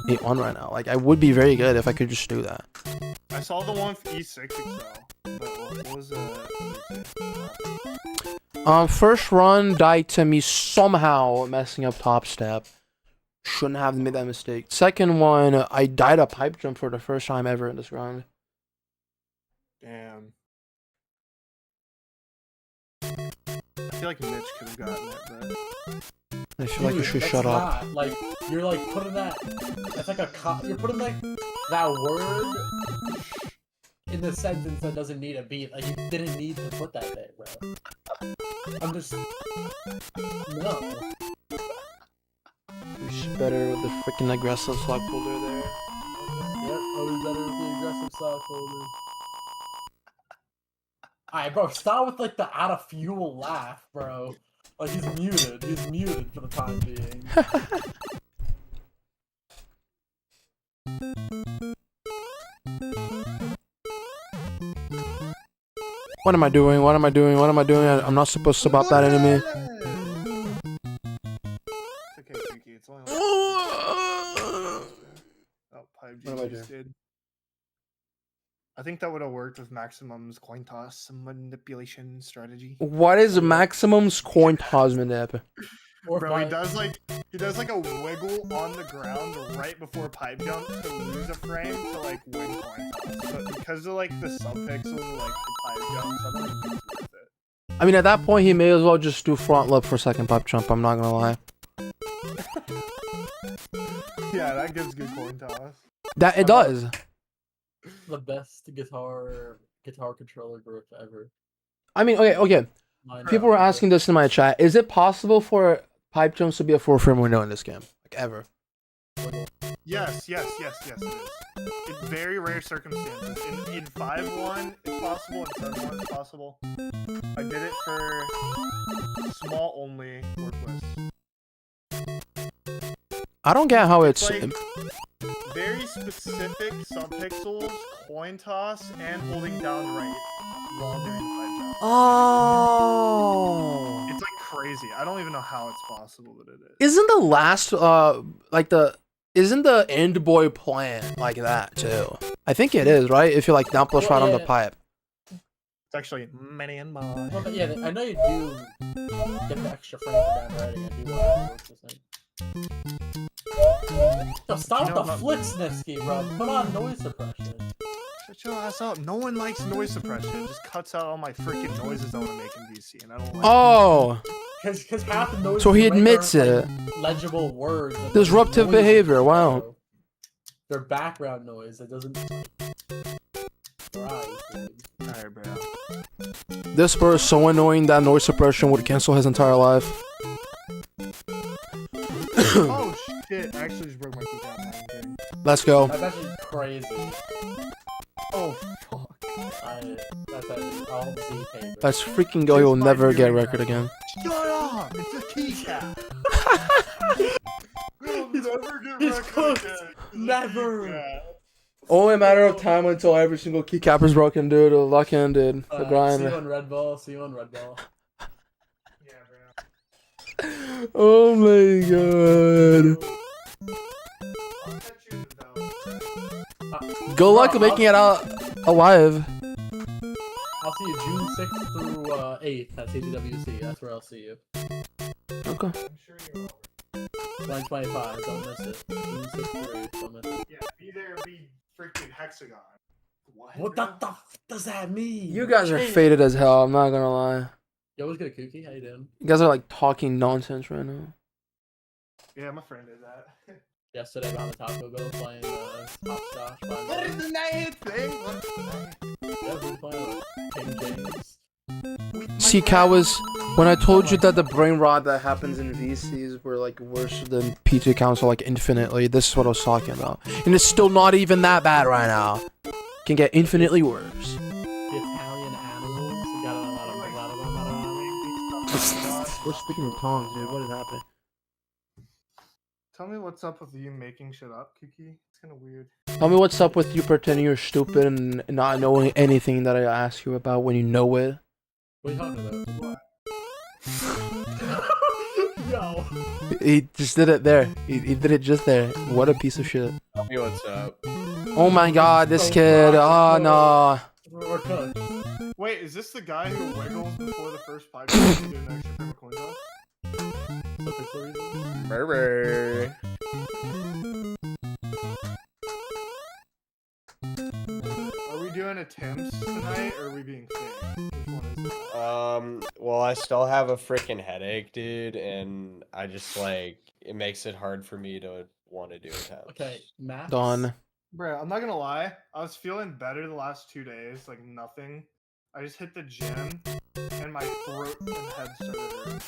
8-1 right now. Like I would be very good if I could just do that. I saw the one for E6 Excel, but what was First run died to me somehow messing up top step. Shouldn't have made that mistake. Second one, I died a pipe jump for the first time ever in this run. Damn. I feel like Mitch could have gotten it, but I feel like you Dude, should that's shut up. not, like you're like putting that. That's like you're putting like that word in the sentence that doesn't need a beat. Like you didn't need to put that there, bro. I'm just no. You're just better with the freaking aggressive slug holder there. Yep, always better with the aggressive sock holder. Alright, bro, stop with like the out of fuel laugh, bro. Like he's muted. He's muted for the time being. What am I doing? What am I doing? What am I doing? I'm not supposed to bop that enemy. it's okay, Kiki. It's only like Oh, pipe What am I just did. I think that would have worked with Maximum's coin toss manipulation strategy. what is Maximum's coin toss manip? Or Bro, he if does like a wiggle on the ground right before pipe jump to lose a frame to like win coin toss. But because of like the subpixels of like the pipe jumps, I don't think it's worth it. I mean, at that point, he may as well just do front lip for second pipe jump. I'm not gonna lie. Yeah, that gives good coin toss. That it does. the best guitar controller grip ever. I mean, okay. Mine People were asking this in my chat. Is it possible for pipe jumps to be a 4-frame window in this game? Like, ever? Yes, it is. In very rare circumstances. In 5-1, it's possible. In 7-1, it's possible. I did it for small only worthless. I don't get how it's... like very specific subpixels, coin toss, and holding down right while doing the pipe jump. Oh. It's like crazy. I don't even know how it's possible, but it is. Isn't the last, like the Isn't the end boy plant like that too? I think it is, right? If you like down plus right on the pipe. It's actually many and more. Well, but yeah, I know you do get the extra frame for down writing. I do want to this thing. Yo, stop with the flick, Snifsky, bro. Put on noise suppression. Shut your ass up. No one likes noise suppression. It just cuts out all my freaking noises I want to make in DC, and I don't like Oh! Because half the noise. So he admits it. Legible words. Disruptive behavior, wow. Bro. Their background noise. It doesn't. Alright, bro. This bro is so annoying that noise suppression would cancel his entire life. Oh shit! I actually just broke my keycap. I'm kidding. Let's go. That's actually crazy. Oh fuck. That's all Z paper. Let's freaking go. You'll never get a record again. Shut up! It's a keycap. We'll never get He's record cooked. again. It's a Never. keycap. Only a matter of time until every single keycap is broken, dude. The luck ended. The See you grind. on Red Ball. See you on Red Ball. Yeah, bro. Oh my god. I'll catch you in the bell. Good luck making it out alive. I'll see you June 6th through 8th at CGWC. That's where I'll see you. Okay. I'm sure you will. 2025. Don't miss it. June 6th through 8th. Don't miss it. Yeah, be there, be freaking hexagon. What the fuck does that mean? You guys are Change. faded as hell. I'm not gonna lie. Yo, what's good, Kookie? How you doing? You guys are like talking nonsense right now. Yeah, my friend did that. Yesterday, around the Taco Bell playing hopscotch. What is the night thing? What's the night? Yeah, we were playing King James. See, Cowas, when I told you that the brain rot that happens in VCs were like worse than PT Council like infinitely, this is what I was talking about. And it's still not even that bad right now. Can get infinitely worse. The Italian animals. We got a lot of We're speaking in tongues, dude. What is happening? Tell me what's up with you making shit up, Kiki. It's kind of weird. Tell me what's up with you pretending you're stupid and not knowing anything that I ask you about when you know it. What are you talking about? Yo. He just did it there. He did it just there. What a piece of shit. Tell me what's up. Oh my god, this So kid. rotten. Oh no. We're cooked. Wait, is this the guy who wiggles before the first pipe to do an extra frame of coin toss? So pixel reason. Brr. Are we doing attempts tonight, or are we being fake? Which one is it? Well, I still have a freaking headache, dude, and I just like it makes it hard for me to want to do attempts. Okay, Max. Done. Bro, I'm not gonna lie. I was feeling better the last 2 days, like nothing. I just hit the gym, and my throat and head started hurting.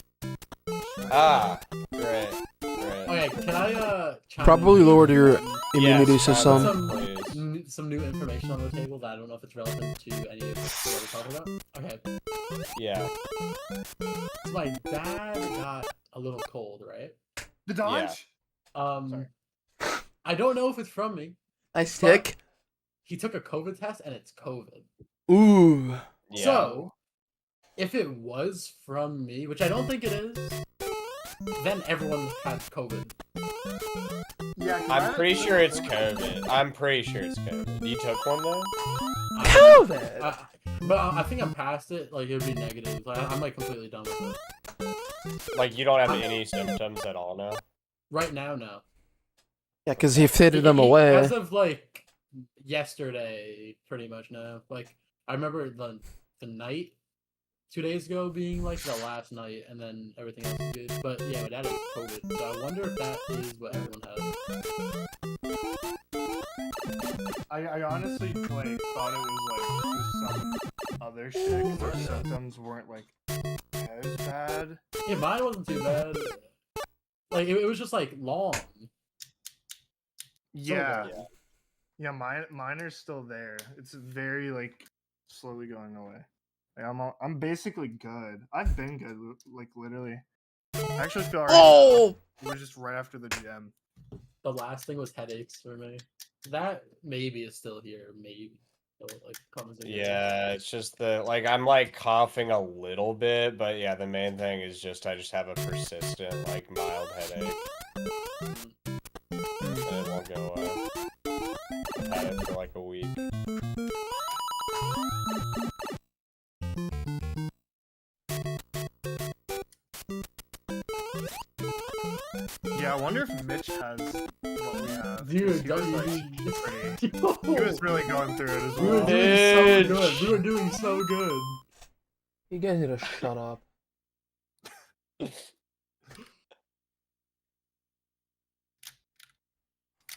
Ah, right. Okay, can I chime Probably in? lowered your immunity Yes, system. Some new information on the table that I don't know if it's relevant to any of what we're talking about. Okay, Yeah. so my dad got a little cold, right? The dodge? Sorry. I don't know if it's from me. Nice but tick. He took a COVID test and it's COVID. Ooh. Yeah. So, if it was from me, which I don't think it is, then everyone had COVID. Yeah, 'cause I'm pretty sure it's COVID. I'm pretty sure it's COVID. You took one though? COVID. But I think I'm past it. Like, it would be negative. Like, I'm like completely done with it. Like you don't have any symptoms at all now? Right now, no. Yeah, because he faded them away. As of like yesterday, pretty much no. Like, I remember the night 2 days ago being like the last night, and then everything else is good. But yeah, my dad has COVID, so I wonder if that is what everyone has. I honestly like thought it was like just some other shit, 'cause their symptoms weren't like as bad. Yeah, mine wasn't too bad. Like, it was just like long. Yeah, Yeah. yeah, mine are still there. It's very like slowly going away. Like, I'm basically good. I've been good, like literally. I actually feel alright. Oh! We're just right after the gym. The last thing was headaches for me. That maybe is still here. Maybe. So, like, conversation. Yeah, it's just like I'm like coughing a little bit, but yeah, the main thing is just I just have a persistent like mild headache. And Yeah, I wonder if Mitch has what we have. 'cause Dude, he was, like, pretty. He was really going through it as We were well. doing so Mitch. good. We were doing so good. You guys need to shut up.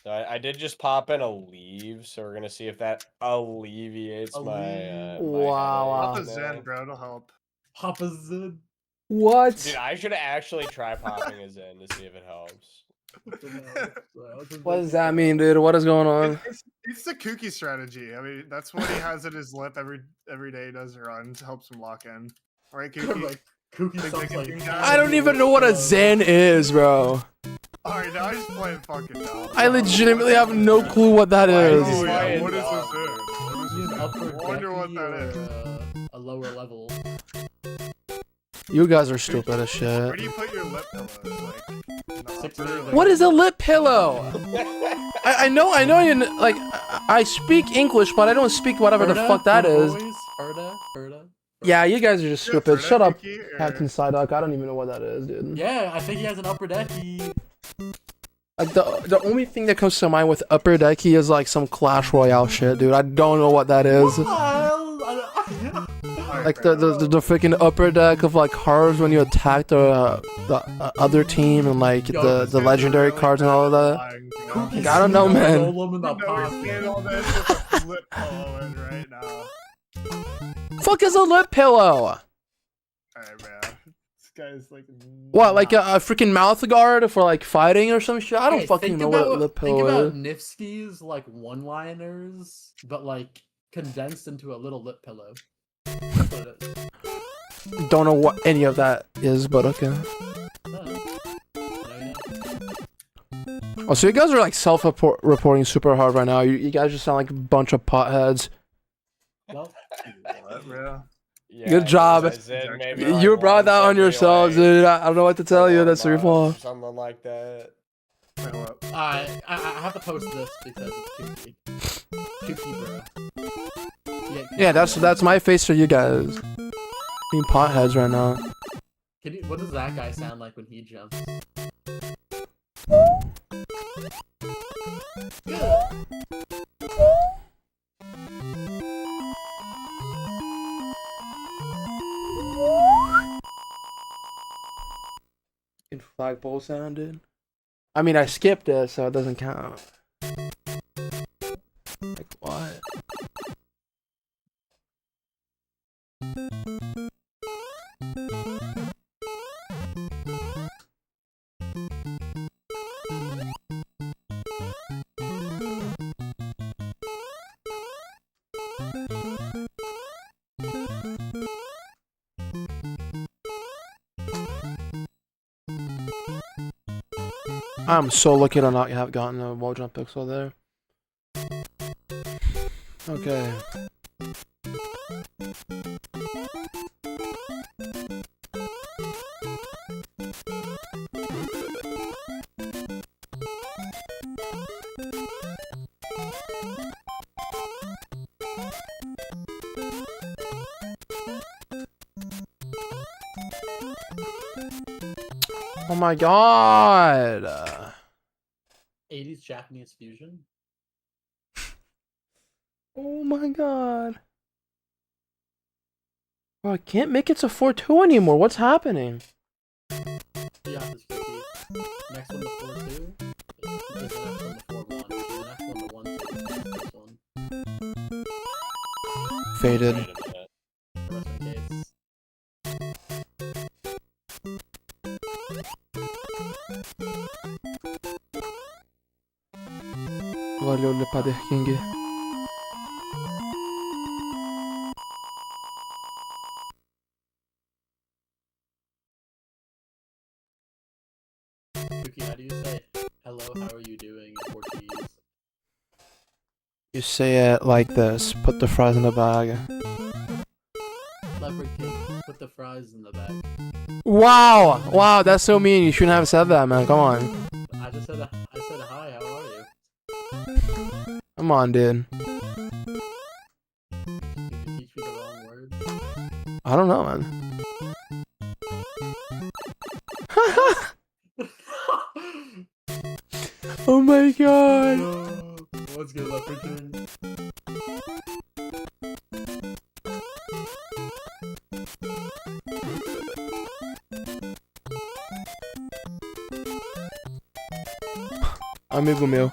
I did just pop in a leave, so we're gonna see if that alleviates A my leave. Wow. Pop a headache Zen, now. bro. It'll help. Papa Zid. What? Dude, I should actually try popping a Zen to see if it helps. What does that mean, dude? What is going on? It's the kooky strategy. I mean, that's what he has in his lip every day he does runs. Helps him lock in. All right, Kooky. Like, Kooky Big sounds Dick like. and guy. I don't even know what a Zen is, bro. All right, now he's playing fucking dumb. I legitimately have no clue what that Why is. Oh yeah, Playing what is dumb, this? What is Is he this? an upper I wonder what decky that or is. a lower level? You guys are stupid as Where shit. do you put your lip pillows? Like, in the 6 upper, feet. like- What is a lip pillow? I know you like I speak English, but I don't speak whatever the Herda? fuck that Good is. boys? Herda? Yeah, you guys are just Yeah, stupid. Ferda, Shut up, Kooky, or- Captain Psyduck. I don't even know what that is, dude. Yeah, I think he has an upper decky. Like the only thing that comes to mind with upper decky is like some Clash Royale shit, dude. I don't know what that is. All right, Like bro. the freaking upper deck of like cards when you attack the other team and like Yo, the This dude's legendary really cards and all of bad at that. lying, bro. Kooky Like, I don't know, Snoop man. Roll him in the You know he's pocket. saying all this with a flip pillow in right now. Fuck is a lip pillow? Alright, man. This guy's like. What, like a not- freaking mouth guard for like fighting or some shit? I don't Hey, fucking think know what a about- lip Think pillow about is. Nifsky's like one-liners, but like condensed into a little lip pillow. That's what it is. Don't know what any of that is, but okay. Oh, so you guys are like self-reporting super hard right now. You guys just sound like a bunch of potheads. Well, What, bro? Yeah, Good job. I said maybe, You like, brought that once on every, yourselves, like, dude. I don't know what to tell you. 4 That's your months fault. or something like that. Wait, hold up. I have to post this because it's kooky. Kooky, bro. Yeah, that's my face for you guys. Being potheads right now. What does that guy sound like when he jumps? In flagpole sound, dude. I mean, I skipped it, so it doesn't count. Like what? I'm so lucky to not have gotten a wall jump pixel there. Okay. Oh my god! 80s Japanese fusion? Oh my god. Bro, I can't make it to 4-2 anymore. What's happening? Yeah, this kooky. Next one to 4-2. Is the next one to 4-1. The next one to 1-2. This one. Faded. Wait a minute. Rest in case. Valeu, Lepader King. Kooky, how do you say hello, how are you doing in Portuguese? You say it like this. Put the fries in the bag. Leopard King, put the fries in the bag. Wow! Wow, that's so mean. You shouldn't have said that, man. Come on. I said hi, how are you? Come on, dude. Did you teach me the wrong word? I don't know, man. Oh my god. What's good, Leopard King? Amigo meu.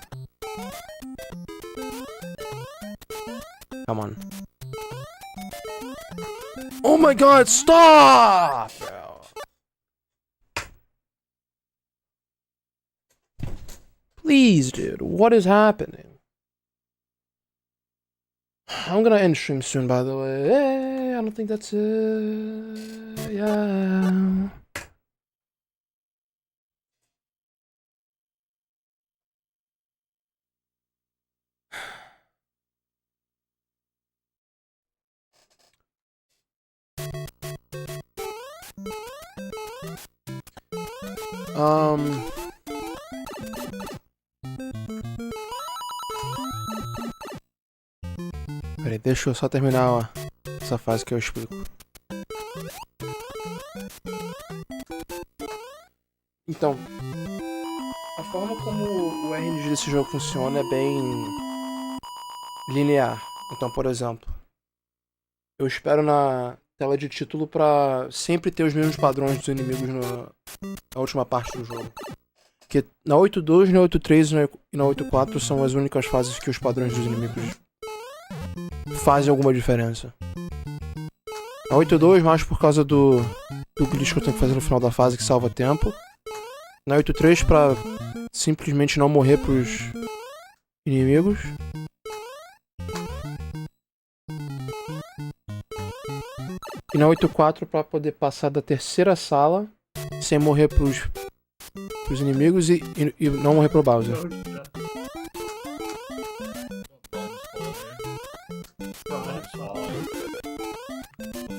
Come on. Oh my god, stop! Bro. Please, dude, what is happening? I'm gonna end stream soon, by the way. Hey, I don't think that's it. Yeah. Peraí, deixa eu só terminar essa fase que eu explico. Então, a forma como o RNG desse jogo funciona é bem linear. Então, por exemplo, eu espero na tela de título pra sempre ter os mesmos padrões dos inimigos na última parte do jogo. Porque na 8.2, na 8.3 e na 8.4 são as únicas fases que os padrões dos inimigos fazem alguma diferença. Na 8.2, mais por causa do glitch que eu tenho que fazer no final da fase que salva tempo. Na 8.3 pra simplesmente não morrer pros inimigos. E na 8.4 pra poder passar da terceira sala sem morrer pros inimigos e não morrer pro Bowser.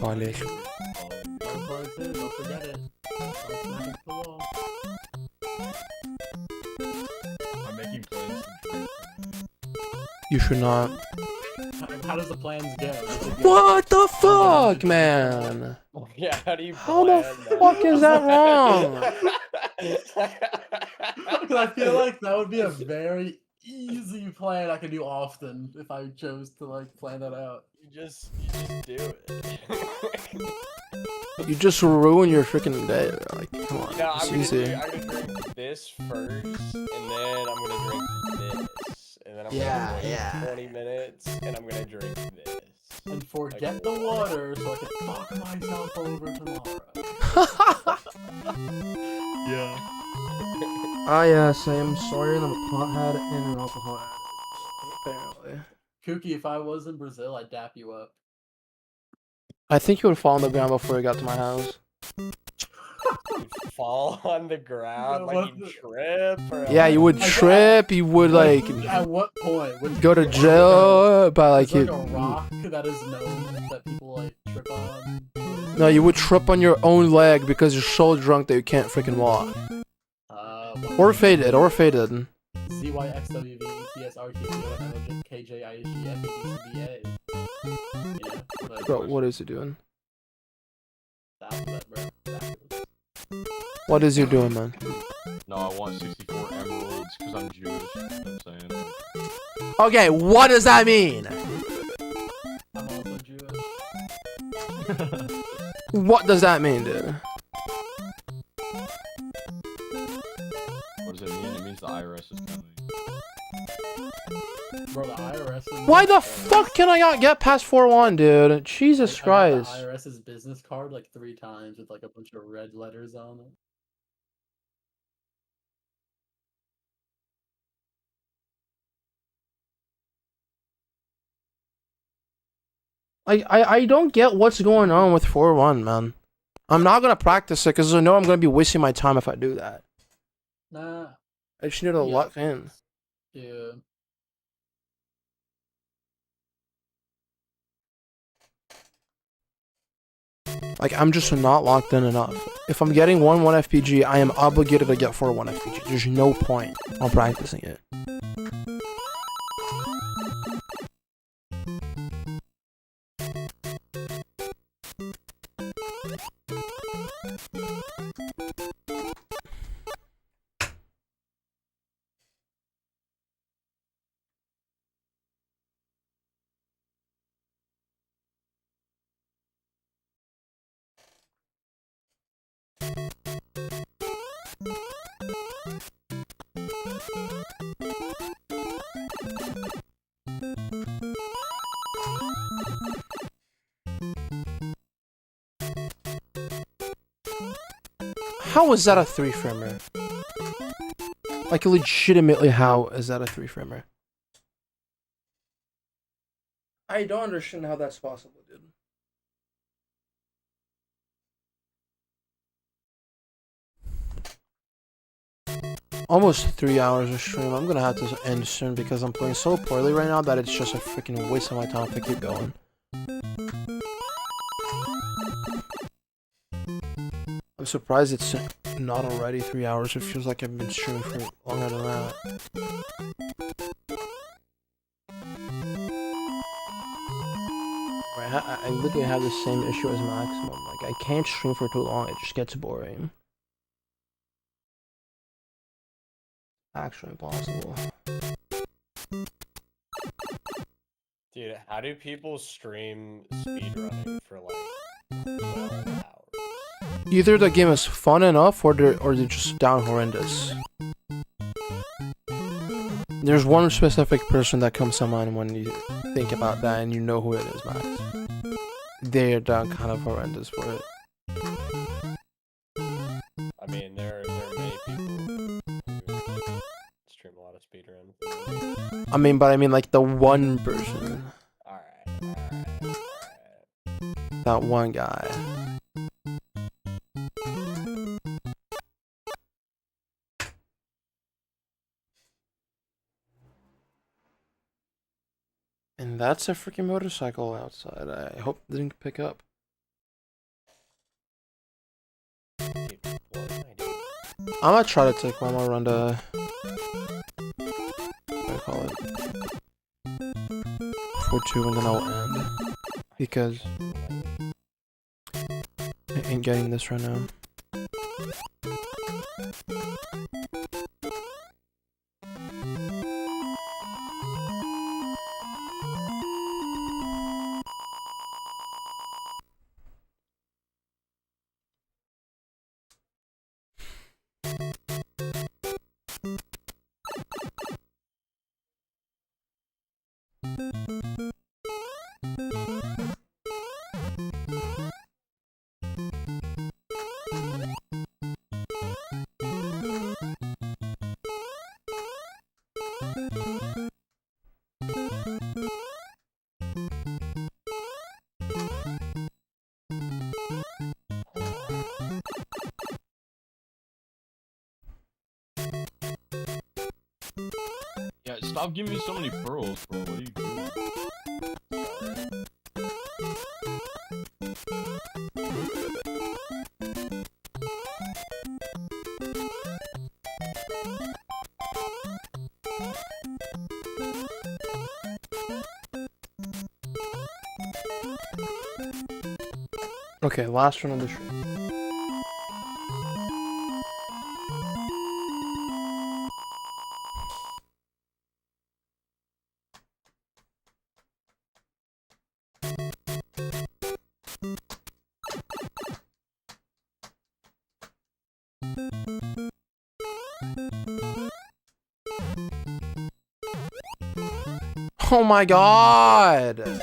Olha. You should not. How does the plans go? What the fuck, man? Yeah, how do you How the plan fuck is that wrong? I feel like that would be a very easy plan I could do often if I chose to like plan that out. You just do it. You just ruin your freaking day. Like, come on, You know, it's I'm easy. gonna drink this first, and then I'm gonna drink this, and then I'm Yeah, gonna wait yeah. 20 minutes, and I'm gonna drink this. And forget the water so I can fuck myself over tomorrow. Yeah. Ah, yes, I am sorry that I'm a pothead and an alcohol addict. Apparently. Kooky, if I was in Brazil, I'd dap you up. I think you would fall on the ground before you got to my house. You'd fall on the ground, Yeah, like what you the- trip, or Yeah, you would I got- trip, you would like At what point? Would go to you- jail by like Is there you. like a rock that is known that people like trip on? No, you would trip on your own leg because you're so drunk that you can't freaking walk. Or faded, or faded. ZYXWV ETSRKTO KJISG Bro, what is he doing? Alphabet, bro. Backwards. What is he doing, man? No, I want 64 emeralds because I'm Jewish. You know what I'm saying? Okay, what does that mean? I'm also Jewish. What does that mean, dude? What does it mean? It means the IRS is coming. Bro, the IRS is... Why the fuck can I not get past 4-1, dude? Jesus I got Christ. the IRS's business card like 3 times with like a bunch of red letters on it. I don't get what's going on with 4-1, man. I'm not gonna practice it because I know I'm gonna be wasting my time if I do that. Nah. I just need to Yeah. lock in. Yeah. Like, I'm just not locked in enough. If I'm getting 1-1 FPG, I am obligated to get 4-1 FPG. There's no point on practicing it. How is that a 3-framer? Like, legitimately, how is that a 3-framer? I don't understand how that's possible, dude. Almost 3 hours of stream. I'm gonna have to end soon because I'm playing so poorly right now that it's just a freaking waste of my time if I keep going. I'm surprised it's not already 3 hours. It feels like I've been streaming for longer than that. I literally have the same issue as Maximum. Like, I can't stream for too long. It just gets boring. Actually impossible. Dude, how do people stream speedrunning for like 12 hours? Either the game is fun enough or they're just down horrendous. There's one specific person that comes to mind when you think about that and you know who it is, Max. They're down kind of horrendous for it. I mean, there are many people who stream a lot of speedrun. I mean like the one person. Alright. That one guy. And that's a freaking motorcycle outside. I hope it didn't pick up. Dude, what am I doing? I'm gonna try to take one more run to... what do I call it? 4-2 and then I'll end. Because I ain't getting this right now. Yeah, stop giving me so many pearls, bro. What are you doing? Okay, last one on the stream. Oh my god!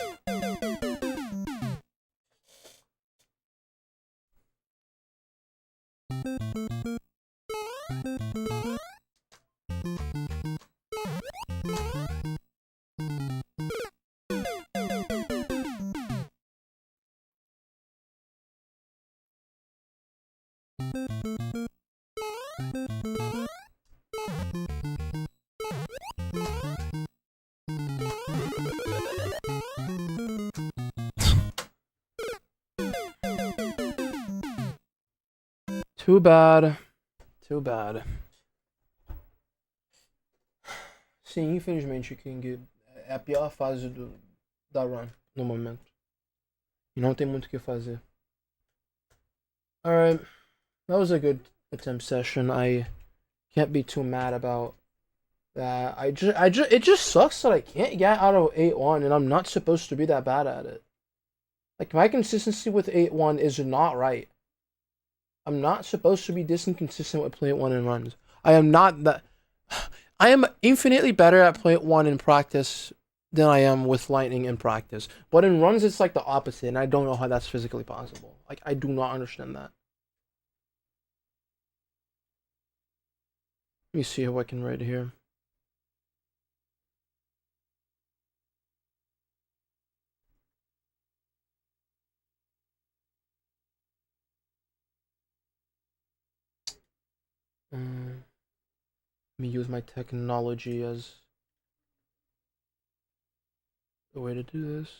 Too bad. Too bad. Sim, infelizmente, King, é a pior fase da run no momento. E não tem muito o que fazer. Alright. That was a good attempt session. I can't be too mad about that. It just sucks that I can't get out of 8-1 and I'm not supposed to be that bad at it. Like, my consistency with 8-1 is not right. I'm not supposed to be this inconsistent with play 1 and runs. I am not that. I am infinitely better at play 1 in practice than I am with lightning in practice. But in runs, it's like the opposite, and I don't know how that's physically possible. Like, I do not understand that. Let me see how I can write here. Let me use my technology as the way to do this.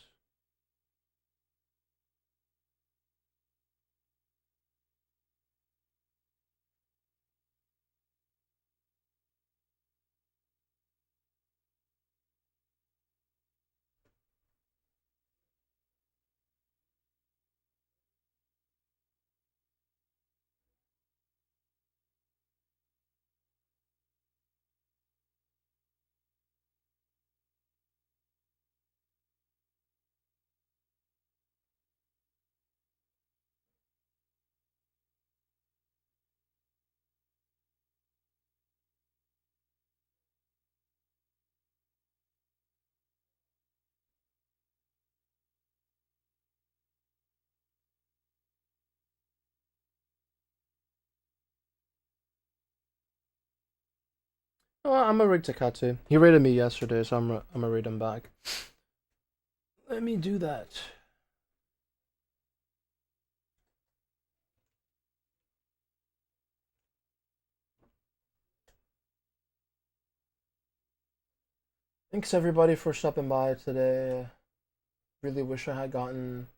Oh, I'm gonna rate Takatsu. He rated me yesterday, so I'm gonna rate him back. Let me do that. Thanks everybody for stopping by today. Really wish I had gotten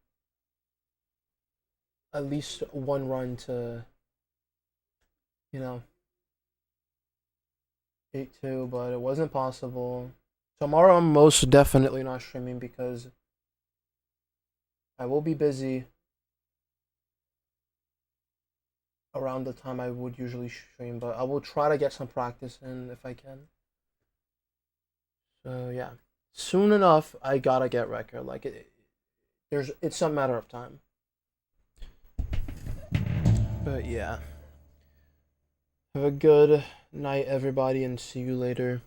at least one run to, 8-2, but it wasn't possible. Tomorrow I'm most definitely not streaming because I will be busy around the time I would usually stream, but I will try to get some practice in if I can. So yeah, soon enough I gotta get record. Like it's a matter of time. But yeah, have a good night everybody and see you later.